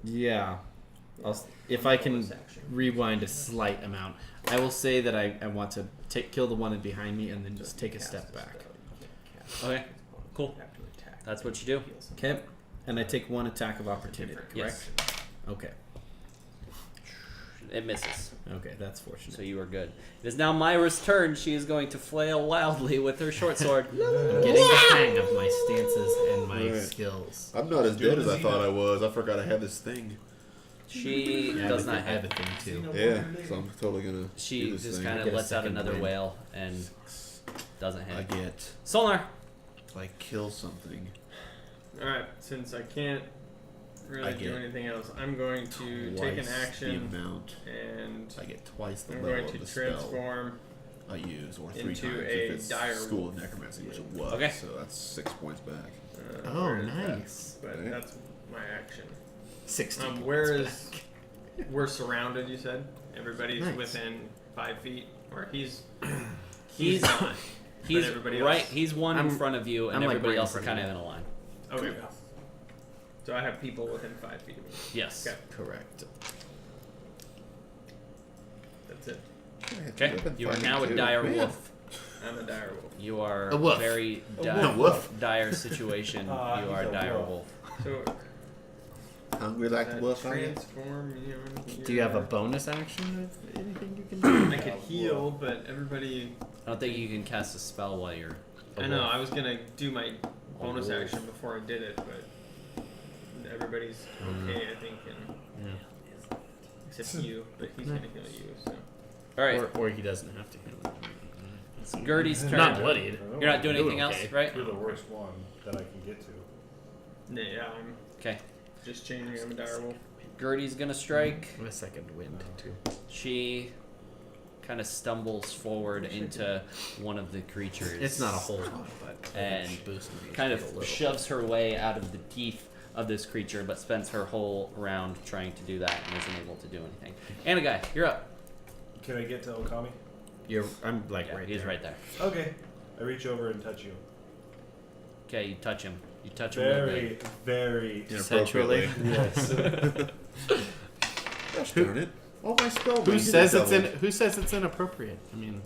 Yeah. If I can Bonus action. rewind a slight amount, I will say that I want to kill the one behind me and then just take a Cast step a back. spell. You can't cast Okay, it. It's bonus. cool. You have to attack. That's what you do. Heal something. Okay. And I take 1 attack of opportunity, correct? Yes. Okay. It misses. Okay, that's fortunate. So you are good. It is now Myra's turn. She is going to flail wildly with her short sword. I'm getting the hang of my stances and my Alright. skills. I'm not as dead as I thought I was. I forgot I had this thing. She Yeah, does I not have have a thing too. Yeah, so I'm totally gonna. She do this just thing. kind of Get a lets out second another wind. wail and doesn't I hit. get Solar. like kill something. Alright, since I can't really I do get anything else, I'm going to take an Twice action the amount. and I get twice the I'm level going of to the spell transform. I use, or 3 into times a if it's dire School wolf. of Necromancy, which it was. Okay. So that's 6 points back. Oh, Where is that? nice. But Okay. that's my action. 60 points Where back. is? We're surrounded. You said everybody's Nice. within 5 feet, or he's He's not. he's everybody right. else- He's one in I'm- front of you, and I'm, like, everybody right in else is front kind of of you. in a line. Okay. So I have people within 5 feet of me. Yes. Okay, Correct. that's it. Okay. You are now a dire wolf. I'm a dire wolf. You are A wolf. very A wolf. dire situation. You are a he's a dire wolf. wolf. So Hungry like the wolf, I am. transform you. In Do you have a here. bonus action? Anything you can do? I could heal, but everybody. I don't think you can cast a spell while you're. I know. I was gonna do my bonus wolf. action before I did it, but everybody's okay, I think, and Yeah. except you. But he's gonna heal you. So All right. Or he doesn't have to heal it. It's Gertie's turn. Not bloodied. You're not doing anything okay. else, right? You're the worst one that I can get to. Yeah, I'm Okay. just changing. I'm a direwolf. Gertie's gonna strike. And a second wind, too. She kind of stumbles forward into one of the creatures. It's not a whole lot, but And boost me kind a little. of shoves her way out of the teeth of this creature, but spends her whole round trying to do that and isn't able to do anything. Anagai, you're up. Can I get to Okami? I'm like Yeah, right he's there. right there. Okay. I reach over and touch you. Okay, you touch him. You touch him real Very, big. very Inappropriately. Yes. Gosh darn it! All my spell Who ranges says are it's doubled. Who says it's inappropriate? I mean,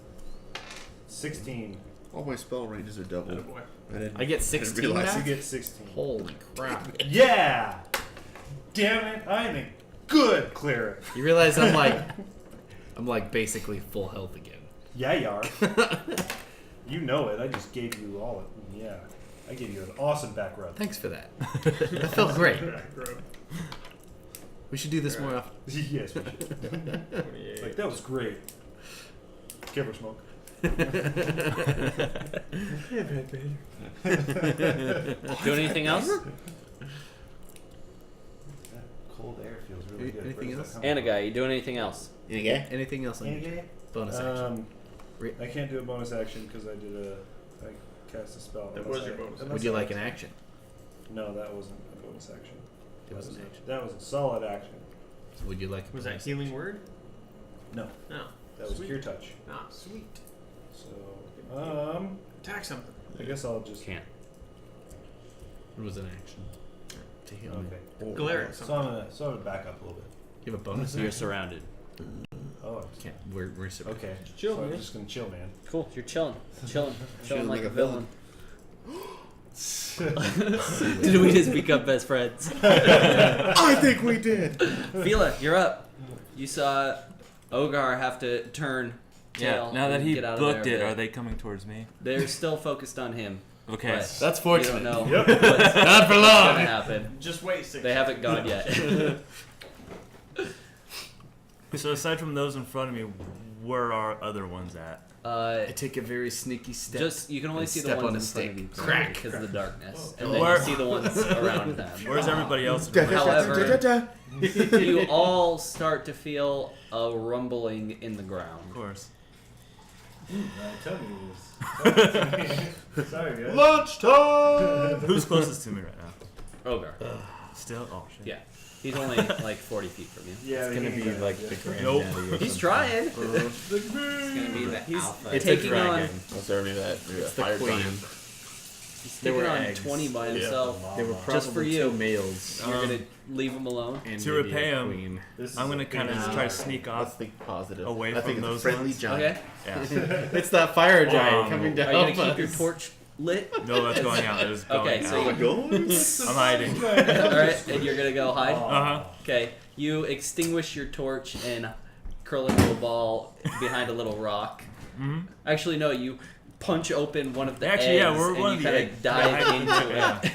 16. All my spell ranges are doubled. Attaboy. I get 16 realize You back? get 16. Holy crap! Yeah! Damn it! I'm a good cleric. You realize I'm like basically full health again. Yeah, you are. You know it. I just gave you all it. Yeah. I gave you an awesome back rub. Thanks for that. That felt great. Grub. We should do this more often. Yes, we should. 28. Like, that was great. Give her smoke. Do anything else? Cold air feels really good. Anything Where's else? that coming Anagai, you doing anything else? Okay. Anything else? from? On your bonus action. I can't do a bonus action because I cast a spell. That Unless was your I- bonus unless Would you I- like an action? No, that wasn't a bonus action. It was an action. That was a solid action. Would you like? A Was that bonus healing word? No, No. that was Sweet. Cure Touch. Ah, sweet. So, Attack something. I guess I'll just. Can't. It was an action. To heal me. Okay. Glare at So something. I'm gonna back up a little bit. You have a bonus You're action? surrounded. Oh, Can't. We're surrounded. okay. Chill, so man. I'm just gonna chill, man. Cool. You're chilling. Chilling like a villain. Did we just become best friends? I think we did. Fila, you're up. You saw Ogar have to turn tail. Yeah, now that and he get out of booked there, it, but are they coming towards me? They're still focused on him. Okay. But That's you fortunate. don't know Yep. what's Not for gonna long. happen. Just wait 6 They haven't gone yet. So aside from those in front of me, where are other ones at? I take a very sneaky step. Just you can only and see the step ones on in a front of stick. you Crack. because of the darkness, and then Where- you see the ones around them. Where's everybody else? However- You all start to feel a rumbling in the ground. Of course. Tell me this. Sorry, guys. Lunchtime. Who's closest to me right now? Ogre. Still? Oh shit. Yeah. He's only like 40 feet from you. Yeah, It's gonna be like the granddaddy. Nope. or He's something. trying. It's gonna be the He's alpha. It's a taking on. dragon. I'll serve me that. It's the queen. He's There taking were on eggs. 20 by himself. They were probably Just for you. 2 males. You're gonna leave him alone. And To maybe repay a him, queen. This is I'm gonna a kind of big just try to sneak Let's off. think positive. away I from think it's those a friendly ones. giant. Okay. Yeah. It's that fire giant coming Are down. you gonna keep your torch lit? No, that's going out. That is going Okay, so out. you I'm hiding. all right, and you're gonna go hide. Uh-huh. Okay, you extinguish your torch and curl into a ball behind a little rock. Mm-hmm. Actually, no, you punch open one of the Actually, eggs yeah, we're and one you of the kind eggs. of dive Yeah. into Yeah. it,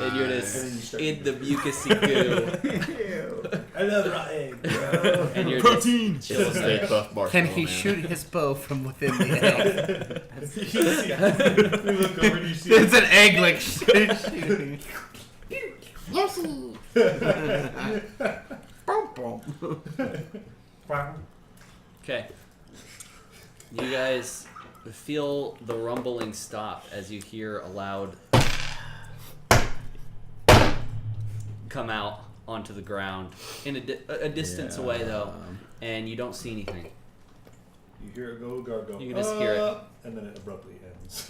and you're just in the mucusy goo, Another egg, bro. and you're Protein. just chilling Stay there. puff bar. Can he shoot his bow from within the egg? You look over and you see It's an egg like shooting. Okay, you guys feel the rumbling stop as you hear a loud come out onto the ground in a distance away though, and you don't see anything. You hear it go, gargo. You can just hear it. And then it abruptly ends.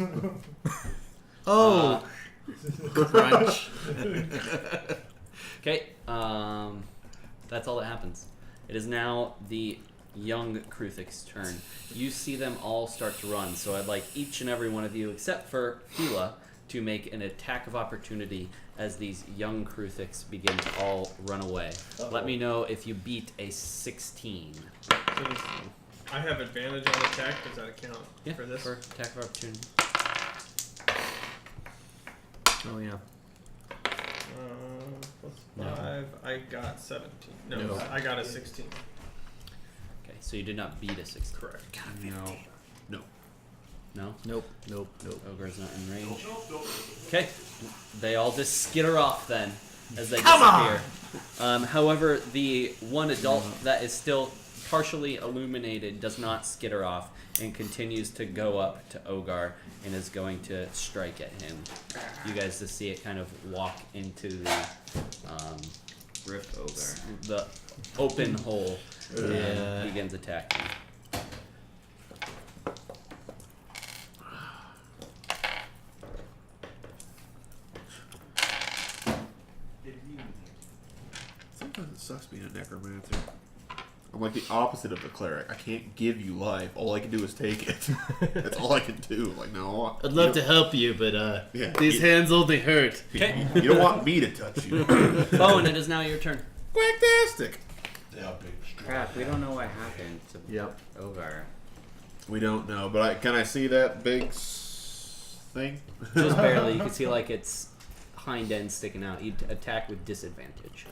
Oh, crunch. Okay, that's all that happens. It is now the young Kruthik's turn. You see them all start to run, so I'd like each and every one of you, except for Fila, to make an attack of opportunity as these young Kruthiks begin to all run away. Let me know if you beat a 16. So I have advantage on attack. Does that account Yeah, for this? for attack of opportunity. Oh yeah. Plus 5. I got 17. No, No. I got a 16. Okay, so you did not beat a 16. Correct. No. No? Nope. Ogre's not in range. Okay. They all just skitter off then as they disappear. However, the one adult that is still partially illuminated does not skitter off and continues to go up to Ogar and is going to strike at him. You guys just see it kind of walk into the Rift Ogar. the open hole and begins attacking. Sometimes it sucks being a necromancer. I'm like the opposite of a cleric. I can't give you life. All I can do is take it. That's all I can do. Like, no. I'd love to help you, but Yeah, these hands only hurt. Okay. You don't want me to touch you. Bowen, it is now your turn. Quacktastic. Crap, we don't know what happened to Yep. Ogar. We don't know, but can I see that big thing? Just barely. You can see like its hind end sticking out. You attack with disadvantage.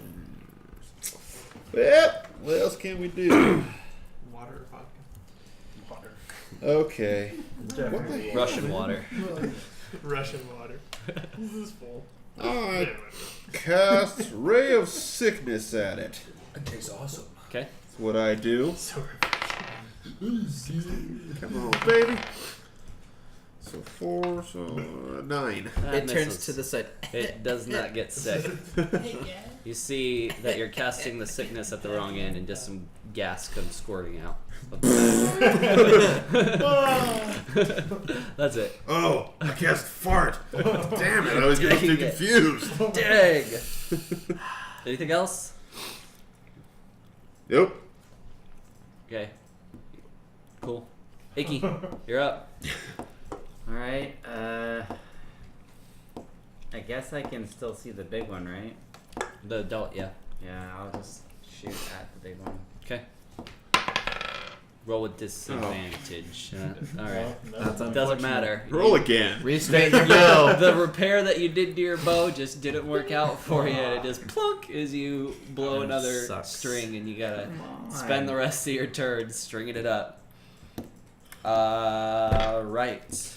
Yep. What else can we do? Water or vodka? Water. Okay. Russian water. Russian water. This is full. I cast Ray of Sickness at it. It tastes awesome. Okay. That's what I do. So Come on, baby. So 4, so 9. That It turns misses. to the side. It does not get sick. You see that you're casting the sickness at the wrong end, and just some gas comes squirting out. That's it. Oh, I cast Fart. Damn it, I was getting too confused. Dang. Anything else? Nope. Okay. Cool. Icky, you're up. Alright, I guess I can still see the big one, right? The adult, yeah. Yeah, I'll just shoot at the big one. Okay. Roll with disadvantage. Alright. That's Doesn't matter. Roll again. Restate your bow. The repair that you did to your bow just didn't work out for you. It just plunk as you blow That another sucks. string, and you gotta Come on. spend the rest of your turn stringing it up. Right.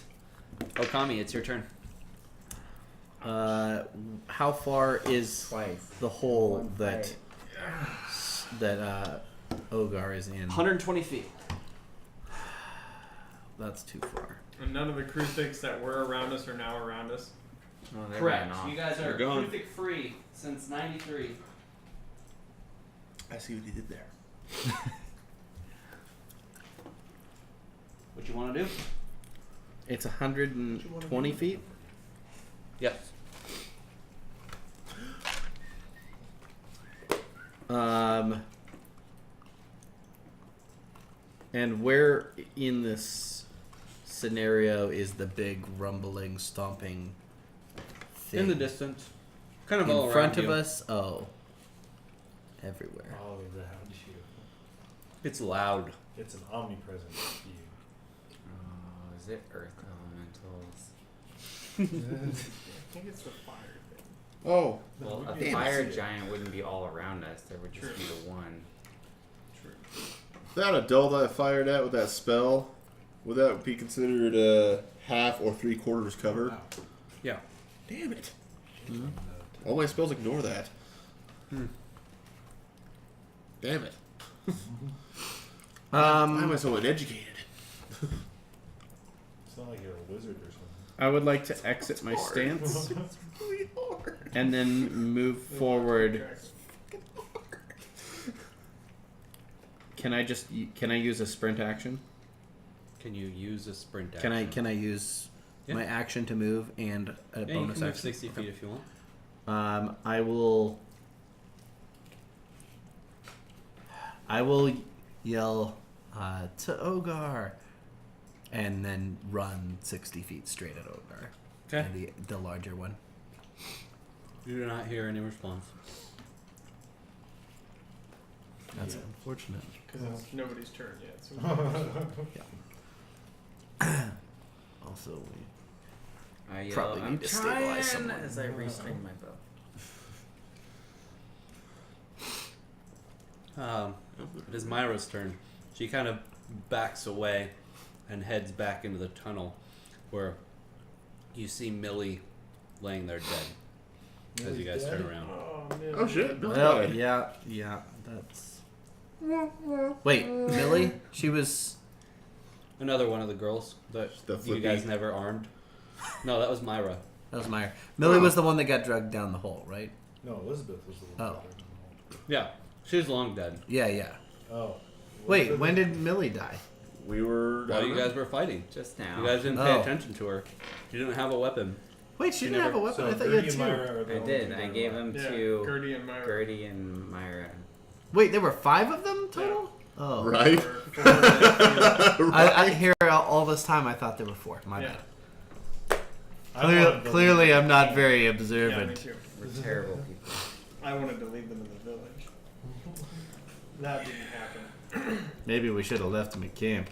Okami, it's your turn. How far is Twice. the hole One that fight. Ogar is in? 120 feet. That's too far. And none of the Kruthiks that were around us are now around us. Oh, they Correct. ran off. You guys They're are gone. Kruthic free since 93. I see what he did there. What you want to do? It's 120 feet. Yep. And where in this scenario is the big rumbling, stomping thing? In the distance. Kind of in all front around of you. us? Oh. Everywhere. All around you. It's loud. It's an omnipresent view. Oh, is it Earth Elementals? I think it's the fire thing. Oh. Well, a Damn, I fire see it. giant wouldn't be all around us. There would just be the one. True. That adult I fired at with that spell, would that be considered half or 3/4 cover? Yeah. Damn it. All my spells ignore that. Damn it. Why am I so uneducated? It's not like you're a wizard or something. I would like to exit my stance It's really hard. and then move forward. Can I use a sprint action? Can you use a sprint action? Can I use Yeah. my action to move and a Yeah, you bonus can move action? 60 feet if you want. I will yell to Ogar, and then run 60 feet straight at Ogar. Okay. The larger one. You do not hear any response. That's unfortunate. Because it's nobody's turn yet. So Also, we I yell, Probably I'm need to stabilize trying someone. as I restring my bow. It is Myra's turn. She kind of backs away and heads back into the tunnel, where you see Millie laying there dead. As you guys turn around. Oh, man. Oh shit! Billy Well, died. yeah, that's. Wait, Millie? She was. Another one of the girls that The you flippy. guys never armed. No, that was Myra. That was Meyer. Millie was the one that got dragged down the hole, right? No, Elizabeth was the one. Oh. Yeah, she's long dead. Yeah. Oh. Wait, when did Millie die? We were. While you guys were fighting. Just now. You guys didn't pay Oh. attention to her. She didn't have a weapon. Wait, she didn't never- have a weapon. So I thought you had Gertie and two. Myra are the I only did. two I that gave are them Yeah, to Gertie and Myra. Gertie and Myra. Wait, there were 5 of them total? Oh. Right. I hear all this time. I thought there were 4. My Yeah. bad. I wanted to Clearly, leave I'm not them. very Yeah, me observant. too. We're terrible people. I wanted to leave them in the village. That didn't happen. Maybe we should have left them at camp.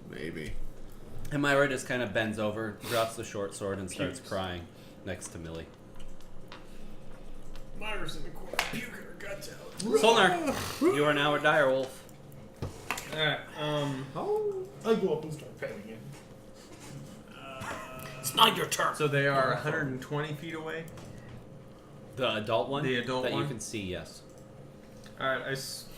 Maybe. And Myra just kind of bends over, drops the short sword, and starts crying next to Millie. Myra's in the corner, puking her guts out. Solnar, you are now a direwolf. Alright, I go up and start petting it. It's not your turn. so they are 120 feet away. The adult one? The adult that you one? can see, yes. Alright,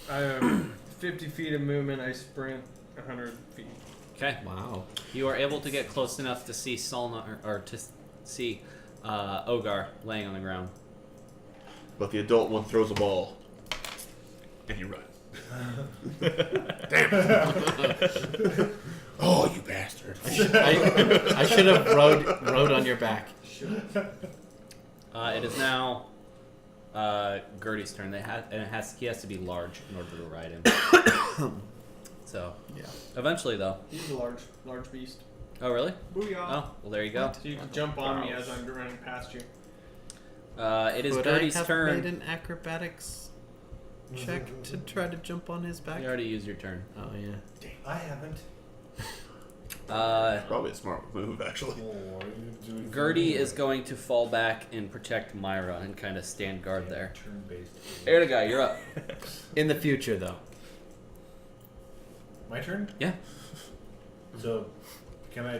I have 50 feet of movement. I sprint 100 feet. Okay. Wow. You are able to get close enough to see Solnar, or to see Ogar laying on the ground. But the adult one throws a ball, and you run. Damn it! Oh, you bastard! I should have rode on your back. It is now Gertie's turn. He has to be large in order to ride him. So, Yeah. eventually, though. He's a large beast. Oh, really? Booyah! Oh, well, there you go. So you can jump on me as I'm running past you. It is Would Gertie's I have turn. made an acrobatics check to try to jump on his back? You already used your turn. Oh, yeah. I haven't. Probably a smart move, actually. Gertie is going to fall back and protect Myra and kind of stand guard there. Turn-based. There the guy, you're up. In the future, though. My turn? Yeah, So, can I...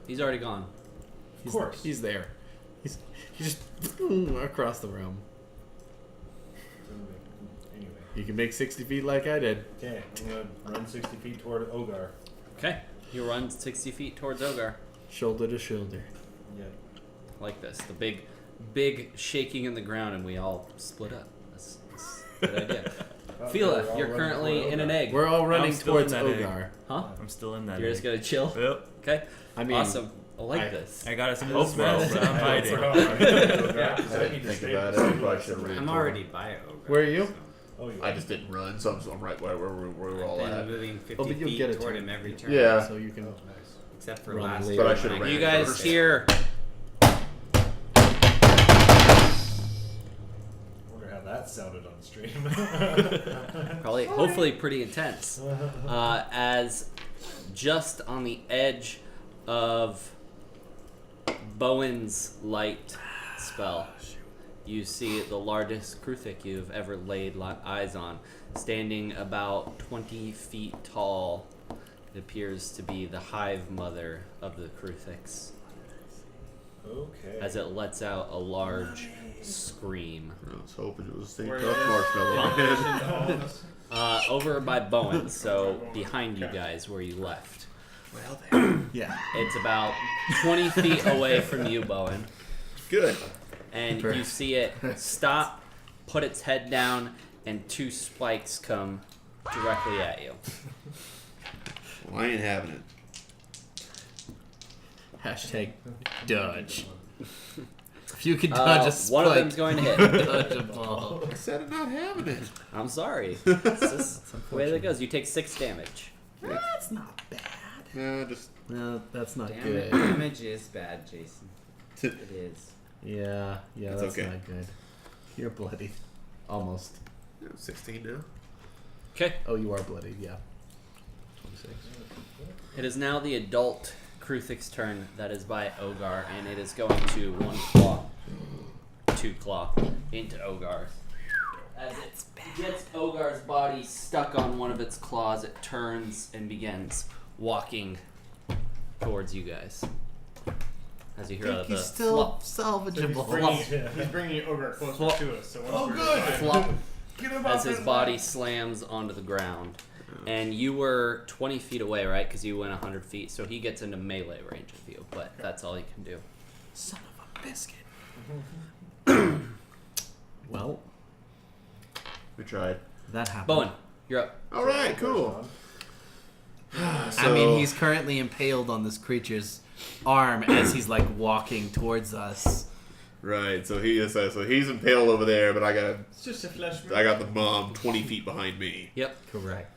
he's already gone. Of course. He's there. He's just across the room. Anyway. You can make 60 feet like I did. Okay, I'm going to run 60 feet toward Ogar. Okay, you run 60 feet towards Ogar. Shoulder to shoulder. Yeah. Like this. The big shaking in the ground, and we all split up. That's a good idea. Fila, you're currently in an egg. We're all running I'm still towards in that egg. Ogar. Huh? I'm still in that. You're egg. just gonna chill? Yep. Okay. I mean, Awesome. I like this. I got us in Hope this well, not. but I'm hiding. Yeah, I didn't think about it. I probably should have I'm already by Ogre. Where are you? so Oh, you I just didn't run, so I'm right where we're all I've been at. moving 50 Oh, but you'll feet get a toward turn. him every turn. Yeah. So you can. Oh, nice. Except for Run last later. But I turn should've when ran You got guys first. hear I wonder how that sounded on stream. probably, hopefully, pretty intense. As just on the edge of Bowen's light spell, you see the largest Kruthik you've ever laid eyes on, standing about 20 feet tall. It appears to be the hive mother of the Kruthiks, Okay. as it lets out a large scream. I was hoping it was the Where tough is- marshmallow. Over by Bowen, so behind you guys where you left. Well, there. Yeah. It's about 20 feet away from you, Bowen. Good. And you see it stop, put its head down, and 2 spikes come directly at you. Well, I ain't having it. Hashtag dodge. If you could dodge a spike, one of them's going to hit. dodge a ball. I said I'm not having it. I'm sorry. It's just the way that it goes. You take 6 damage. That's not bad. No, just No, that's not Damage, good. damage is bad, Jason. It is. Yeah, It's that's okay. not good. You're bloodied. Almost. 16 now. Okay. Oh, you are bloodied, yeah. 26. It is now the adult Kruthik's turn. That is by Ogar, and it is going to 1 claw, 2 claw into Ogar. As it gets Ogar's body stuck on one of its claws, it turns and begins walking towards you guys. As you hear the He's still flop, salvageable. He's bringing you over closer Flop. to us. So Oh, good. flop, Get him as off his that body ledge. slams onto the ground. And you were 20 feet away, right? Because you went 100 feet, so he gets into melee range of you, but that's all he can do. Son of a biscuit. Well, We tried. That happened. Bowen, you're up. All right, cool. I mean, he's currently impaled on this creature's arm as he's like walking towards us. Right, so he's impaled over there, but I It's just a flesh. got the mom 20 feet behind me. Yep. Correct.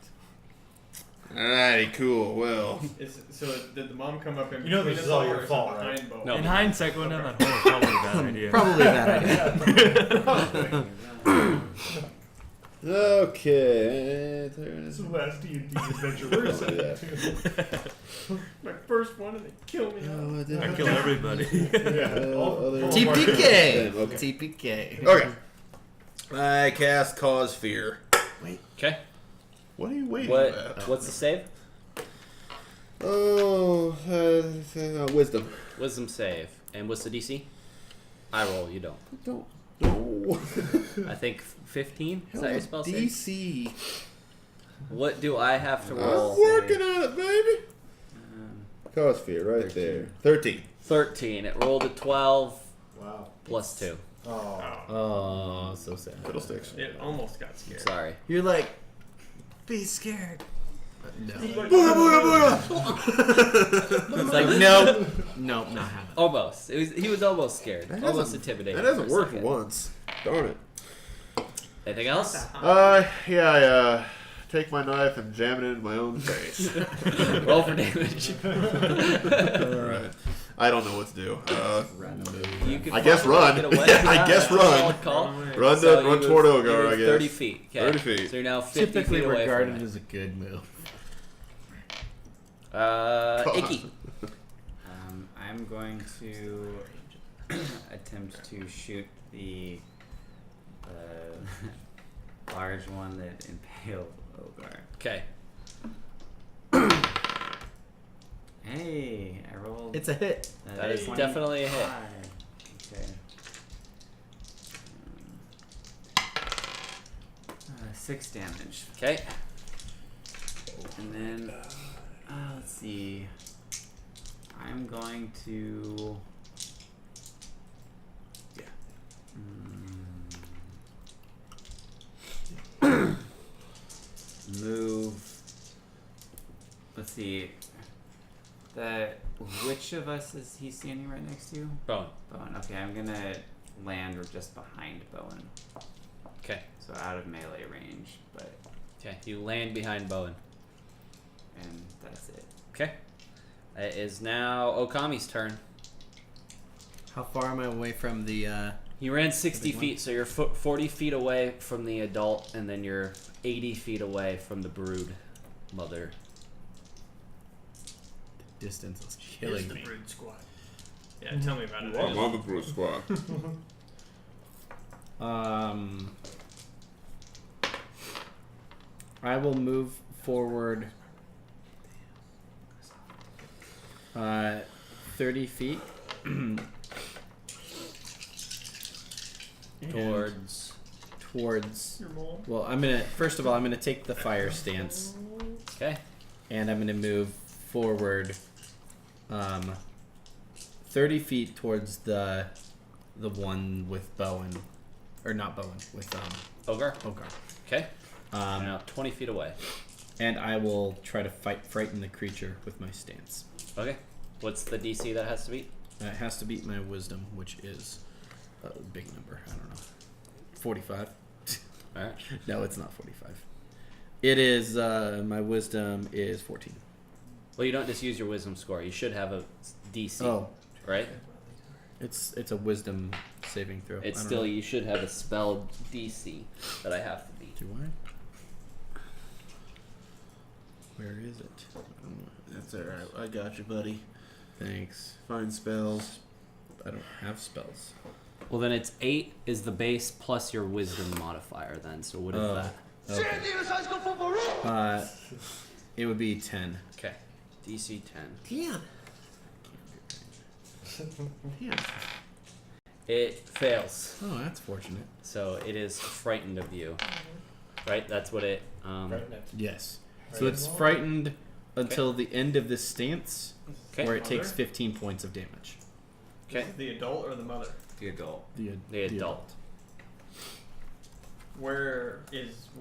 Alrighty, cool. Well, So did the mom come up in You know between this us is all all, your or is it fault, behind right? Bo? No. In hindsight, going down that hole is probably a bad idea. Probably a bad idea. okay. This is the last D&D adventure we're going My first one, and they kill me. I kill everybody. TPK. Okay. TPK. Okay. I cast Cause Fear. Okay. What are you waiting about? What's the save? Oh, wisdom. Wisdom save. And what's the DC? I roll, you don't. No. I think 15? Is that your spell save? DC. What do I have to I'm roll? working on it, baby. Cause Fear, right 13. there. 13. 13. It rolled a 12 Wow. plus 2. Oh. Oh, so sad. Fiddlesticks. It almost got scared. Sorry. You're like, be scared. No. It's like, nope. Nope, not happening. Almost. He was almost scared. That Almost hasn't- intimidated. That hasn't for a worked second. once. Darn it. Anything else? Yeah, I take my knife and jam it into my own face. Roll for damage. Alright. I don't know what to do. You can I guess probably run. get away. I guess That's a run. solid call. Run, So run you toward move- Ogar, you I move guess. 30 feet. Okay. 30 feet. So you're now 50 Typically feet away regarded from as a good move. it. Icky. I'm going to attempt to shoot the large one that impaled Ogar. Okay. Hey, I rolled. It's a hit. That is definitely a hit. 6 damage. Okay. And then, let's see. I'm going to. Move. Let's see. Which of us is he standing right next to? Bowen. Bowen. Okay, I'm gonna land just behind Bowen, Okay. so out of melee range. But Okay. You land behind Bowen. and that's it. Okay. It is now Okami's turn. How far am I away from the, You ran 60 big one? feet, so you're 40 feet away from the adult, and then you're 80 feet away from the brood mother. distance is Here's killing the me? brood squad. Yeah, tell me about it. I'm on the Bruce Squad. I will move forward 30 feet towards Your mole. well, I'm gonna take the fire stance, Okay. and I'm gonna move forward 30 feet towards the one with Bowen, or not Bowen, with Ogar. Ogar. Okay. Now 20 feet away. And I will try to frighten the creature with my stance. Okay. What's the DC that has to beat? It has to beat my wisdom, which is a big number. I don't know. 45. All right. No, it's not 45. It is, my wisdom is 14. Well, you don't just use your wisdom score. You should have a DC, Oh, right? it's a wisdom saving throw. It's I don't still know. you should have a spell DC that I have to beat. Do I? Where is it? That's alright. I got you, buddy. Thanks. Find spells. I don't have spells. Well, then it's 8 is the base plus your wisdom modifier. Then, so what is Oh. that? Okay. It would be 10. Okay. DC 10. Damn. Damn. It fails. Oh, that's fortunate. So it is frightened of you. Right? That's what it. Yes. Right. So it's frightened until the end of this stance, Okay. where it takes Mother? 15 points of damage. Okay. The adult or the mother? The adult. The adult. Where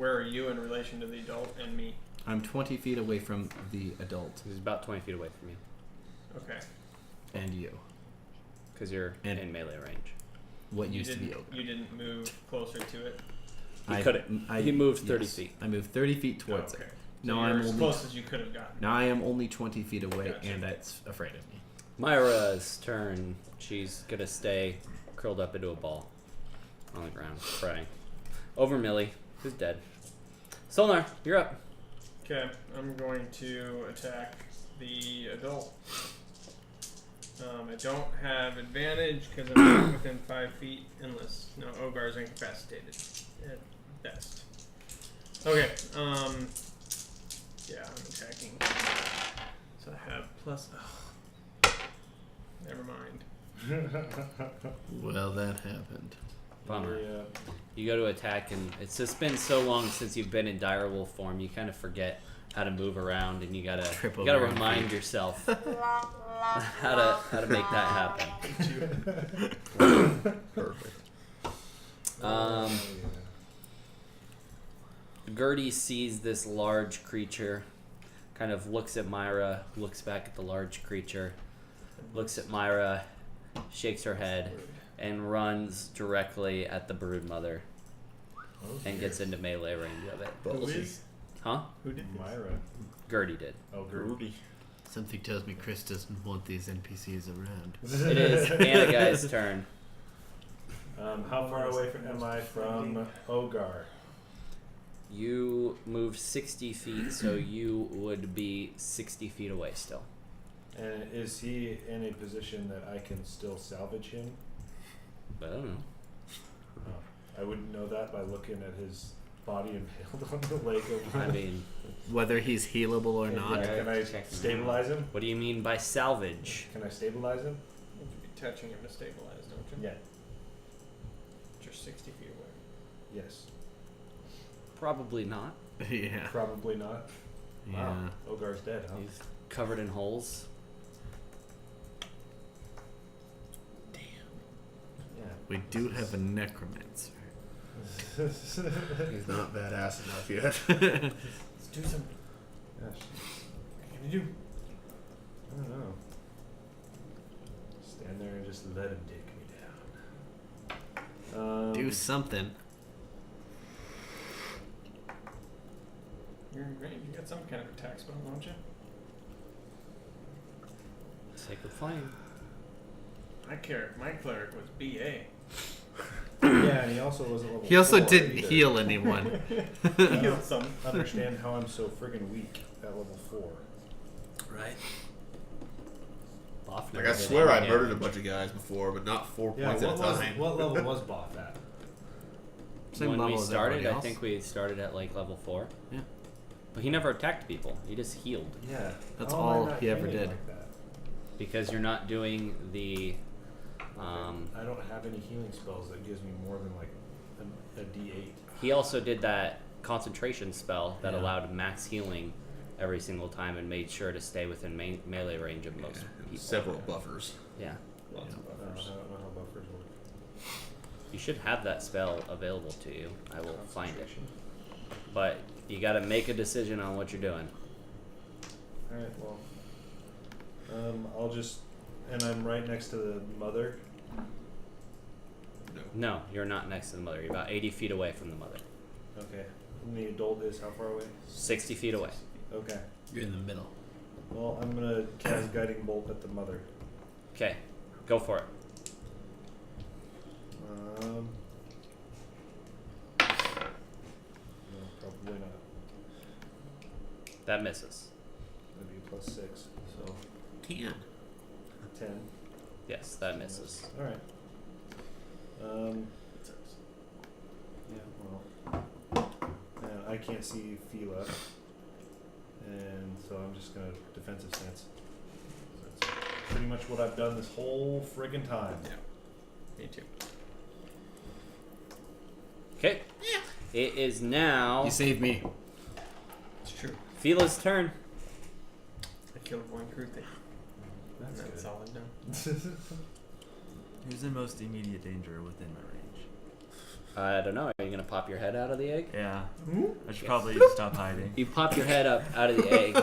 are you in relation to the adult and me? I'm 20 feet away from the adult He's about 20 feet away from you. Okay. and you. Because you're And- in melee range. What You used to be didn't- ogre. You didn't move closer to it. He couldn't. He moved 30 yes, feet. I moved 30 feet towards okay. it. So No, you're I'm as only close as you could have gotten. Now I am only 20 feet away, Gotcha. and that's afraid of me. Myra's turn. She's gonna stay curled up into a ball on the ground, crying. Over Millie, who's dead. Solnar, you're up. Okay, I'm going to attack the adult. I don't have advantage because I'm not within 5 feet unless Ogar's incapacitated at best. Okay, yeah, I'm attacking. So I have plus. Never mind. Well, that happened. Bummer. Yeah. You go to attack, and it's just been so long since you've been in direwolf form. You kind of forget how to move around, and you gotta remind yourself how to make that happen. Perfect. Gertie sees this large creature, kind of looks at Myra, looks back at the large creature, looks at Myra, shakes her head, and runs directly at the brood mother and gets into melee range of it. Who is? Huh? Who did this? Myra. Gertie did. Oh, Gertie. Something tells me Chris doesn't want these NPCs around. It is Anagai's turn. How far away am I from Ogar? You moved 60 feet, so you would be 60 feet away still. And is he in a position that I can still salvage him? But I don't know. I wouldn't know that by looking at his body impaled on the leg of I mean, Whether he's healable or not. Yeah, can I Check him stabilize him? what do you mean by salvage? Can I stabilize him? You'd be touching him to stabilize, don't you? Yeah. You're 60 feet away. Yes. Probably not. Yeah. Probably not. Wow. Yeah. Ogar's dead, huh? He's covered in holes. Yeah. We do have a necromancer. Let's He's not badass enough yet. do something. Gosh. What are you gonna do? I don't know. Stand there and just let him take me down. Do something. You're in range. You got some kind of attack spell, don't you? Sacred Flame. My cleric was BA. Yeah, and he also wasn't level He also 4 didn't either. heal anyone. He healed some. Understand how I'm so friggin' weak at level 4. Right. Boff Like, never I did swear any I murdered a damage. bunch of guys before, but not 4 Yeah, points at a time. what level was Boff at? Same When we level as started, everybody I else. think we started at like level 4. Yeah. But he never attacked people. He just healed. Yeah. That's How am I all not he ever healing did. Like that? Because you're not doing the I don't have any healing spells that gives me more than like a D8. he also did that concentration spell that Yeah. allowed max healing every single time and made sure to stay within melee range of most people. Several buffers. Yeah. Lots of I buffers. don't know how buffers work. You should have that spell available to you. I will find it. But you got to make a decision on what you're doing. Alright, well. I'll just. And I'm right next to the mother. No, you're not next to the mother. You're about 80 feet away from the mother. Okay. And the adult is how far away? 60 feet away. Okay. You're in the middle. Well, I'm gonna cast Guiding Bolt at the mother. Okay, go for it. No, probably not. That misses. That'd be +6. So 10. 10. Yes, that misses. Alright. Yeah, well. I can't see Fila. and so I'm just gonna defensive stance. So that's pretty much what I've done this whole friggin' time. Me too. Okay. It is now You saved me. It's true. Fila's turn. I killed one crew thing. That's That's good. all I've done. Who's in most immediate danger within my range? I don't know. Are you gonna pop your head out of the egg? Yeah. I should probably stop hiding. You pop your head up out of the egg.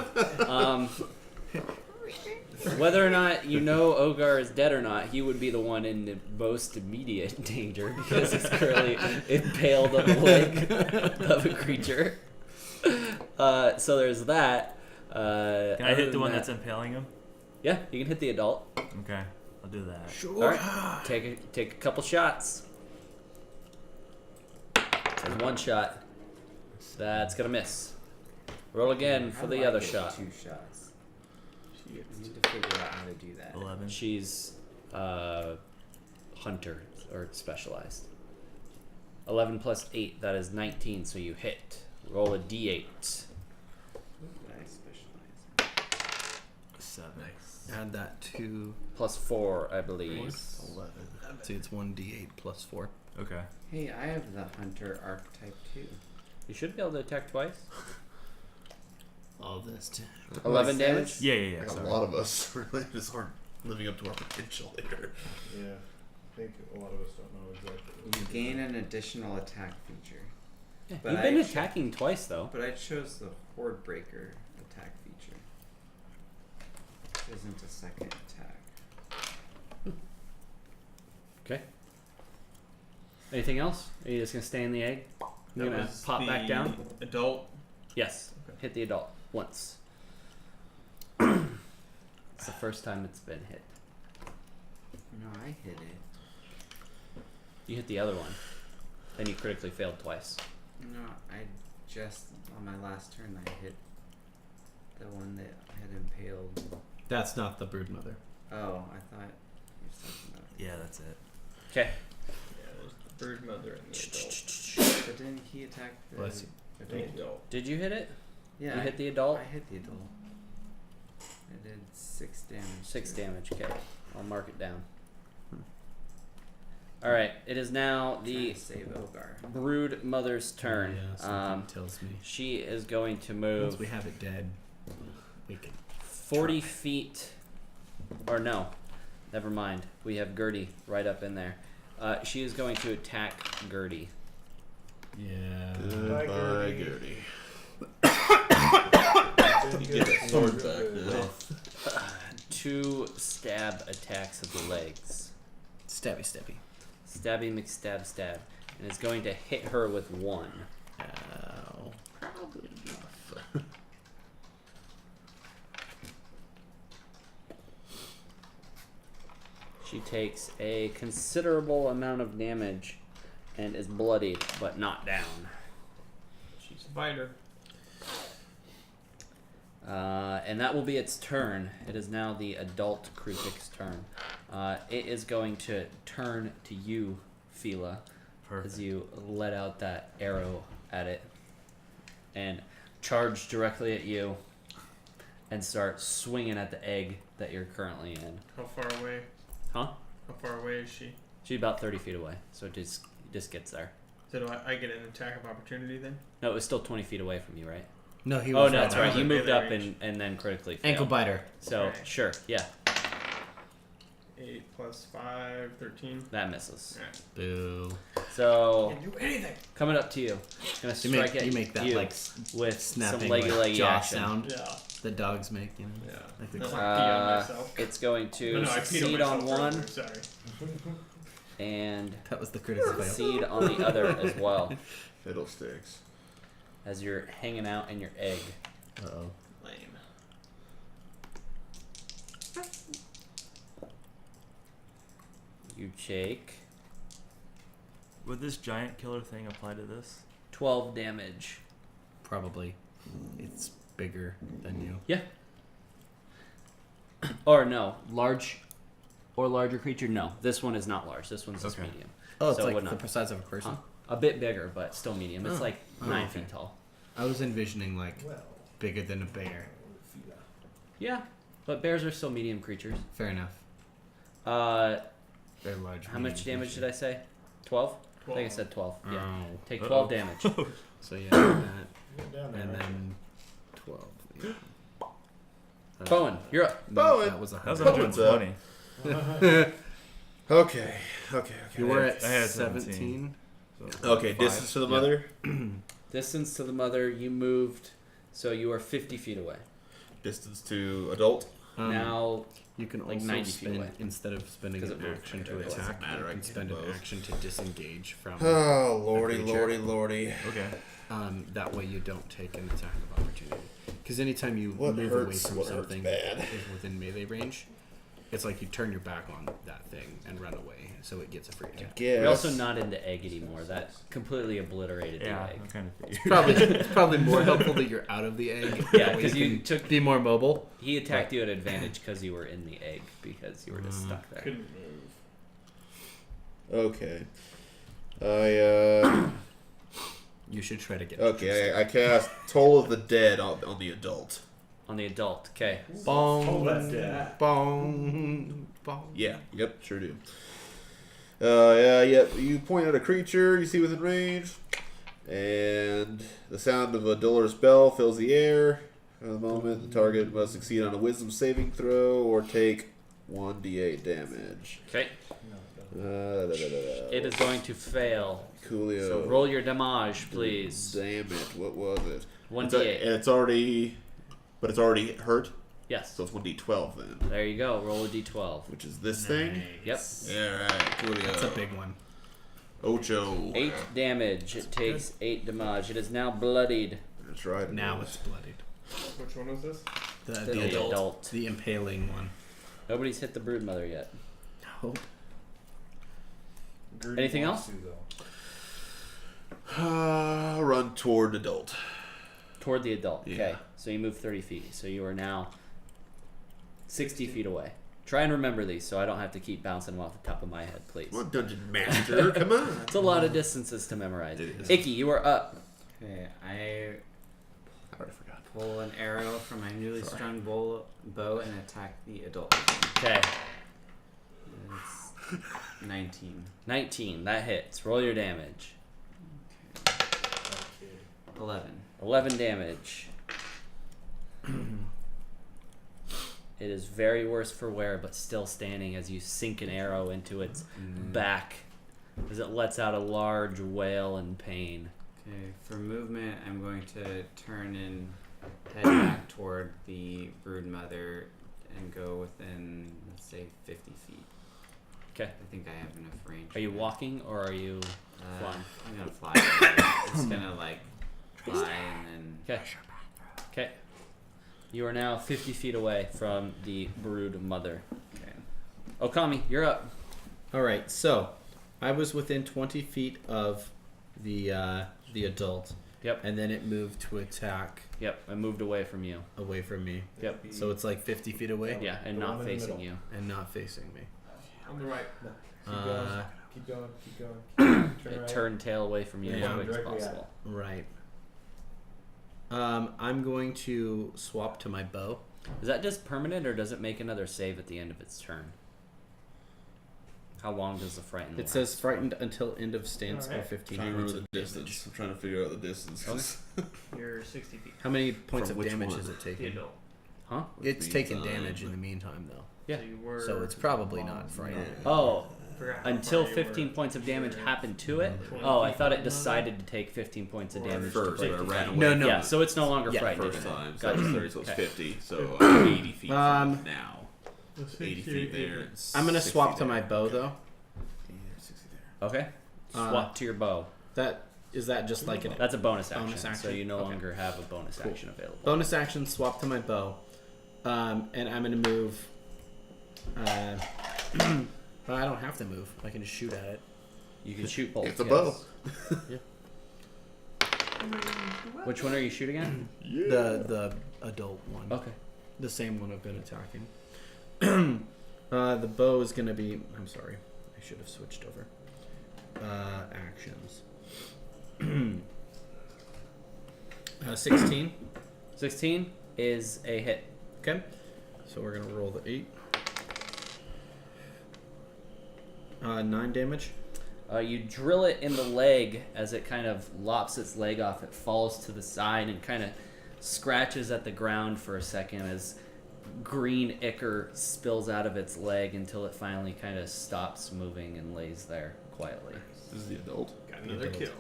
Whether or not you know Ogar is dead or not, he would be the one in the most immediate danger because he's currently impaled on the leg of a creature. So there's that. Can I hit the one that's impaling him? Yeah, you can hit the adult. Okay, I'll do that. All right, take a couple shots. There's one shot. That's gonna miss. Roll again for How the do I other get shot. 2 shots. I need to figure out how to do that. 11. She's hunter or specialized. 11 plus 8, that is 19, so you hit. Roll a d8. I specialize. 7. Add that to Plus 4, I believe. 11. See, it's 1d8 plus 4. Okay. Hey, I have the hunter archetype too. You should be able to attack twice. All this too. 11 it damage? says- Yeah. Like a Sorry. lot of us really just aren't living up to our potential here. Yeah, I think a lot of us don't know exactly. You gain an additional attack feature. Yeah, But you've I been cho- attacking twice, though. But I chose the Horde Breaker attack feature. Which isn't a second attack. Okay. Anything else? Are you just going to stay in the egg? You're That going to was pop back the down? Adult. Yes. Okay. Hit the adult once. It's the first time it's been hit. No, I hit it. You hit the other one. Then you critically failed twice. No, I just on my last turn I hit the one that had impaled. That's not the broodmother. Oh, I thought you were talking about it. Yeah, that's it. Okay. Yeah, there's the bird mother and the adult. But didn't he attack the Bless you. adult? Adult. Did you hit it? Yeah, You I- hit the adult? I hit the adult. I did 6 damage. 6 to it. damage. Okay. I'll mark it down. Alright. It is now Trying the to save Ogar. brood mother's turn. Yeah, something tells me. She is going to Once move we have it dead, we can. 40 feet. Or no. Never mind. We have Gertie right up in there. She is going to attack Gertie. Yeah. Goodbye, Gertie. Gertie. You get that sword back now. 2 stab attacks of the legs. Stabby, stabby. Stabby McStab stab. And is going to hit her with 1. Ow. Probably enough. She takes a considerable amount of damage and is bloodied, but not down. She's a fighter. And that will be its turn. It is now the adult Krutik's turn. It is going to turn to you, Fila, Perfect. as you let out that arrow at it and charge directly at you and start swinging at the egg that you're currently in. How far away? Huh? How far away is she? She's about 30 feet away, so it just gets there. So do I get an attack of opportunity then? No, it was still 20 feet away from you, right? No, he Oh, was. no, that's I right. was You in moved melee up range. and then critically failed. Ankle biter. So, Okay. sure, yeah, 8 plus 5, 13. that misses. Alright. Boo. So, Can't do anything. coming up to you. Gonna You strike make, at you make that you like with snapping some leggy like jaw action. sound Yeah. that dogs make. You know. Yeah. Like the That's like pee on Uh, myself. it's going Oh, to no, I peed succeed on on myself one earlier, Sorry. and that was the critical fail. succeed on the other as well, Fiddlesticks. as you're hanging out in your egg. Uh-oh. Lame. You take Would this giant killer thing apply to this? 12 damage. Probably. It's bigger than you. Yeah. Or no, large or larger creature? No, this one is not large. This one's just Okay. medium. Oh, it's So it like would the not. size of a person. A bit bigger, but still medium. It's Oh. like Oh, 9 okay. feet tall. I was envisioning like Well, bigger than a bear. Yeah, but bears are still medium creatures. Fair enough. They're large. How much damage did I say? 12? I think I said 12. Yeah. Oh. Take 12 damage. So yeah, that, Get down there, and right? then 12. Yeah. Bowen, you're up. No, Bowen. that was That was 100. 120. Okay. You were at I had 17. Okay, distance to the mother. Distance to the mother, you moved, so you are 50 feet away. Distance to adult. Now, you can like also 90 feet spend away. instead of spending 'Cause an it moved. action to It doesn't attack. matter, You I can can spend do an both. action to disengage from. Oh, lordy, creature. lordy, lordy. Okay. That way you don't take an attack of opportunity. Because anytime you What move hurts? away from What hurts something bad? that is within melee range, it's like you turn your back on that thing and run away, so it gets a free attack. Yes. we're also not into egg anymore. That completely obliterated Yeah, the egg. I kind of It's probably more helpful that you're out of the egg. Yeah, That way because you can took. be more mobile. He attacked you at advantage because you were in the egg, because you were just stuck there. Couldn't move. Okay. I You should try to get. okay. I cast Toll of the Dead on the adult. On the adult, okay. Bong, that's dead. bong, bong. Yeah. Yep. Sure do. Yeah. Yep. You point at a creature you see within range, and the sound of a dolorous bell fills the air. At the moment, the target must succeed on a Wisdom saving throw or take 1d8 damage. Okay. It It is going to fail. Coolio. So roll your damage, please. Damn it! What was it? 1d8. It's already, but it's already hurt. Yes. So it's 1d12 then, There you go. Roll a d12. which is this thing. Yep. Yeah, right. Coolio. That's a big one. Ocho. 8 damage. It takes 8 damage. It is now bloodied. That's right. Now it's bloodied. Which one was this? The adult. The impaling one. Nobody's hit the broodmother yet. No. Gertie Anything wants else? to, though. Run toward adult. Toward the adult. Yeah. Okay. So you move 30 feet. So you are now 60 feet away. Try and remember these so I don't have to keep bouncing them off the top of my head, please. Come on, Dungeon Master. Come on. It's a lot of distances to memorize. It is. Icky, you are up. Okay, I I already forgot. pull an arrow from my newly strung bow and attack the adult. Okay. It's 19. 19. That hits. Roll your damage. 11. 11 damage. It is very worse for wear, but still standing as you sink an arrow into its back as it lets out a large wail in pain. Okay, for movement, I'm going to turn and head back toward the broodmother and go within, let's say, 50 feet. Okay. I think I have enough range. Are you walking or are you flying? I'm gonna fly. Just gonna like fly and then. Okay. Okay. You are now 50 feet away from the brood mother. Okay. Okami, you're up. All right. So, I was within 20 feet of the adult. Yep. And then it moved to attack Yep. I moved away from you. away from me. Yep. So it's like 50 feet away Yeah, and The not one in the facing middle. you. and not facing me. On the right. Keep going. Keep going. Turn It around. turned tail away from you Yeah. as quick as Directly at possible. Right. I'm going to swap to my bow. Is that just permanent, or does it make another save at the end of its turn? How long does the frighten It last? says frightened until end of stance or Alright. 15 Trying to remember points the of distance. damage. I'm trying to figure out the distance. You're 60 feet. How many points From of which damage one? is it The taking? adult. Huh? It's taking damage in the meantime, though. Yeah. So you were. So it's probably not frightened. Oh, Forgot how until far you 15 were. points of damage happened to it? 20 Oh, I feet thought it from decided to take 15 points of damage to First, break I the ran fight. away. No, no. Yeah, so it's no longer Yeah, frightened. First time, so Gotcha. it's 30, so it's Okay. 50. So I'm 80 feet from now. 80 feet there. And I'm gonna 60 swap to there. my bow, though. Yeah, 60 there. Okay. Uh, Swap to your bow. Is that just like an That's a bonus action. bonus So action? you no Okay. longer have a bonus Cool. action available. bonus action? Swap to my bow, and I'm gonna move. But I don't have to move. I can just shoot at it. You can shoot both. It's a yes. bow. Which one are you shooting at? The adult one. Okay. The same one I've been attacking. The bow is gonna be. I'm sorry, I should have switched over. Actions. 16. 16 is a hit. Okay. So we're gonna roll the 8. 9 damage. You drill it in the leg as it kind of lops its leg off. It falls to the side and kind of scratches at the ground for a second as green ichor spills out of its leg until it finally kind of stops moving and lays there quietly. This is the adult. Got another kill.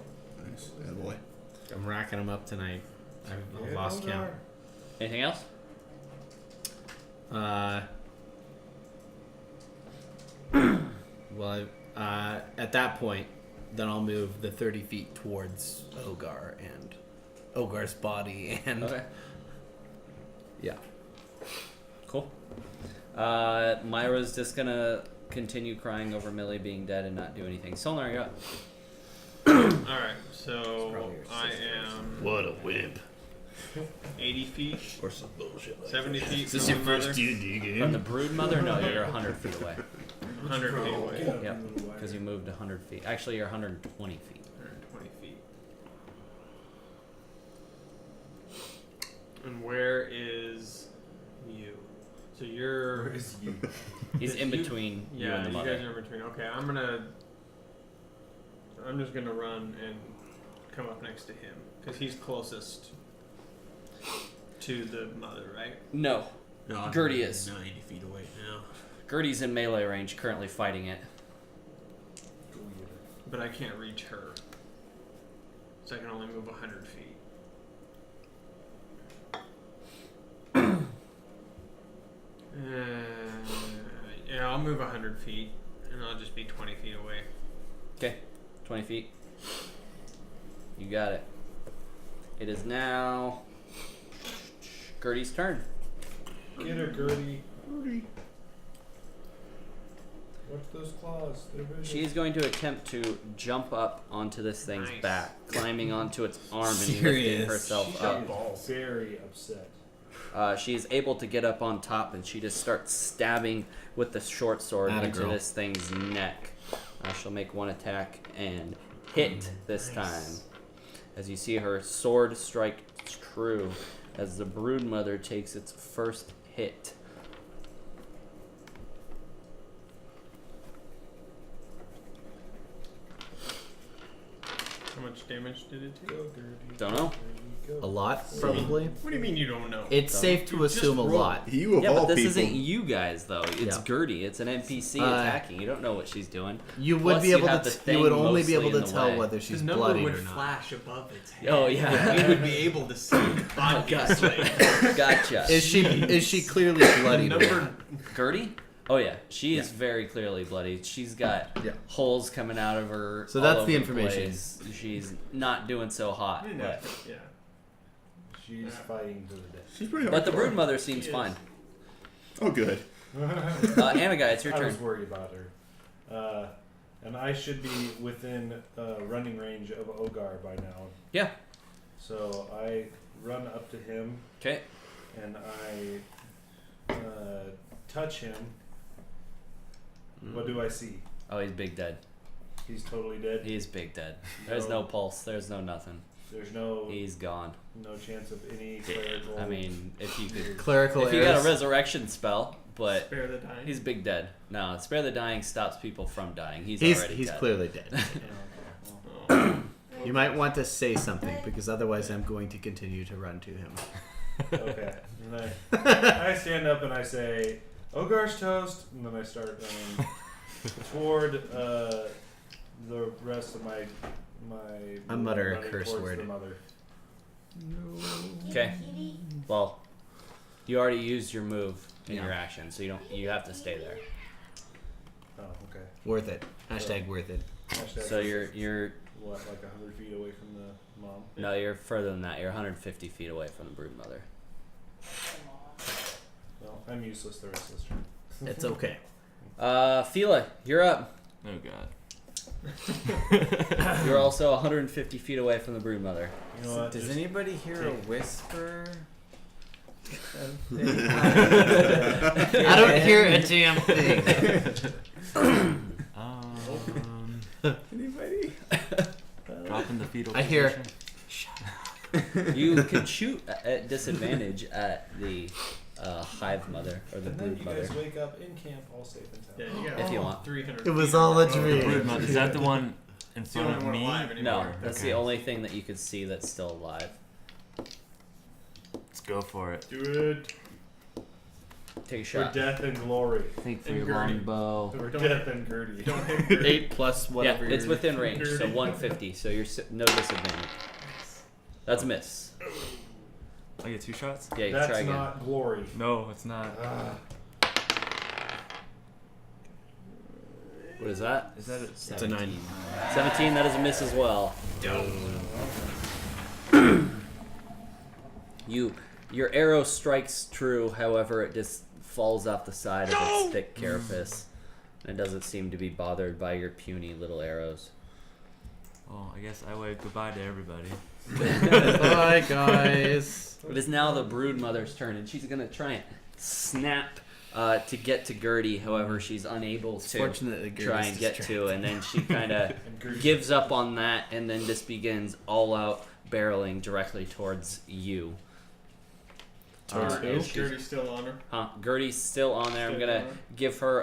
Nice. That boy. I'm racking them up tonight. I've lost count. Anything else? Well, at that point, then I'll move the 30 feet towards Ogar and Ogar's body and Okay. yeah. Cool. Myra's just gonna continue crying over Millie being dead and not do anything. Solnar, you're up. Alright, so I am What a wimp. 80 feet, Or some bullshit. 70 feet Is this from your the first mother, D&D game? From the brood mother? No, you're 100 feet away. 100 feet away. Yep, because you moved 100 feet. Actually, you're 120 feet. 120 feet. And where is you? So you're... Where is you? He's in between you Yeah, and the you mother. guys are in between. Okay, I'm just gonna run and come up next to him because he's closest to the mother, right? No, No, Gertie is. 90 feet away now. Gertie's in melee range, currently fighting it. But I can't reach her, so I can only move 100 feet. Yeah, I'll move 100 feet, and I'll just be 20 feet away. Okay, 20 feet. You got it. It is now Gertie's turn. Get her, Gertie. Watch those claws. They're vicious. She's going to attempt to jump up onto this thing's Nice. back, climbing onto its arm and lifting Serious. herself She's up. very upset. She is able to get up on top, and she just starts stabbing with the short sword Atta into girl. this thing's neck. She'll make one attack and hit this time. As you see her sword strike true as the broodmother takes its first hit. How much damage did it take? Don't know. A lot, probably. What do you mean you don't know? It's safe to assume a lot. You of Yeah, all but this people. isn't you guys, though. It's Yeah. Gertie. It's an NPC Uh, attacking. You don't know what she's doing. You would Plus, be you able have to. the You thing would only be mostly able in to the tell way. whether she's His number bloodied would or not. flash above its head. Oh, yeah. We would be able to see it, obviously. Gotcha. Is she clearly bloodied? or Number not? Gertie? Oh, yeah. She is very clearly bloody. She's got Yeah. holes coming out of her. So all that's over the information. place. She's not doing so hot. But, yeah. She's fighting to the death. She's pretty but the hardcore. broodmother seems fine. Oh, good. Anagai, it's your I was turn. worried about her. And I should be within running range of Ogar by now. Yeah. So I run up to him Okay. and I touch him. What do I see? Oh, he's big dead. He's totally dead. He's big dead. There's no pulse. There's no nothing. There's no He's gone. chance of any clerical. I mean, if you could, Clerical if you got a errors. resurrection spell, but Spare the dying. he's big dead. No, spare the dying stops people from dying. He's He's already dead. clearly dead. You might want to say something because otherwise I'm going to continue to run to him. Okay. And I stand up and I say, Ogar's toast, and then I start running toward the rest of my. I mutter a running curse towards word. The mother. Okay. Well, you already used your move in Yeah. your action, so you have to stay there. Oh, okay. Worth it. Hashtag worth it. Hashtag So you're what, like 100 feet away from the mom? no, you're further than that. You're 150 feet away from the broodmother. Well, I'm useless the rest of this turn. It's okay. Fila, you're up. Oh god. You're also 150 feet away from the broodmother. You know what? Does just anybody hear a take- whisper? I don't hear a damn thing. Anybody? Drop in the fetal I hear- position. You can shoot at disadvantage at the hive mother or the And then brood you mother. guys wake up in camp all safe and sound. Yeah, you got If you want. 300. It was feet all a around. dream. Brood mother. Is that the one in It's the front only of one me? alive anymore. No, that's Okay. the only thing that you could see that's still alive. Let's go for it. Do it Take a for shot. death and glory. Think for your longbow. For Don't- death and Gertie. Don't hit Gertie. 8 plus whatever. Yeah, it's your- within range, so 150. So you're no disadvantage. That's a miss. I get 2 shots? Yeah, you That's try again. not glory. No, it's not. What is that? Is that it? It's a 9. 17. That is a miss as well. Your arrow strikes true. However, it just falls off the side of its thick carapace, and it doesn't seem to be bothered by your puny little arrows. Oh, I guess I wave goodbye to everybody. Bye, guys. It is now the brood mother's turn, and she's gonna try and snap to get to Gertie. However, she's unable to Fortunately, try and get to, and then she kind of And Gertie. gives up on that, and then just begins all out barreling directly towards you. Towards and who? Is she's- Gertie still on her? Gertie's still on there. I'm Still gonna on her. give her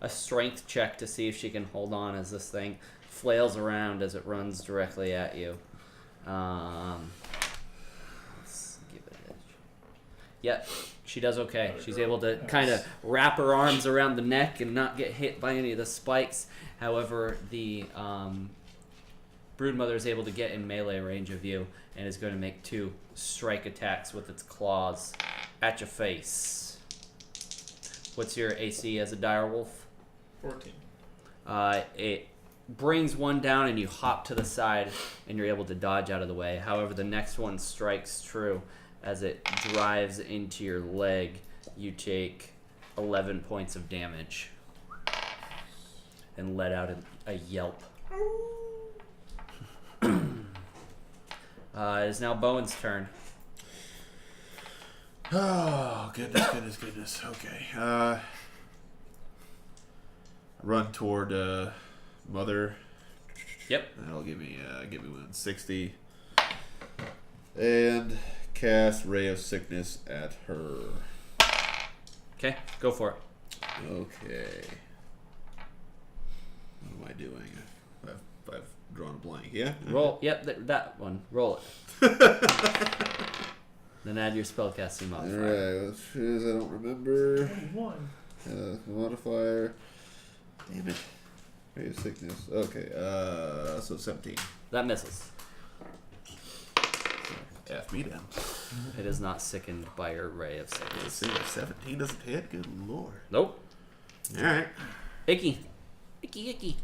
a strength check to see if she can hold on as this thing flails around as it runs directly at you. Let's give it a... Yep, she does okay. She's able to kind of wrap her arms around the neck and not get hit by any of the spikes. However, the broodmother is able to get in melee range of you and is going to make 2 strike attacks with its claws at your face. What's your AC as a direwolf? 14. It brings one down and you hop to the side and you're able to dodge out of the way. However, the next one strikes true as it drives into your leg. You take 11 points of damage and let out a yelp. It is now Bowen's turn. Oh, goodness. Okay. Run toward Mother. Yep. That'll give me 160. And cast Ray of Sickness at her. Okay, go for it. Okay. What am I doing? I've drawn a blank. Yeah. Roll. Yep, that one. Roll it. Then add your spellcasting All modifier. right. Which is I don't remember. 21. Modifier. Damn it. Ray of Sickness. Okay. So 17. That misses. F me down. It is not sickened by your ray of Let's sickness. see. 17 doesn't hit. Good lord. Nope. All right. Icky. Icky.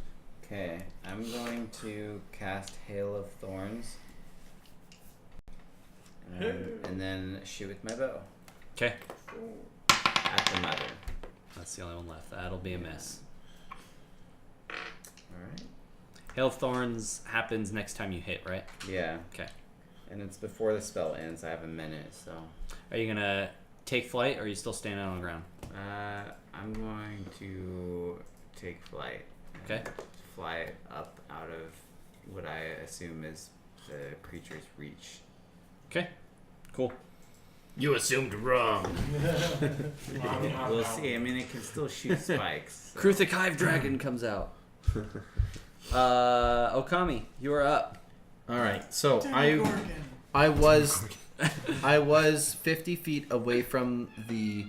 Okay, I'm going to cast Hail of Thorns. And then shoot with my bow Okay. at the mother. That's the only one left. That'll be a miss. Alright. Hail of Thorns happens next time you hit, right? Yeah. Okay. And it's before the spell ends. I have a minute, so. Are you gonna take flight, or are you still standing on the ground? I'm going to take flight. Okay. Fly up out of what I assume is the creature's reach. Okay. Cool. You assumed wrong. We'll see. I mean, it can still shoot spikes. So. Kruthic Hive Dragon comes out. Okami, you are up. All right. So I was 50 feet away from the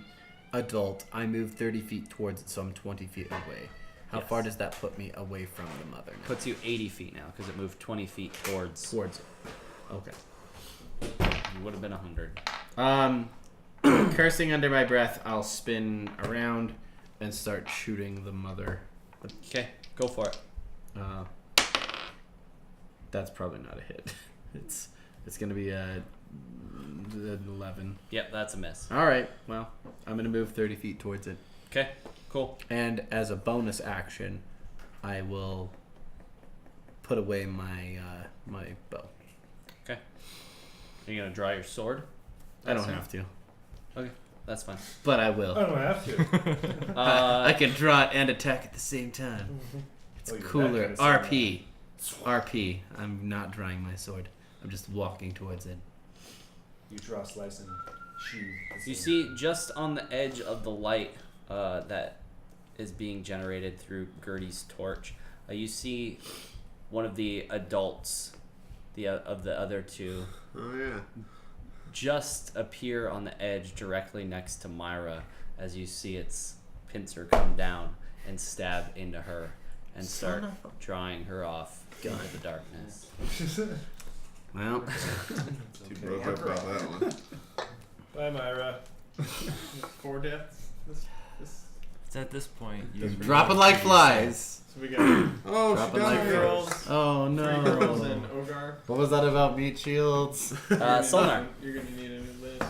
adult. I moved 30 feet towards it, so I'm 20 feet away. How Yes. far does that put me away from the mother now? Puts you 80 feet now because it moved 20 feet towards. Towards it. Okay. You would have been 100. Cursing under my breath, I'll spin around and start shooting the mother. Okay, go for it. That's probably not a hit. It's gonna be a 11. Yep, that's a miss. All right. Well, I'm gonna move 30 feet towards it, Okay, cool. and as a bonus action, I will put away my my bow. Okay. Are you gonna draw your sword? I don't have to, Okay, that's fine. but I I will. don't have to. I can draw it and attack at the same time. It's Oh, you're that cooler. kind of RP. I'm not drawing my sword. I'm just walking towards it. You draw a slice and sheathe. You see just on the edge of the light that is being generated through Gertie's torch, you see one of the adults of the other two Oh yeah. just appear on the edge directly next to Myra as you see its pincer come down and stab into her and start drawing her off into the darkness. Well, Too broke up about that one. Bye, Myra. 4 deaths. It's at this point. You dropping like flies. So we got Oh, Dropping she like died. girls, Oh 3 girls, and Ogar. What was that about meat shields? Solnar. You're gonna need a new list.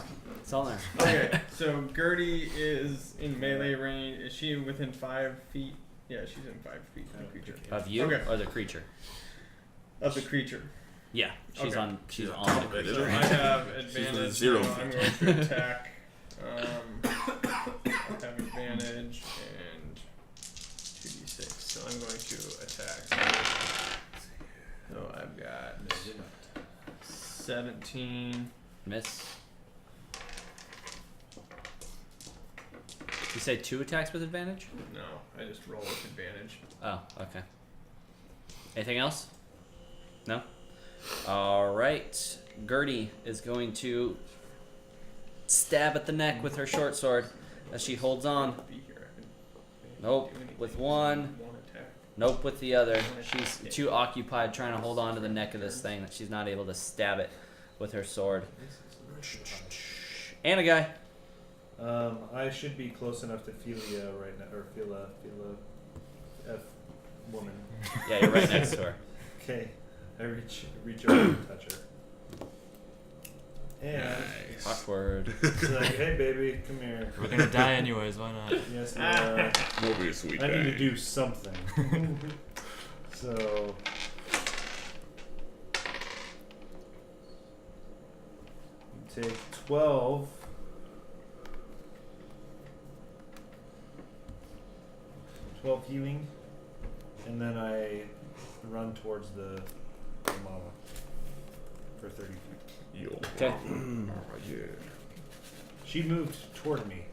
Solnar. Okay, so Gertie is in melee range. Is she within 5 feet? Yeah, she's in 5 feet of the creature. Of you Okay. or the creature? Of the creature. Yeah, she's Okay. on the Right, creature. So I have advantage. zero So I'm going to attack. I have advantage and 2d6. So I'm going to attack. So I've got 17. Miss. You say 2 attacks with advantage? No, I just roll with advantage. Oh, okay. Anything else? No? Alright. Gertie is going to stab at the neck with her short sword as she holds on. Be here. I can Nope, do anything. with one. Attack. Nope, with the other. She's too occupied trying to hold on to the neck of this thing that she's not able to stab it with her sword. And a guy. I should be close enough to Philia right now, or Phila F woman. Yeah, you're right next to her. Okay, I reach over and touch her. And Awkward. it's like, hey baby, come here. We're gonna die anyways. Why not? Yes, we are. Won't be a sweet I need to day. do something. So you take 12. 12 healing, and then I run towards the mama for 30 feet. Yo. Okay. Yeah. She moved toward me.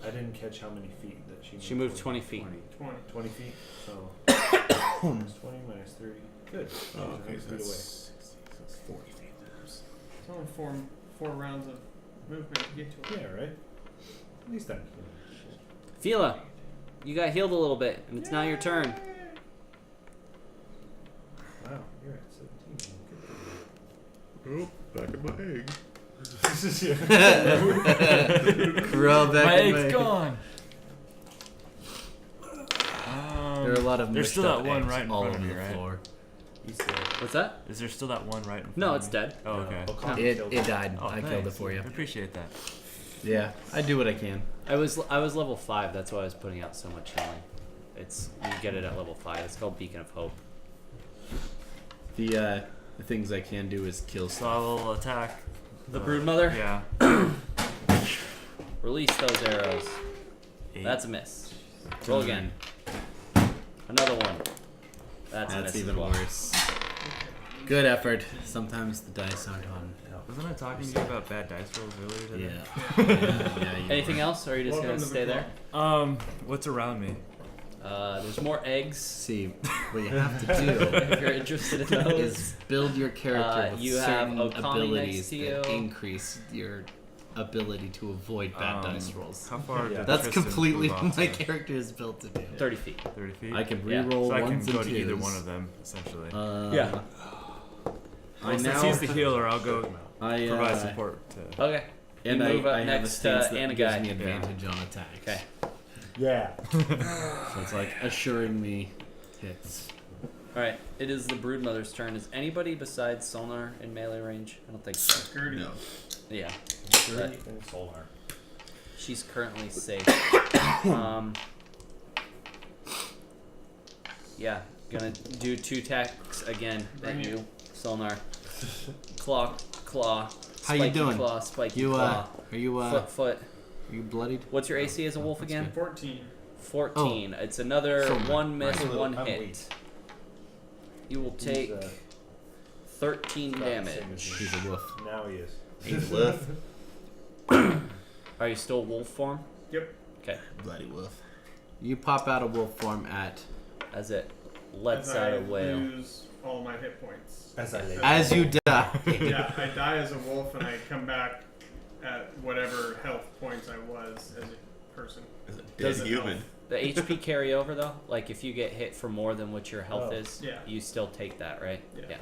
I didn't catch how many feet that she moved. She moved toward 20 me. feet. 20. 20 feet. So minus 20 minus 30. Good. Oh, okay, 100 so feet that's away. 60, so that's 40 feet. It's only four rounds of movement to get to it. Yeah, right. At least I'm. Fila, you got healed a little bit, and it's now your turn. Wow, you're at 17. Oh, back in my egg. Crawl back My in egg's gone. There are a lot of There's mushed still up that one eggs right in all front of over me, the right? floor. What's that? Is there still that one right in front No, of it's me? dead. Oh, okay. It died. Oh, I killed it thanks. for you. I appreciate that. Yeah, I do what I can. I was level 5. That's why I was putting out so much healing. You get it at level 5. It's called Beacon of Hope. The things I can do is kill So I will attack The Broodmother. Yeah. Release those arrows. 8. That's a miss. Roll again. Another one. That's a miss even as well. worse. Good effort. Sometimes the dice aren't on. Wasn't I talking to you about bad dice rolls earlier today? Yeah. You Anything were. else, or are you just Welcome gonna to the stay there? What's around me? There's more eggs. See, what you have to If you're interested in do those. is build your character with you have certain Okami abilities next to that you. increase your ability to avoid bad dice rolls. How far? did That's Tristan completely move what off my to? character is built to do. 30 feet. 30 feet. I can Yeah. re-roll so I can ones go and to either twos. one of them, essentially. Yeah. I Since now he's the healer, I'll go I provide support to. Okay. and You I, move up I have a next stance to that gives Anagai. me advantage on attacks. Okay. Yeah. So it's like assuring me hits. All right. It is the Broodmother's turn. Is anybody besides Solnar in melee range? I don't think so. Gertie. No. Yeah. Gertie and Solar. She's currently safe. Yeah. Gonna do 2 attacks again at you, Solnar. Claw. How Spiky you doing? Claw. Spiky You claw. are you Foot. are you bloodied? What's your AC as a wolf again? 14. 14. It's another So 1 miss, right. 1 I'm hit. weak. You will take 13 About the same damage. as me. He's a wolf. Now he is. He's wolf. Are you still wolf form? Yep. Okay. Bloody wolf. You pop out of wolf form at As it lets As out I a wail. lose all my hit points. as you die. Yeah, I die as a wolf and I come back at whatever health points I was as a person. As a Does dead it human. help? The HP carry over though? Like if you get hit for more than what your health Oh. is, Yeah. you still take that, right? Yeah.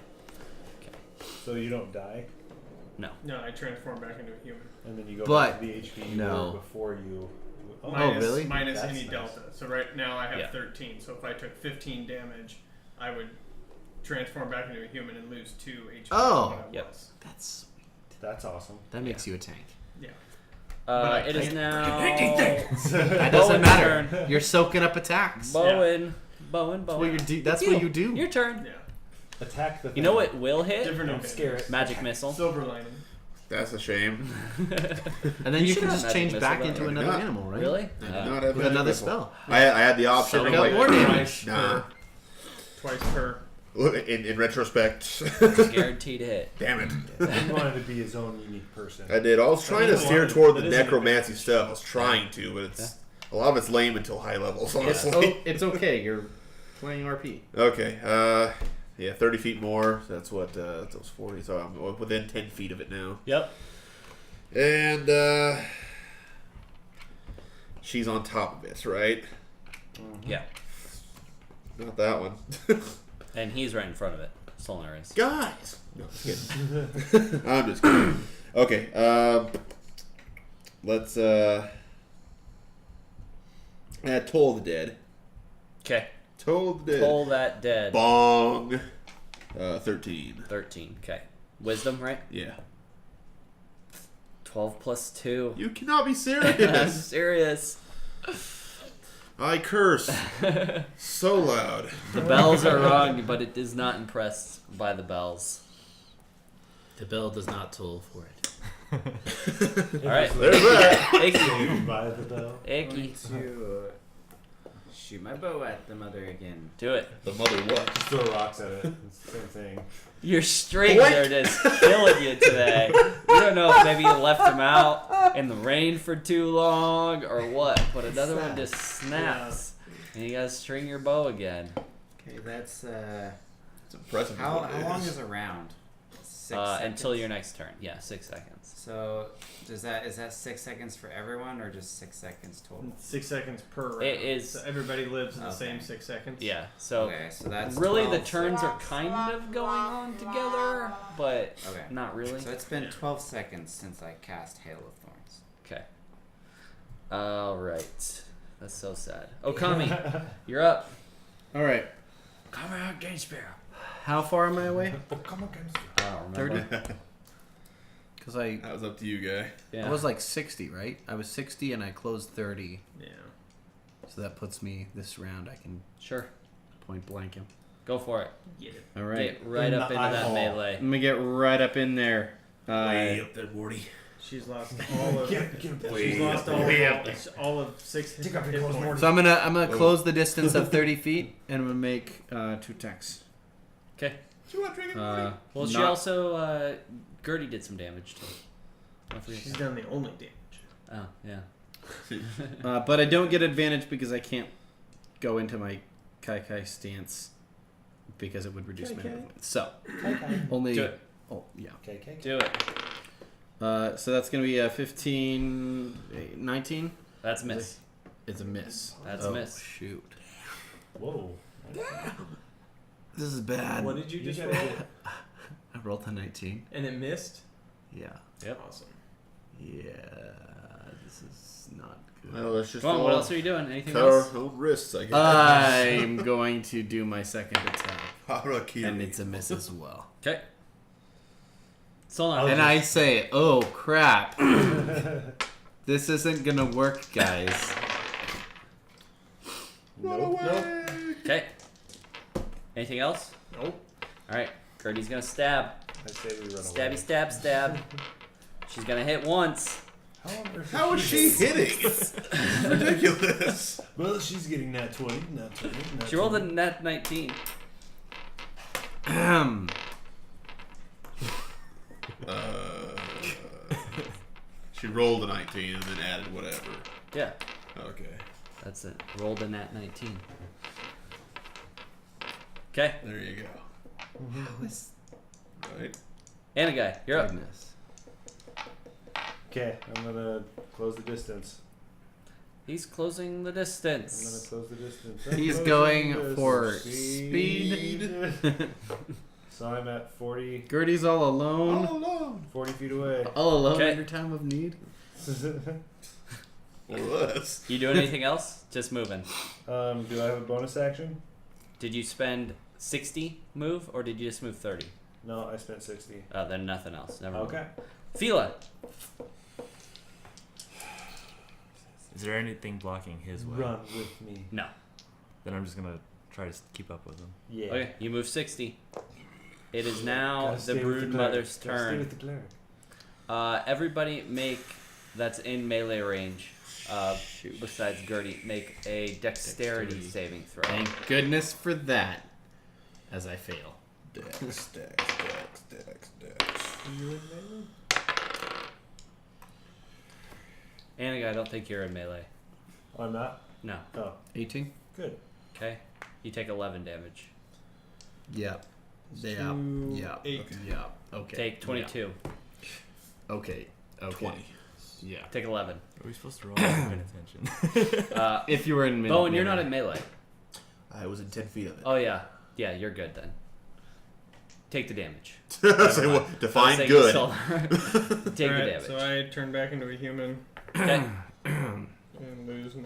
So you don't die, No, I transform back into a human. and then you go But- back to the HP you no. were before you. Oh, Minus, really? minus That's any nice. delta. So right now I have Yeah. 13. So if I took 15 damage, I would transform back into a human and lose 2 HP. Oh. from what I Yep. was. That's That's awesome. that makes you a tank. Yeah. It is now. That doesn't Bowen's matter. turn. You're soaking up attacks. Bowen. That's what you do. That's It's what you. you do. Your turn. Yeah. Attack the thing. You know what will hit? Different Don't scare advantages. it. Magic missile. Silver lining. That's a shame. And then You you should can have just magic change missile back though. into I do another not. animal, right? Really? I do Uh, not have With magic another missile. spell. I had the option. Soak I'm up like, more damage. Nah. Twice per. In retrospect, Guaranteed hit. damn it. He wanted to be his own unique person. I did. I was trying to That is steer one- toward that the is an necromancy advantage. stuff. I was trying to, but it's a lot of it's lame until high levels. It's, Honestly. it's okay. You're playing RP. Okay. Yeah, 30 feet more. So that's what. That's 40. So I'm within 10 feet of it now. Yep. And she's on top of it, right? Yeah. Not that one. And he's right in front of it. Solnar is. Guys. No, just kidding. I'm just kidding. Okay. Let's Toll the Dead. Okay. Toll the Dead. Pull that dead. Bong. 13. 13. Okay. Wisdom, right? Yeah. 12 plus 2. You cannot be I'm serious. serious. I curse so loud. The bells are wrong, but it is not impressed by the bells. The bell does not toll for it. All right. There's that. Icky. By the bell. Icky. To shoot my bow at the mother again. Do it. The mother what? Just throw rocks at it. It's the same thing. Your strings Boink. are just killing you today. You don't know if maybe you left them out in the rain for too long or what, but another one just snaps. And you gotta string your bow again. Okay, that's It's impressive. how what it long is. is a round? 6 Until seconds? your next turn. Yeah, 6 seconds. So is that 6 seconds for everyone or just 6 seconds total? 6 seconds per round. It is- So everybody lives in the Okay. same 6 seconds. Yeah, so Okay, so that's really 12. the turns are kind of going on together, but Okay. not really. So it's been 12 seconds since I cast Hail of Thorns. Okay. Alright. That's so sad. Okami, you're up. All right. Come out, Game Spear. How far am I away? I don't remember. Because I That was up to you, guy. Yeah. was like 60, right? I was 60 and I closed 30. Yeah. So that puts me this round. I can Sure. point blank him. Go for it. Get it. All right. Get right up into that eyeball. melee. I'm gonna get right up in there. Way up there, Morty. She's lost all of. Way She's lost up all there. of, all of 6 hit off your clothes, points. So I'm gonna Whoa. close the distance of 30 feet and I'm gonna make 2 attacks. Okay. You want to drink it, Morty? Well, she Not- also Gertie did some damage too. Don't forget She's that. done the only damage. Oh yeah. But I don't get advantage because I can't go into my Kai stance because it would reduce my movement. So only. Do it. Oh yeah. Do it. So that's gonna be a 15, 19. That's a miss. It's a miss. That's a miss. Shoot. Whoa. This is bad. What did you just gotta roll? get- I rolled a 19. And it missed? Yeah. Yep. Awesome. Yeah. This is not good. Well, let's just Come on. all What else are you doing? Anything cut our else? own wrists, I guess. I'm going to do my second attack, Harakiri. and it's a miss as well. Okay. Solnar. And I say, "Oh crap! This isn't gonna work, guys." Run away. Okay. Anything else? Nope. All right. Gertie's gonna stab. I say we run Stabby, away. stab, stab. She's gonna hit once. How is she hitting? It's ridiculous. Well, she's getting that 20. Not 20. Not She rolled a 20. net 19. She rolled a 19 and then added whatever. Yeah. Okay. That's it. Rolled a nat 19. Okay. There you go. Right. And a guy. You're up. Goodness. Okay, I'm gonna close the distance. He's closing the I'm gonna distance. close the distance. He's Closing going the for speed. So I'm at 40 Gertie's all alone. All alone. 40 feet away. All alone Okay. in your time of need. Was. You doing anything else? Just moving. Do I have a bonus action? Did you spend 60 move or did you just move 30? No, I spent 60. Oh, then nothing else. Never mind. Okay. Fila. Is there anything blocking his way? Run with me. No. Then I'm just gonna try to keep up with him. Yeah. Okay, you move 60. It is now Gotta the stay with Brood cleric. Mother's Gotta stay turn. with the cleric. Everybody make that's in melee range. Besides Gertie, make a dexterity saving throw. Thank goodness for that. As I fail. Dex. Aniga, I don't think you're in melee. Oh, I'm not? No. Oh, 18? good. Okay. You take 11 damage. Yep. Yeah. Two, Yeah. 8. Okay. Yeah. Okay. Take 22. Yeah. Okay. Okay. 20. Yeah. Take 11. Are we supposed to roll? Paying attention. If you were in mid. Bowen, you're not in melee. I was in 10 feet of it. Oh, yeah. Yeah, you're good then. Take the damage. Say what? Define Say good. Take the damage. So I turn back into a human Okay. and lose 9.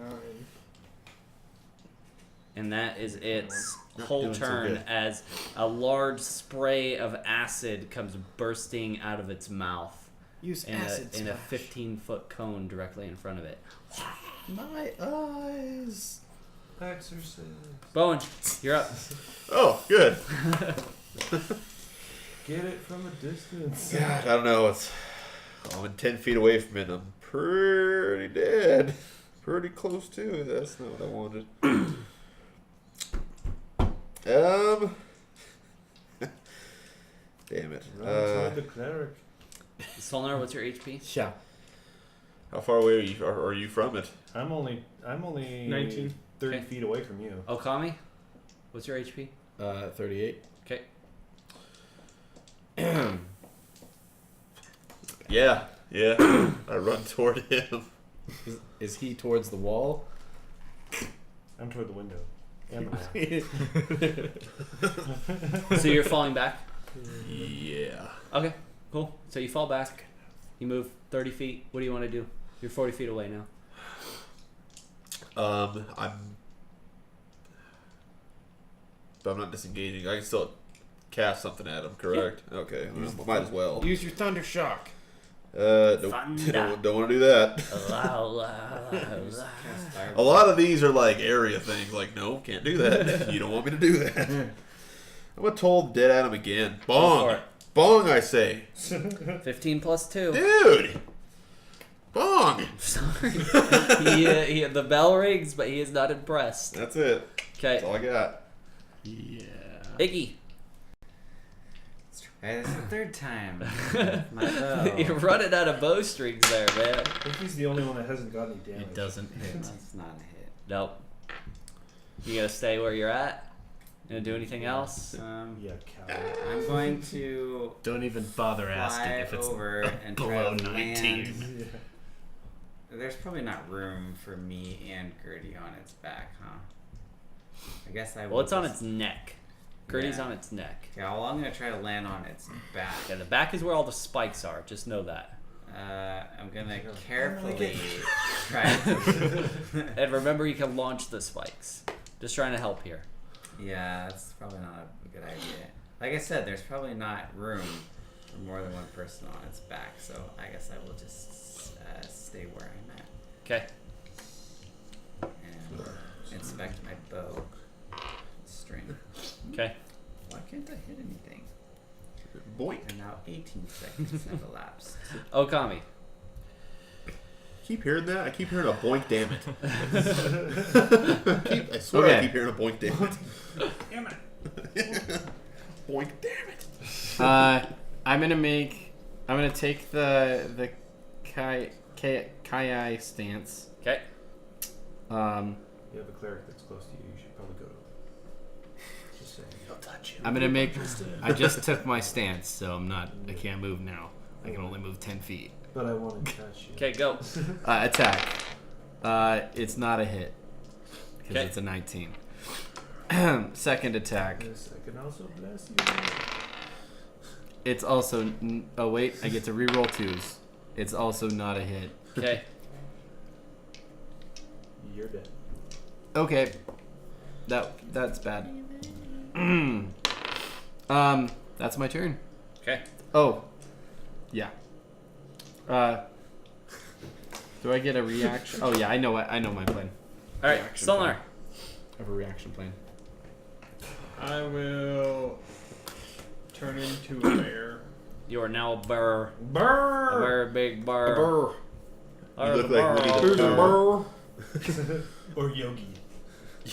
And that is its Not whole doing so turn good. as a large spray of acid comes bursting out of its mouth Use in acid a smash. 15-foot cone directly in front of it. My eyes. Exorcist. Bowen, you're up. Oh, good. Get it from a distance. God, I don't know. I'm 10 feet away from it. I'm pretty dead. Pretty close to it. That's not what I wanted. Damn it. Run toward the cleric. Solnar, what's your HP? Yeah. How far away are you from it? I'm only 19. 30 Okay. feet away from you. Okami, what's your HP? 38. Okay. Yeah. I run toward him. Is he towards the wall? I'm toward the window. And the wall. So you're falling back? Yeah. Okay, cool. So you fall back. You move 30 feet. What do you want to do? You're 40 feet away now. But I'm not disengaging. I can still cast something at him, correct? Okay. Well, might as well. Use your thunder shock. Don't Thunder. don't want to do that. A lot of these are like area things. Like, no, can't do that. You don't want me to do that. I'm gonna toll dead at him again. Go for Bong, it. bong! I say, 15 plus 2. dude. Bong. Sorry. The bell rings, but he is not impressed. That's it. That's Okay. all I got. Yeah. Iggy. It's the third time. My bow. You're running out of bowstrings there, man. I think he's the only one that hasn't got any damage. It doesn't hit. That's not a hit. Nope. You gonna stay where you're at? You gonna do anything else? Yeah, coward. I'm going to Don't even bother asking fly if it's over and below try to 19. land. Yeah. There's probably not room for me and Gertie on its back, huh? I guess I will. Well, it's on just- its neck. Gertie's Yeah. on its neck. Okay, well, I'm gonna try to land on its back. Yeah, the back is where all the spikes are. Just know that. I'm gonna carefully try to. And remember, you can launch the spikes. Just trying to help here. Yeah, that's probably not a good idea. Like I said, there's probably not room for more than one person on its back, so I guess I will just stay where I'm at Okay. and inspect my bow string. Okay. Why can't I hit anything? Boink. And now 18 seconds have elapsed. Okami. Keep hearing that? I keep hearing a boink. Damn it. I swear I Okay. keep hearing a boink. Damn it. Damn it. Boink. Damn it. I'm gonna make I'm gonna take the Kai stance. Okay. You have a cleric that's close to you. You should probably go to him. Just saying. He'll touch you. I'm gonna make. I just took my stance, so I'm not. I can't move now. I can only move 10 feet. But I want to touch you. Okay, go. Attack. It's not a hit because Okay. it's a 19. Second attack. Yes, I can also bless you. It's also. Oh wait, I get to reroll 2s. It's also not a hit. Okay. You're dead. Okay. That's bad. That's my turn. Okay. Oh. Yeah. Do I get a reaction? Oh yeah, I know my plan. All right, Reaction Solnar. plan. I have a reaction plan. I will turn into a bear. You are now a bear. A Brrr! very big bear. You Or look the like bear. Winnie the Pooh. Or Yogi.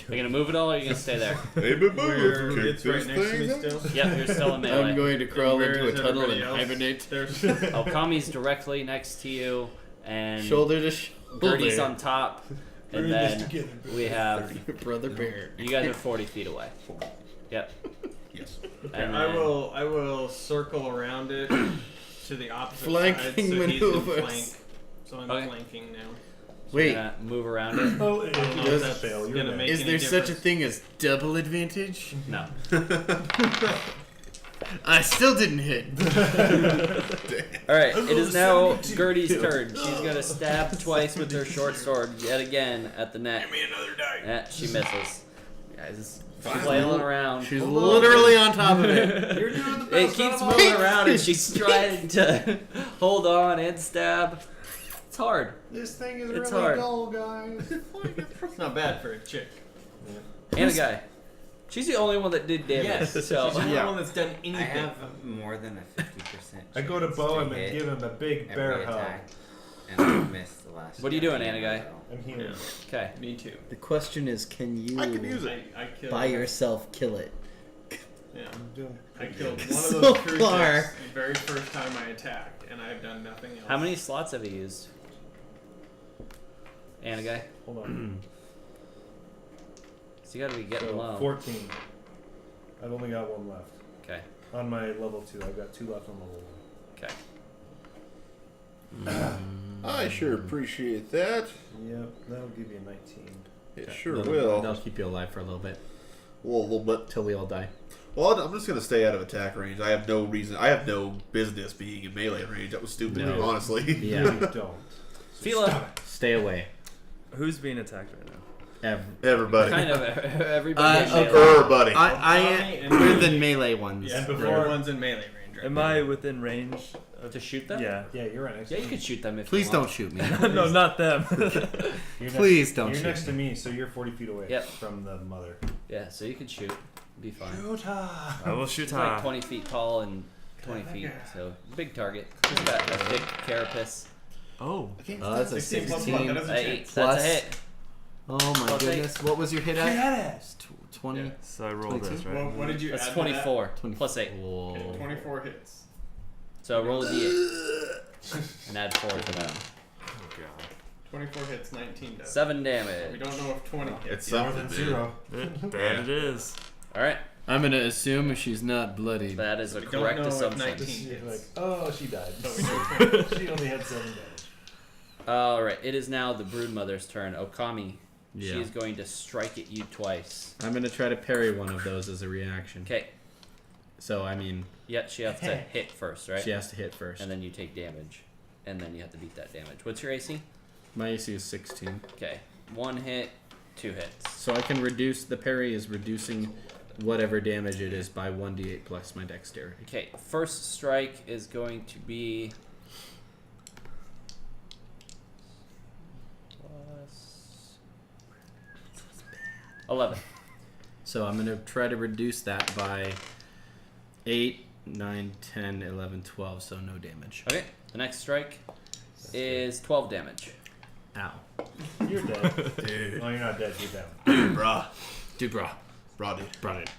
Are you gonna move at all, or are you gonna stay there? Hey, boo Where boo. it's right next to me still. Yep, you're still in melee. I'm going to crawl Where into a is tunnel and everybody else? hibernate. There's Okami's directly next to you, and Shoulder to shoulder. Gertie's on top, and then we have Brother bear. you guys are 40 feet away. Yep. Yes. And I then- will circle around it to the opposite Flanking side, so he's in maneuvers. flank. So I'm Okay. flanking now. You're Wait, gonna move around it. Oh, I don't know if does that's fail. You're gonna dead. make is any there such a difference. thing as double advantage? No. I still didn't hit. All right. It is now Gertie's turn. She's gonna stab twice with her short sword yet again at the neck. Give me another die. She misses. Guys, it's flailing around. She's literally on top of it. You're doing the It best. keeps moving around, and she's trying to hold on and stab. It's hard. This thing is It's really hard. dull, guys. It's not bad for a chick. And a guy. She's the only one that did damage. Yes. So She's the only Yeah. one that's done I anything. have more than a 50%. I go to chance bow him hit and give him a big every bear hug. attack, and I missed the last. What are you doing, Anna guy? I'm healing. Yeah. okay. Me too. The question is, can you I can use it. I killed. by yourself kill it? Yeah. I'm doing I killed one of So those crew far. chicks the very first time I attacked, and I've done nothing else. How many slots have you used? Anna guy. Hold on. So you gotta be getting So, low. 14. I've only got one left. Okay. On my level 2. I've got 2 left on level 1. Okay. I sure appreciate that. Yep, that'll give you a 19. It sure That'll- will. That'll keep you alive for a little bit Well, a little bit. till we all die. Well, I'm just gonna stay out of attack range. I have no reason. I have no business being in melee range. That was stupid, No. honestly. Yeah. You don't. Fila. Stay away. Who's being attacked right now? Everybody. Kind of everybody. in okay. melee. Everybody. I and we're me. the melee ones. Yeah, before Right. one's in melee range. Right? Am I within range? Of, To shoot them? yeah. Yeah, you're right next Yeah, to you me. could shoot them if Please you don't want. shoot me. no, not them. You're Please next, don't You're shoot next to me. me, so you're 40 feet away Yep. from the mother. Yeah, so you could shoot. Be fine. I will shoot It's like her. 20 feet tall and 20 feet, so big target. Just got a thick carapace. Oh. That's a 16 plus 16. one, that is a Eight. chance. Plus- That's a hit. Oh my Plus goodness. What was your hit at? Yes. 20? Yeah. So I rolled this, right? What did you That's add 24. 20. Plus 8. Whoa. To that? Okay, 24 hits. So roll a d8 and add 4 to that. 24 hits, 19 does. 7 We damage. don't know if 20 hits. It's More something, than man. 0. That it is. Alright, I'm gonna assume she's not bloodied. that is a We don't correct know if assumption. 19 You're hits. like, oh, she died. But we know 20. She only had 7 damage. Alright, it is now the Broodmother's turn. Okami. Yeah. She's going to strike at you twice. I'm gonna try to parry one of those as a reaction. Okay. So I mean, Yet she has to hit first, right? she has to hit first. And then you take damage. And then you have to beat that damage. What's your AC? My AC is 16. Okay. 1 hit, 2 hits. So I can reduce the parry is reducing whatever damage it is by 1d8 plus my dexterity. Okay, first strike is going to be plus 11. So I'm gonna try to reduce that by 8, 9, 10, 11, 12. So no damage. Okay, the next strike is 12 damage. Ow. You're dead. Dude. No, you're not dead. You're down. Dude, brah. Dude, brah. Brah, dude. Brought it.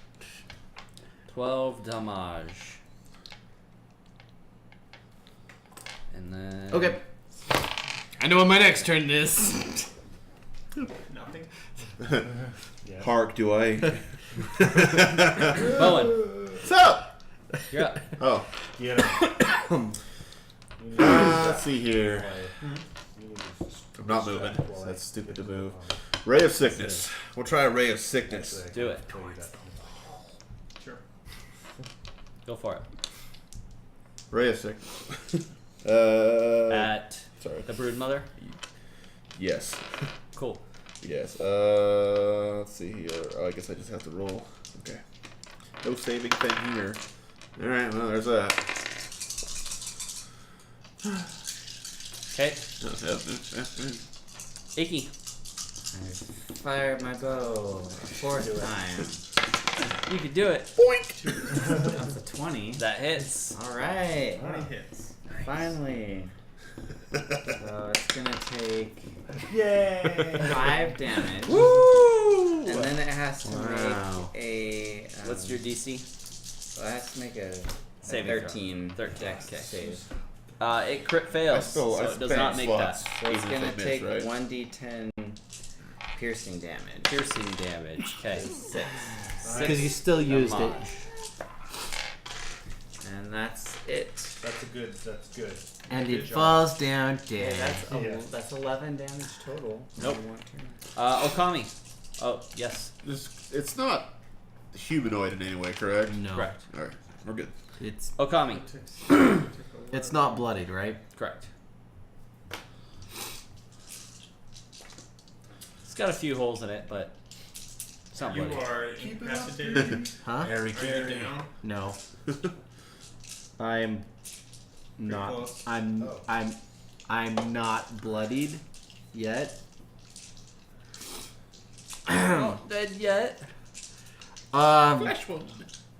12 damage. And then. Okay. I know what my next turn is. Nothing. Hark, do I? Bowen, What's up? you're up. Oh. Get him. Let's see here. I'm not moving. So that's stupid to move. Ray of Sickness. We'll try a Ray of Sickness. Do it. Sure. Go for it. Ray of Sickness. At Sorry. the Broodmother. Yes. Cool. Yes. Let's see here. Oh, I guess I just have to roll. Okay. No saving thing here. Alright, well, there's that. Okay. Icky. I fired my bow 4 times. You could do it. That's a 20. That hits. Alright. 20 hits. Finally. So it's gonna take Yay! 5 damage. Woo! And then it has to Wow. make a. What's your DC? Well, it has to make a Saving throw. 13. 13, Dex okay. save. It crit fails, so it does not make that. So it's Even gonna if I miss, take right? 1d10 piercing damage. Piercing damage. Okay. 6. Because you still used it. Damage. And that's it. That's good. And Good it job. falls down Yeah, dead. that's 11 damage total. Nope. In one turn. Okami. Oh, yes. It's not humanoid in any way, correct? No. Correct. Alright, we're good. It's Okami. it's not bloodied, right? Correct. It's got a few holes in it, but it's not You bloody. are incapacitated. Huh? Are you down? No. I'm not. close. I'm not bloodied yet. Not dead yet. Flash one.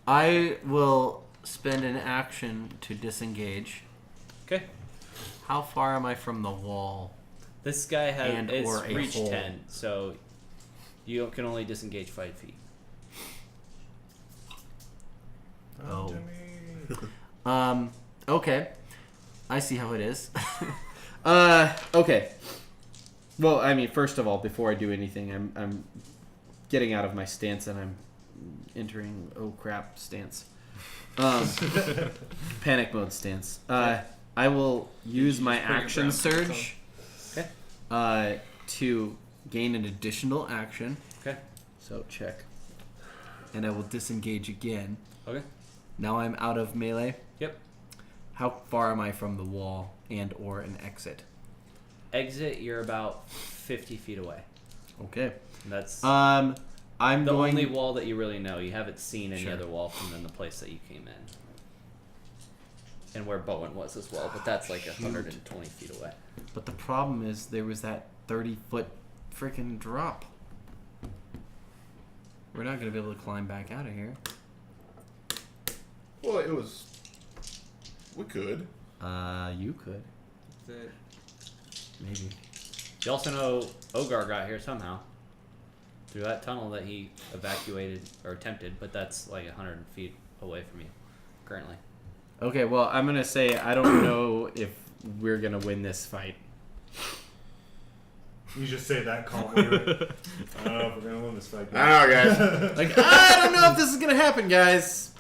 I will spend an action to disengage. Okay. How far am I from the wall? This guy has And it's or a reach hole. 10, so you can only disengage 5 feet. Oh. Okay. I see how it is. Okay. Well, I mean, first of all, before I do anything, I'm getting out of my stance and I'm entering oh crap stance. Panic mode stance. I will use my just put your action brown surge Okay. to gain an additional action. Okay. So check. And I will disengage again. Okay. Now I'm out of melee. Yep. How far am I from the wall and or an exit? Exit, you're about 50 feet away. Okay. That's I'm the going. only wall that you really know. You haven't seen any Sure. other wall from then the place that you came in. And where Bowen was as well, but that's like 120 feet away. But the problem is there was that 30-foot freaking drop. We're not gonna be able to climb back out of here. Well, it was. We could. You could. Maybe. You also know Ogar got here somehow. Through that tunnel that he evacuated or attempted, but that's like 100 feet away from you currently. Okay, well, I'm gonna say I don't know if we're gonna win this fight. You just say that calmly, right? I don't know if we're gonna win this fight. I don't know, guys. Like, I don't know if this is gonna happen, guys.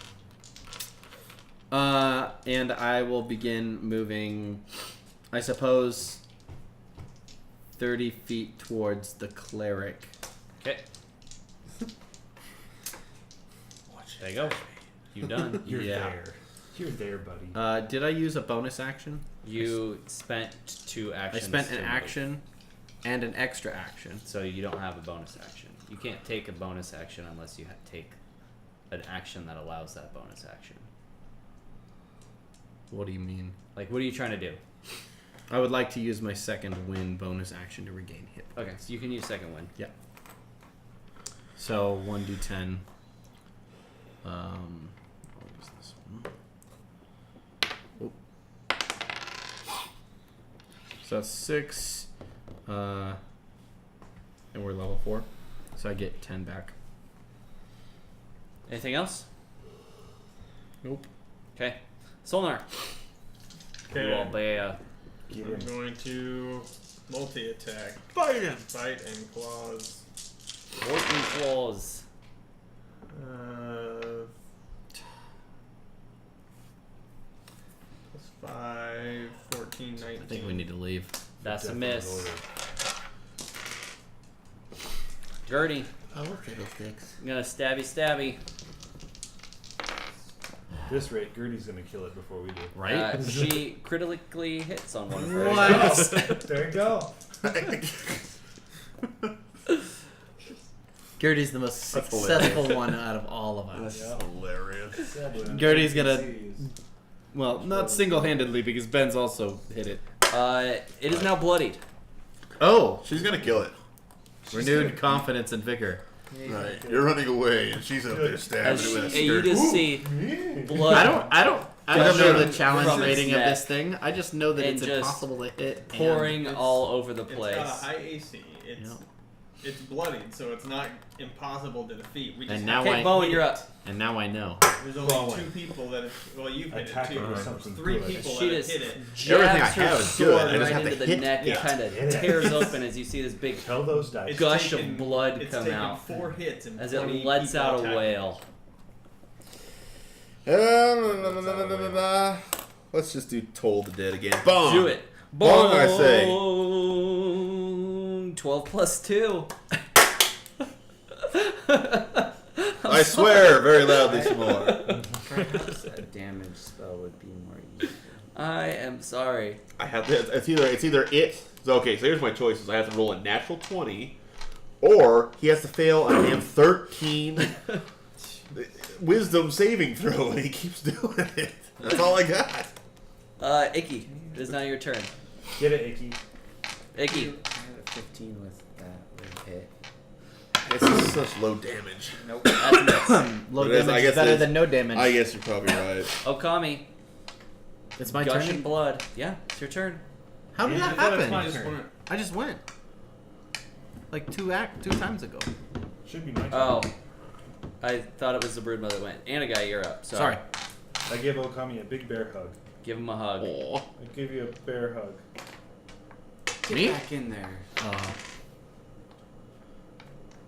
And I will begin moving, I suppose, 30 feet towards the cleric. Okay. There you go. You done. You're Yeah. there. You're there, buddy. Did I use a bonus action? You spent 2 I actions. spent to an move. action and an extra action. So you don't have a bonus action. You can't take a bonus action unless you take an action that allows that bonus action. What do you mean? Like, what are you trying to do? I would like to use my second win bonus action to regain hit. Okay, so you can use second win. Yeah. So 1d10. What is this one? Oh. So that's 6. And we're level 4. So I get 10 back. Anything else? Nope. Okay. Solnar. You all bear. Get I'm him. going to multi-attack. Fight him. Bite and claws. Working claws. 5, 14, 19. I think we need to leave. That's a Definitely miss. order. Gertie, Oh, we're fiddlesticks. I'm gonna stabby. At this rate, Gertie's gonna kill it before we do. Right? She critically hits on one of her. What? There you go. Gertie's the most That's successful one out of all of us. Yeah. Hilarious. Sadly, on Gertie's gonna- NPCs. Well, not single-handedly because Ben's also hit it. It is now bloodied. Oh, she's gonna kill it. Renewed confidence and vigor. Right. You're running away, and she's up there stabbing As it with a you skirt. just see blood. I don't know the Gushing challenge from its rating of neck. this thing. I just know that And it's just impossible to hit. pouring It's- all over the It's place. got a high AC. It's bloodied, so it's not impossible to defeat. We just And now have to Okay, Bowen, hit you're it. up. And now I know. There's only Bowen. 2 people that you've hit Attack it her too. with something 3 good. people She that have just hit it. Everything I jabs her have is sword good. I just right have to into the hit neck. it. It kind Hit of it. tears open as you see this big Tell those dice. It's gush of taken- blood it's come taken out 4 hits and as it 20 lets people out a attacking. wail. Let's just do Toll the Dead again. Bong! Do it. Bong, I say. 12 plus 2. I swear very loudly some more. Perhaps a damage spell would be more useful. I am sorry. I have to, it's either it. So, okay, so here's my choices. I have to roll a natural 20, or he has to fail a damn 13 wisdom saving throw, and he keeps doing it. That's all I got. Icky, it is now your turn. Get it, Icky. Icky. I had a 15 with that with hit. This is such low damage. Nope. That's a miss. Low It is, I damage guess is better it is. than no damage. I guess you're probably right. Okami. It's my Gushing turn. blood. Yeah, it's your turn. How did Yeah, that I thought it's happen? my I just want I just went. Like two times ago. Should be my turn. Oh. I thought it was the broodmother that went. Anagai, you're up. Sorry. I give Okami a big bear hug. Give him a hug. Aw. I give you a bear hug. Get Me? back in there. Oh,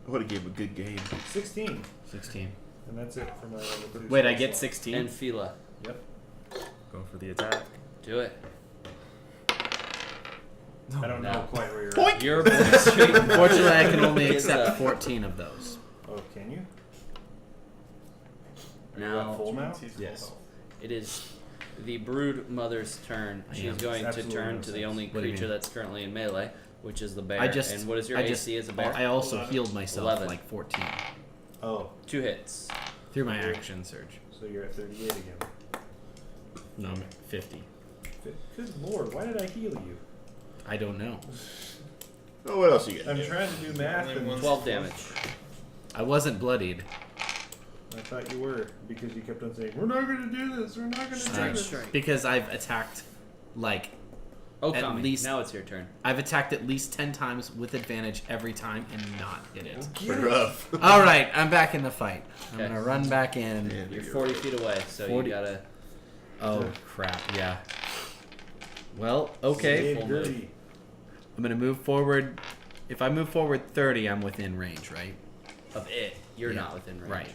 I would have gave him a good game. 16. 16. And that's it for my level 2. Wait, I spell get slot. 16? And Fila. Yep. Go for the attack. Do it. I don't No. know quite where you're Boink! at. You're straight. Unfortunately, I can only It's accept a- 14 of those. Oh, can you? Are you Now- at full now? Yes. It is the brood mother's turn. I She's am. going to Absolutely turn no to the sense. only What do you creature mean? that's currently in melee, which is the bear. I just. And what is your I AC as a bear? I also 11. healed myself 11. like 14 Oh, 2 hits. through my action surge. so you're at 38 again. No, I'm at 50. Good lord, why did I heal you? I don't know. Oh, what else you I'm get? trying to do math Only and one. 12 damage. I wasn't bloodied. I thought you were because you kept on saying, "We're not going to do this. We're not going to do this." Because I've attacked like Okami, least- now it's your turn. I've attacked at least 10 times with advantage every time and not hit it. Pretty rough. All right, I'm back in the fight. I'm Okay. gonna run back in. Yeah, You're you're 40 right. feet away, so 40. you gotta. Oh crap! Yeah. Well, okay. Save full Gertie. I'm gonna move forward. If I move forward 30, I'm within range, right? Of it. You're Yeah, not within range. Right.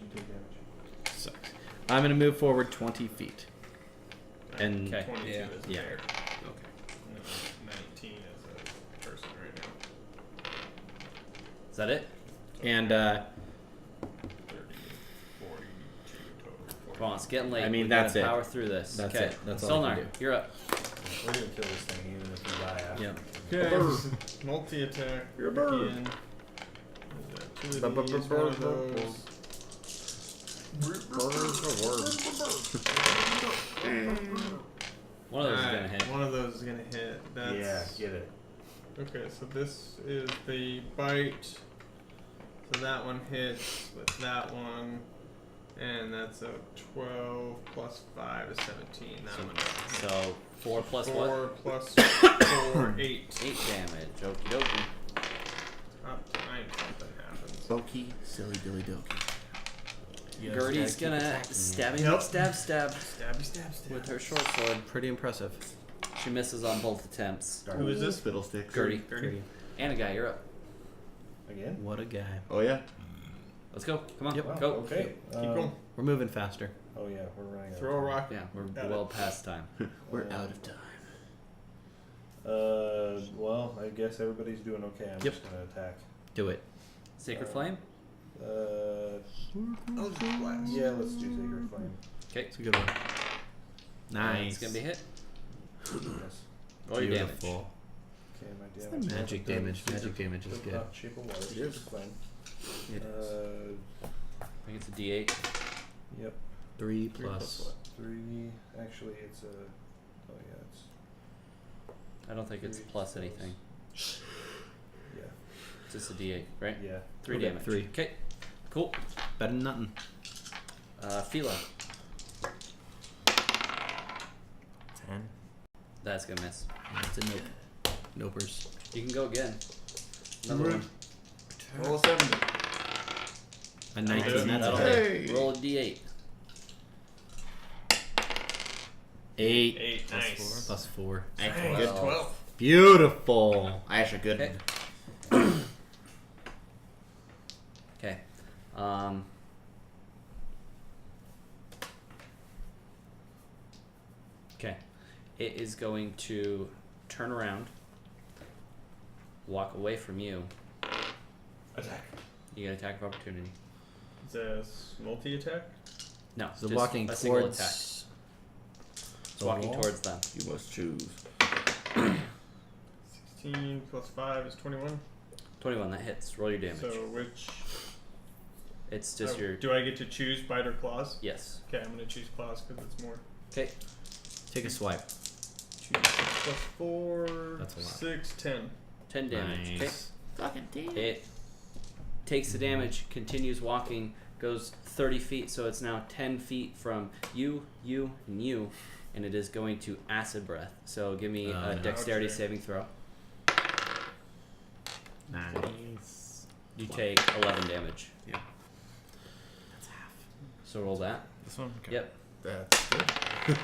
You take damage. Sucks. I'm gonna move forward 20 feet. And 'Kay. 22 yeah, is a yeah. bear. Okay. No, 19 is a person right now. Is that it? And 30, 42 total. Come on, it's getting late. I mean, We gotta that's it. Power through this. That's okay. it. That's all I Solnar, can do. you're up. We're going to kill this thing even if we die after. Yeah. Okay. Multi attack. You're a bird. Again. Two of these, one of those. One of those is Alright, gonna hit. One of those is gonna hit. That's Yeah, get it. Okay, so this is the bite. So that one hits with that one. And that's a 12 plus 5 is 17. That one doesn't hit. So 4 plus 4 what? plus 4, 8. 8 damage. Okie dokie. Up to 9 something happens. Bulky, silly dilly dokey. Gertie's gonna stab him, Yep. stab Stabby, stab. with her short sword. Pretty impressive. She misses on both attempts. Who is this? Fiddlesticks. Gertie. And a guy, you're up. Again? What a guy. Oh yeah. Let's go. Come on, Yep. Wow, go. Okay. Keep going. We're moving faster. Oh yeah, we're running out. Throw a rock. Yeah, we're Got it. well past time. We're out of time. Well, I guess everybody's doing okay. I'm Yep. just gonna attack. Do it. Sacred Flame? I'll just blast. Yeah, let's do Sacred Flame. Okay. It's a good one. Nice. It's gonna be hit. Yes. Roll your damage. Beautiful. Okay, my It's damage. the magic damage. Magic damage is good. Shape of water. It is. Sacred Flame. It is. I think it's a D8. Yep. 3 plus. 3. Actually, it's a. Oh yeah, it's. I don't think it's plus anything. Yeah. It's just a D8, right? Yeah. 3 Okay, damage. 3. Okay. Cool. Better than nothing. Phila. 10. That's gonna miss. It's a nope. Nopers. You can go again. Another one. Roll a 70. A 19. That's That'll a hit. hit. Roll a D8. 8. 8. Nice. Plus 4. Dang, 12. Beautiful. Asher, good. Okay. Okay. Okay. It is going to turn around, walk away from you. Attack. You get attack of opportunity. Is that a multi-attack? No, So just walking a single towards attack. It's the walking wall? towards them. You must choose. 16 plus 5 is 21. 21, that hits. Roll your damage. So which... It's just your... Do I get to choose bite or claws? Yes. Okay, I'm going to choose claws because it's more. Okay. Take a swipe. Choose 6 plus 4. That's a lot. 6, 10. 10 damage. Okay. Nice. Fucking damn. It takes the damage, continues walking, goes 30 feet, so it's now 10 feet from you, and you, and it is going to acid breath. So give me a no. dexterity Okay. saving throw. Nice. You take 11 damage. Yeah. So roll that. This one? Okay. Yep. That's good.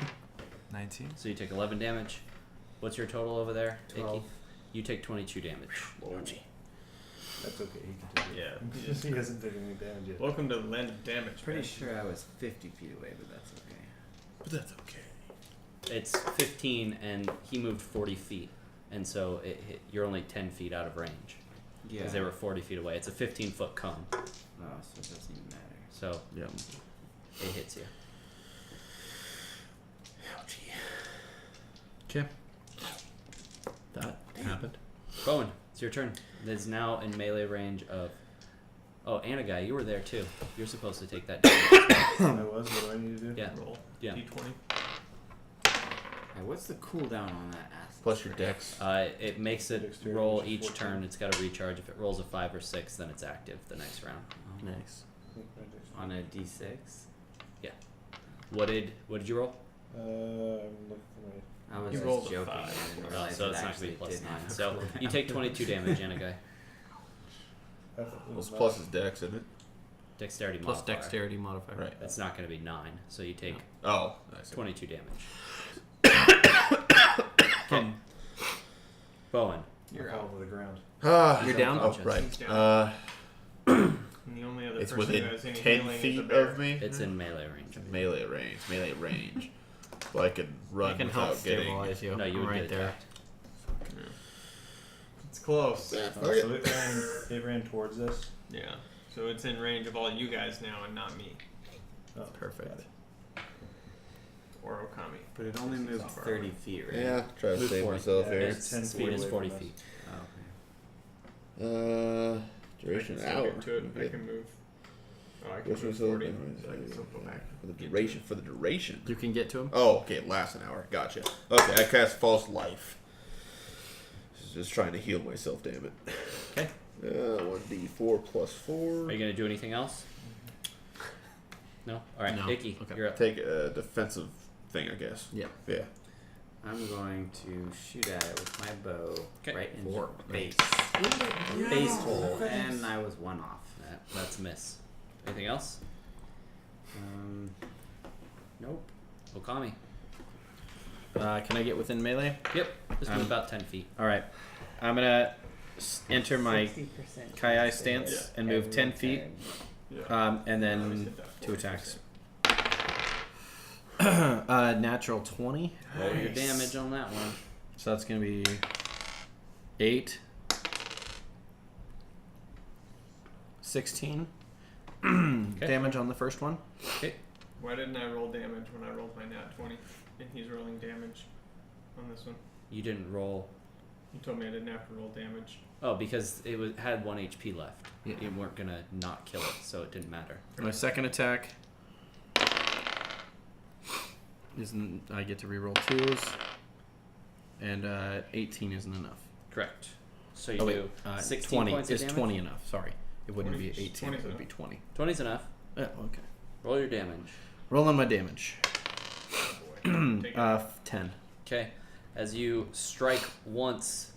19. So you take 11 damage. What's your total over there, 12. Icky? You take 22 damage. That's okay. He can take it. Yeah. He hasn't taken any damage yet. Welcome to the land of damage. Pretty man. sure I was 50 feet away, but that's okay. But that's okay. It's 15, and he moved 40 feet, and so it hit, you're only 10 feet out of range. Yeah. Because they were 40 feet away. It's a 15-foot cone, Oh, so it doesn't even matter. so Yeah. it hits you. Okay. That happened. Bowen, it's your turn. It's now in melee range of... Oh, and a guy, you were there too. You're supposed to take that damage. I was. What do I need to do? Yeah. Roll. Yeah. D20. Hey, what's the cooldown on that ass? Plus your dex. It makes it Dexterity, roll which is each 14. turn. It's got to recharge. If it rolls a 5 or 6, then it's active the next round. Nice. On a D6? What did you roll? I'm looking for I was You just rolled a joking. 5. I didn't Oh, realize so it it's not going to be actually plus did 9. have a So cooldown. you take 22 damage, and a guy. my. Well, plus his dex, isn't it? Dexterity Plus modifier. dexterity modifier. Right. It's not going to be 9, so you take Oh. I see. 22 damage. Okay. Bowen. You're fall out. to the ground. Ah, You're down? Oh, Unconscious. right. He's down. And the only other It's person within who has any 10 healing is feet a bear. of me. It's in melee range. Melee range. Melee range. So I can run I can help without getting. stabilize you. No, you I'm would right get there. attacked. It's close. Yeah, So fuck it. it ran towards us. Yeah. So it's in range of all you guys now and not me. Oh, Perfect. got it. Or Okami. But it only moved 30 feet, right? Yeah, try to Move save 40. myself Yeah, here. it's Its 10 speed feet is away 40 from us. feet. Oh, okay. Duration I can still hour. get to it. I Okay. can move. Oh, I can What's move myself? 40. So I can still go back. For the duration. For the duration. You can get to him. Oh, okay. It lasts an hour. Gotcha. Okay, I cast False Life. Just trying to heal myself. Damn it. Okay. 1d4 plus 4. Are you going to do anything else? No? Alright, No. Icky, Okay. you're up. Take a defensive thing, I guess. Yeah. Yeah. I'm going to shoot at it with my bow 'Kay. right in the 4. base. Base hole, and I was one off. That's a miss. Anything else? Nope. Okami. Can I get within melee? Yep. Just move about 10 feet. All right. I'm gonna enter my 60% Kai stance Yeah. and move 10 every feet, Yeah. and I always then hit that 2 40%. attacks. Natural 20. Roll your damage on that one. So that's gonna be 8, 16 damage on the first one. Why didn't I roll damage when I rolled my nat 20? And he's rolling damage on this one. You didn't roll. You told me I didn't have to roll damage. Oh, because it had 1 HP left. Yeah. You weren't gonna not kill it, so it didn't matter. My second attack isn't. I get to reroll 2s, and 18 isn't enough. Correct. So you Oh, do wait, 16 20 points of is damage. 20 enough? Sorry, it wouldn't 20 be 18. 20 It would enough. be 20. 20's enough. Oh, okay. Roll your damage. Rolling my damage. Take it. 10. Okay. As you strike once,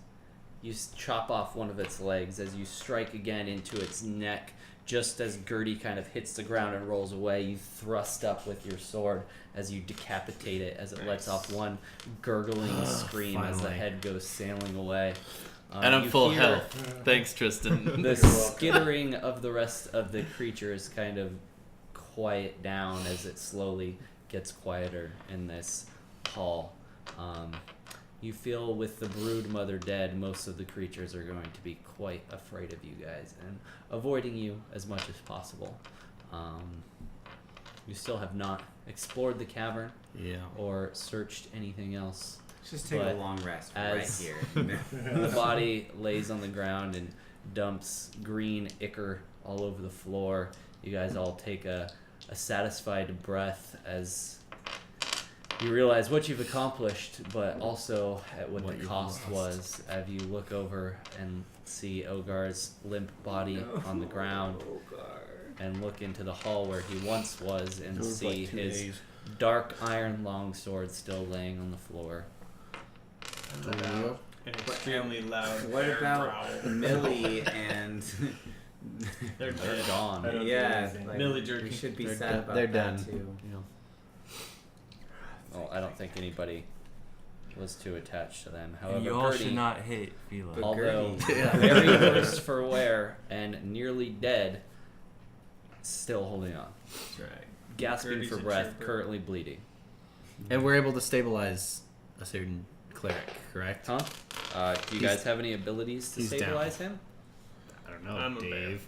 you chop off one of its legs. As you strike again into its neck, just as Gertie kind of hits the ground and rolls away, you thrust up with your sword as you decapitate it, as it lets off one gurgling scream as the finally. head goes sailing away. And I'm you full hear health. Thanks, Tristan. The skittering of the rest of the creatures kind of quiet down as it slowly gets quieter in this hall. You feel with the brood mother dead, most of the creatures are going to be quite afraid of you guys and avoiding you as much as possible. You still have not explored the cavern Yeah. or searched anything else. Just take But a long rest right as- here. The body lays on the ground and dumps green ichor all over the floor. You guys all take a satisfied breath as you realize what you've accomplished, but also at what the you've cost lost. was. As you look over and see Ogar's limp body on the ground, and look into the hall where he once was, and It was see like 2 his days. dark iron longsword still laying on the floor. An extremely loud What bear about growl. Millie and They're They're dead. gone. I don't do yeah, anything. like, Millie jerky. we should be They're sad done. about They're that done. too. Well, I don't think anybody was too attached to them. And However, you all Gertie, should not hate Fila. But although Gertie- very worse for wear and nearly dead, still holding on. That's right. Gasping Gertie's for a breath, trooper. currently bleeding. And we're able to stabilize a certain cleric, correct? Huh? Do you He's- guys have any abilities to he's down. stabilize him? I don't know, I'm a bear. Dave.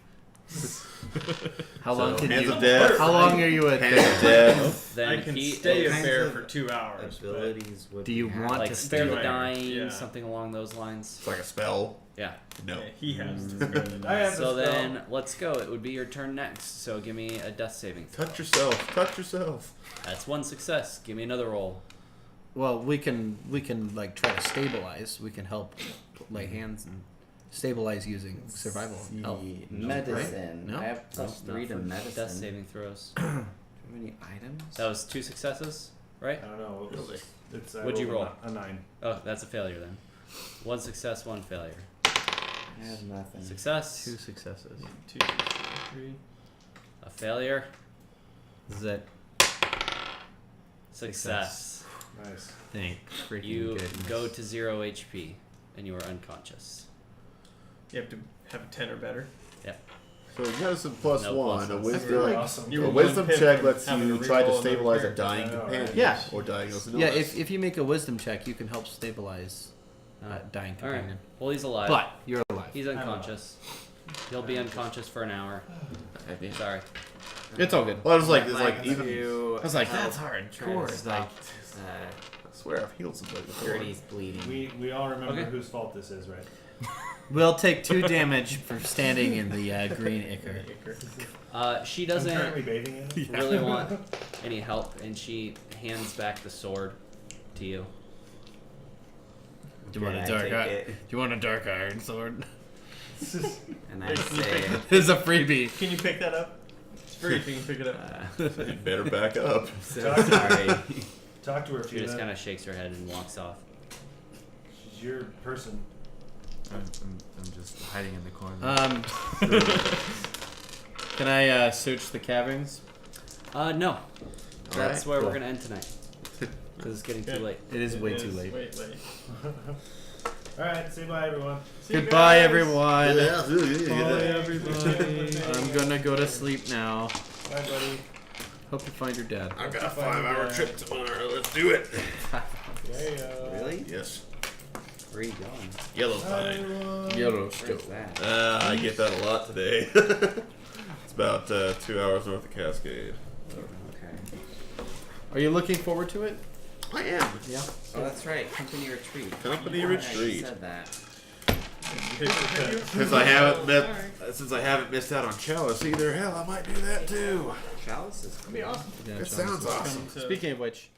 How long can Hands you? of death. How long are you at? Hands of death. Then I can he stay a kinds bear of for 2 hours. but abilities would Do you we have? want like to spare the stay- dying, Yeah. something along those lines. It's like a spell. Yeah. No. yeah, he has to. I have So the spell. then let's go. It would be your turn next. So give me a death saving throw. Touch yourself. Touch yourself. That's one success. Give me another roll. Well, we can like try to stabilize. We can help lay hands and stabilize using survival health. Medicine. No? I have plus No, 3 to for medicine. Death saving throws. Do you have any items? That was 2 successes, right? I don't know. It's, I What'd you rolled roll? A 9. Oh, that's a failure then. 1 success, 1 failure. I have nothing. Success, 2 successes. 2, 3. a failure, Is that success. Nice. thank freaking You goodness. go to 0 HP and you are unconscious. You have to have a 10 or better. So medicine plus No 1. pluses. A That's wisdom, really awesome. You a were wisdom one pip check from lets having you to try to reroll stabilize a another dying character. companion. Yeah. Or diagnose an Yeah, illness. if you make a wisdom check, you can help stabilize dying All right. companion. Well, he's alive. But you're alive. He's unconscious. He'll be unconscious for an hour. Okay. Sorry. It's all good. Well, I was like, I'd it's like even. to I was like, help that's hard. try to Course, stop I swear I've healed somebody before. Gertie's bleeding. We all remember Okay. whose fault this is, right? We'll take 2 damage for standing in the green ichor. She I'm doesn't currently bathing in it. really want any help, and she hands back the sword to you. Do you want Can a I dark take iron? it? Do you want a dark iron sword? And I say, It's a freebie. Can you pick that up? It's free if you can pick it up. You better back up. so sorry. Talk to her, She just Fila. kind of shakes her head and walks off. She's your person. I'm just hiding in the corner. Can I search the caverns? No. That's right, where cool. we're gonna end tonight. Because it's getting too late. It is way too late. Wait, late. All right, say bye, everyone. See you Goodbye, guys. everyone. Yeah, Bye, everybody. I'm gonna go to sleep now. Bye, buddy. Hope you find your dad. I've got a 5-hour trip tomorrow. Let's do it. Yeah. Really? Yes. Where are you going? Yellowstone. Yellowstone. Where's that? I get that a lot today. It's about 2 hours north of Cascade. Okay. Are you looking forward to it? I am. Yeah. Oh, that's right. Company retreat. Company Yeah, retreat. You said that. Since I haven't missed out on Chalice either, hell, I might do that too. Chalice is cool. Be awesome. Yeah, It John. sounds awesome. Come to- Speaking of which,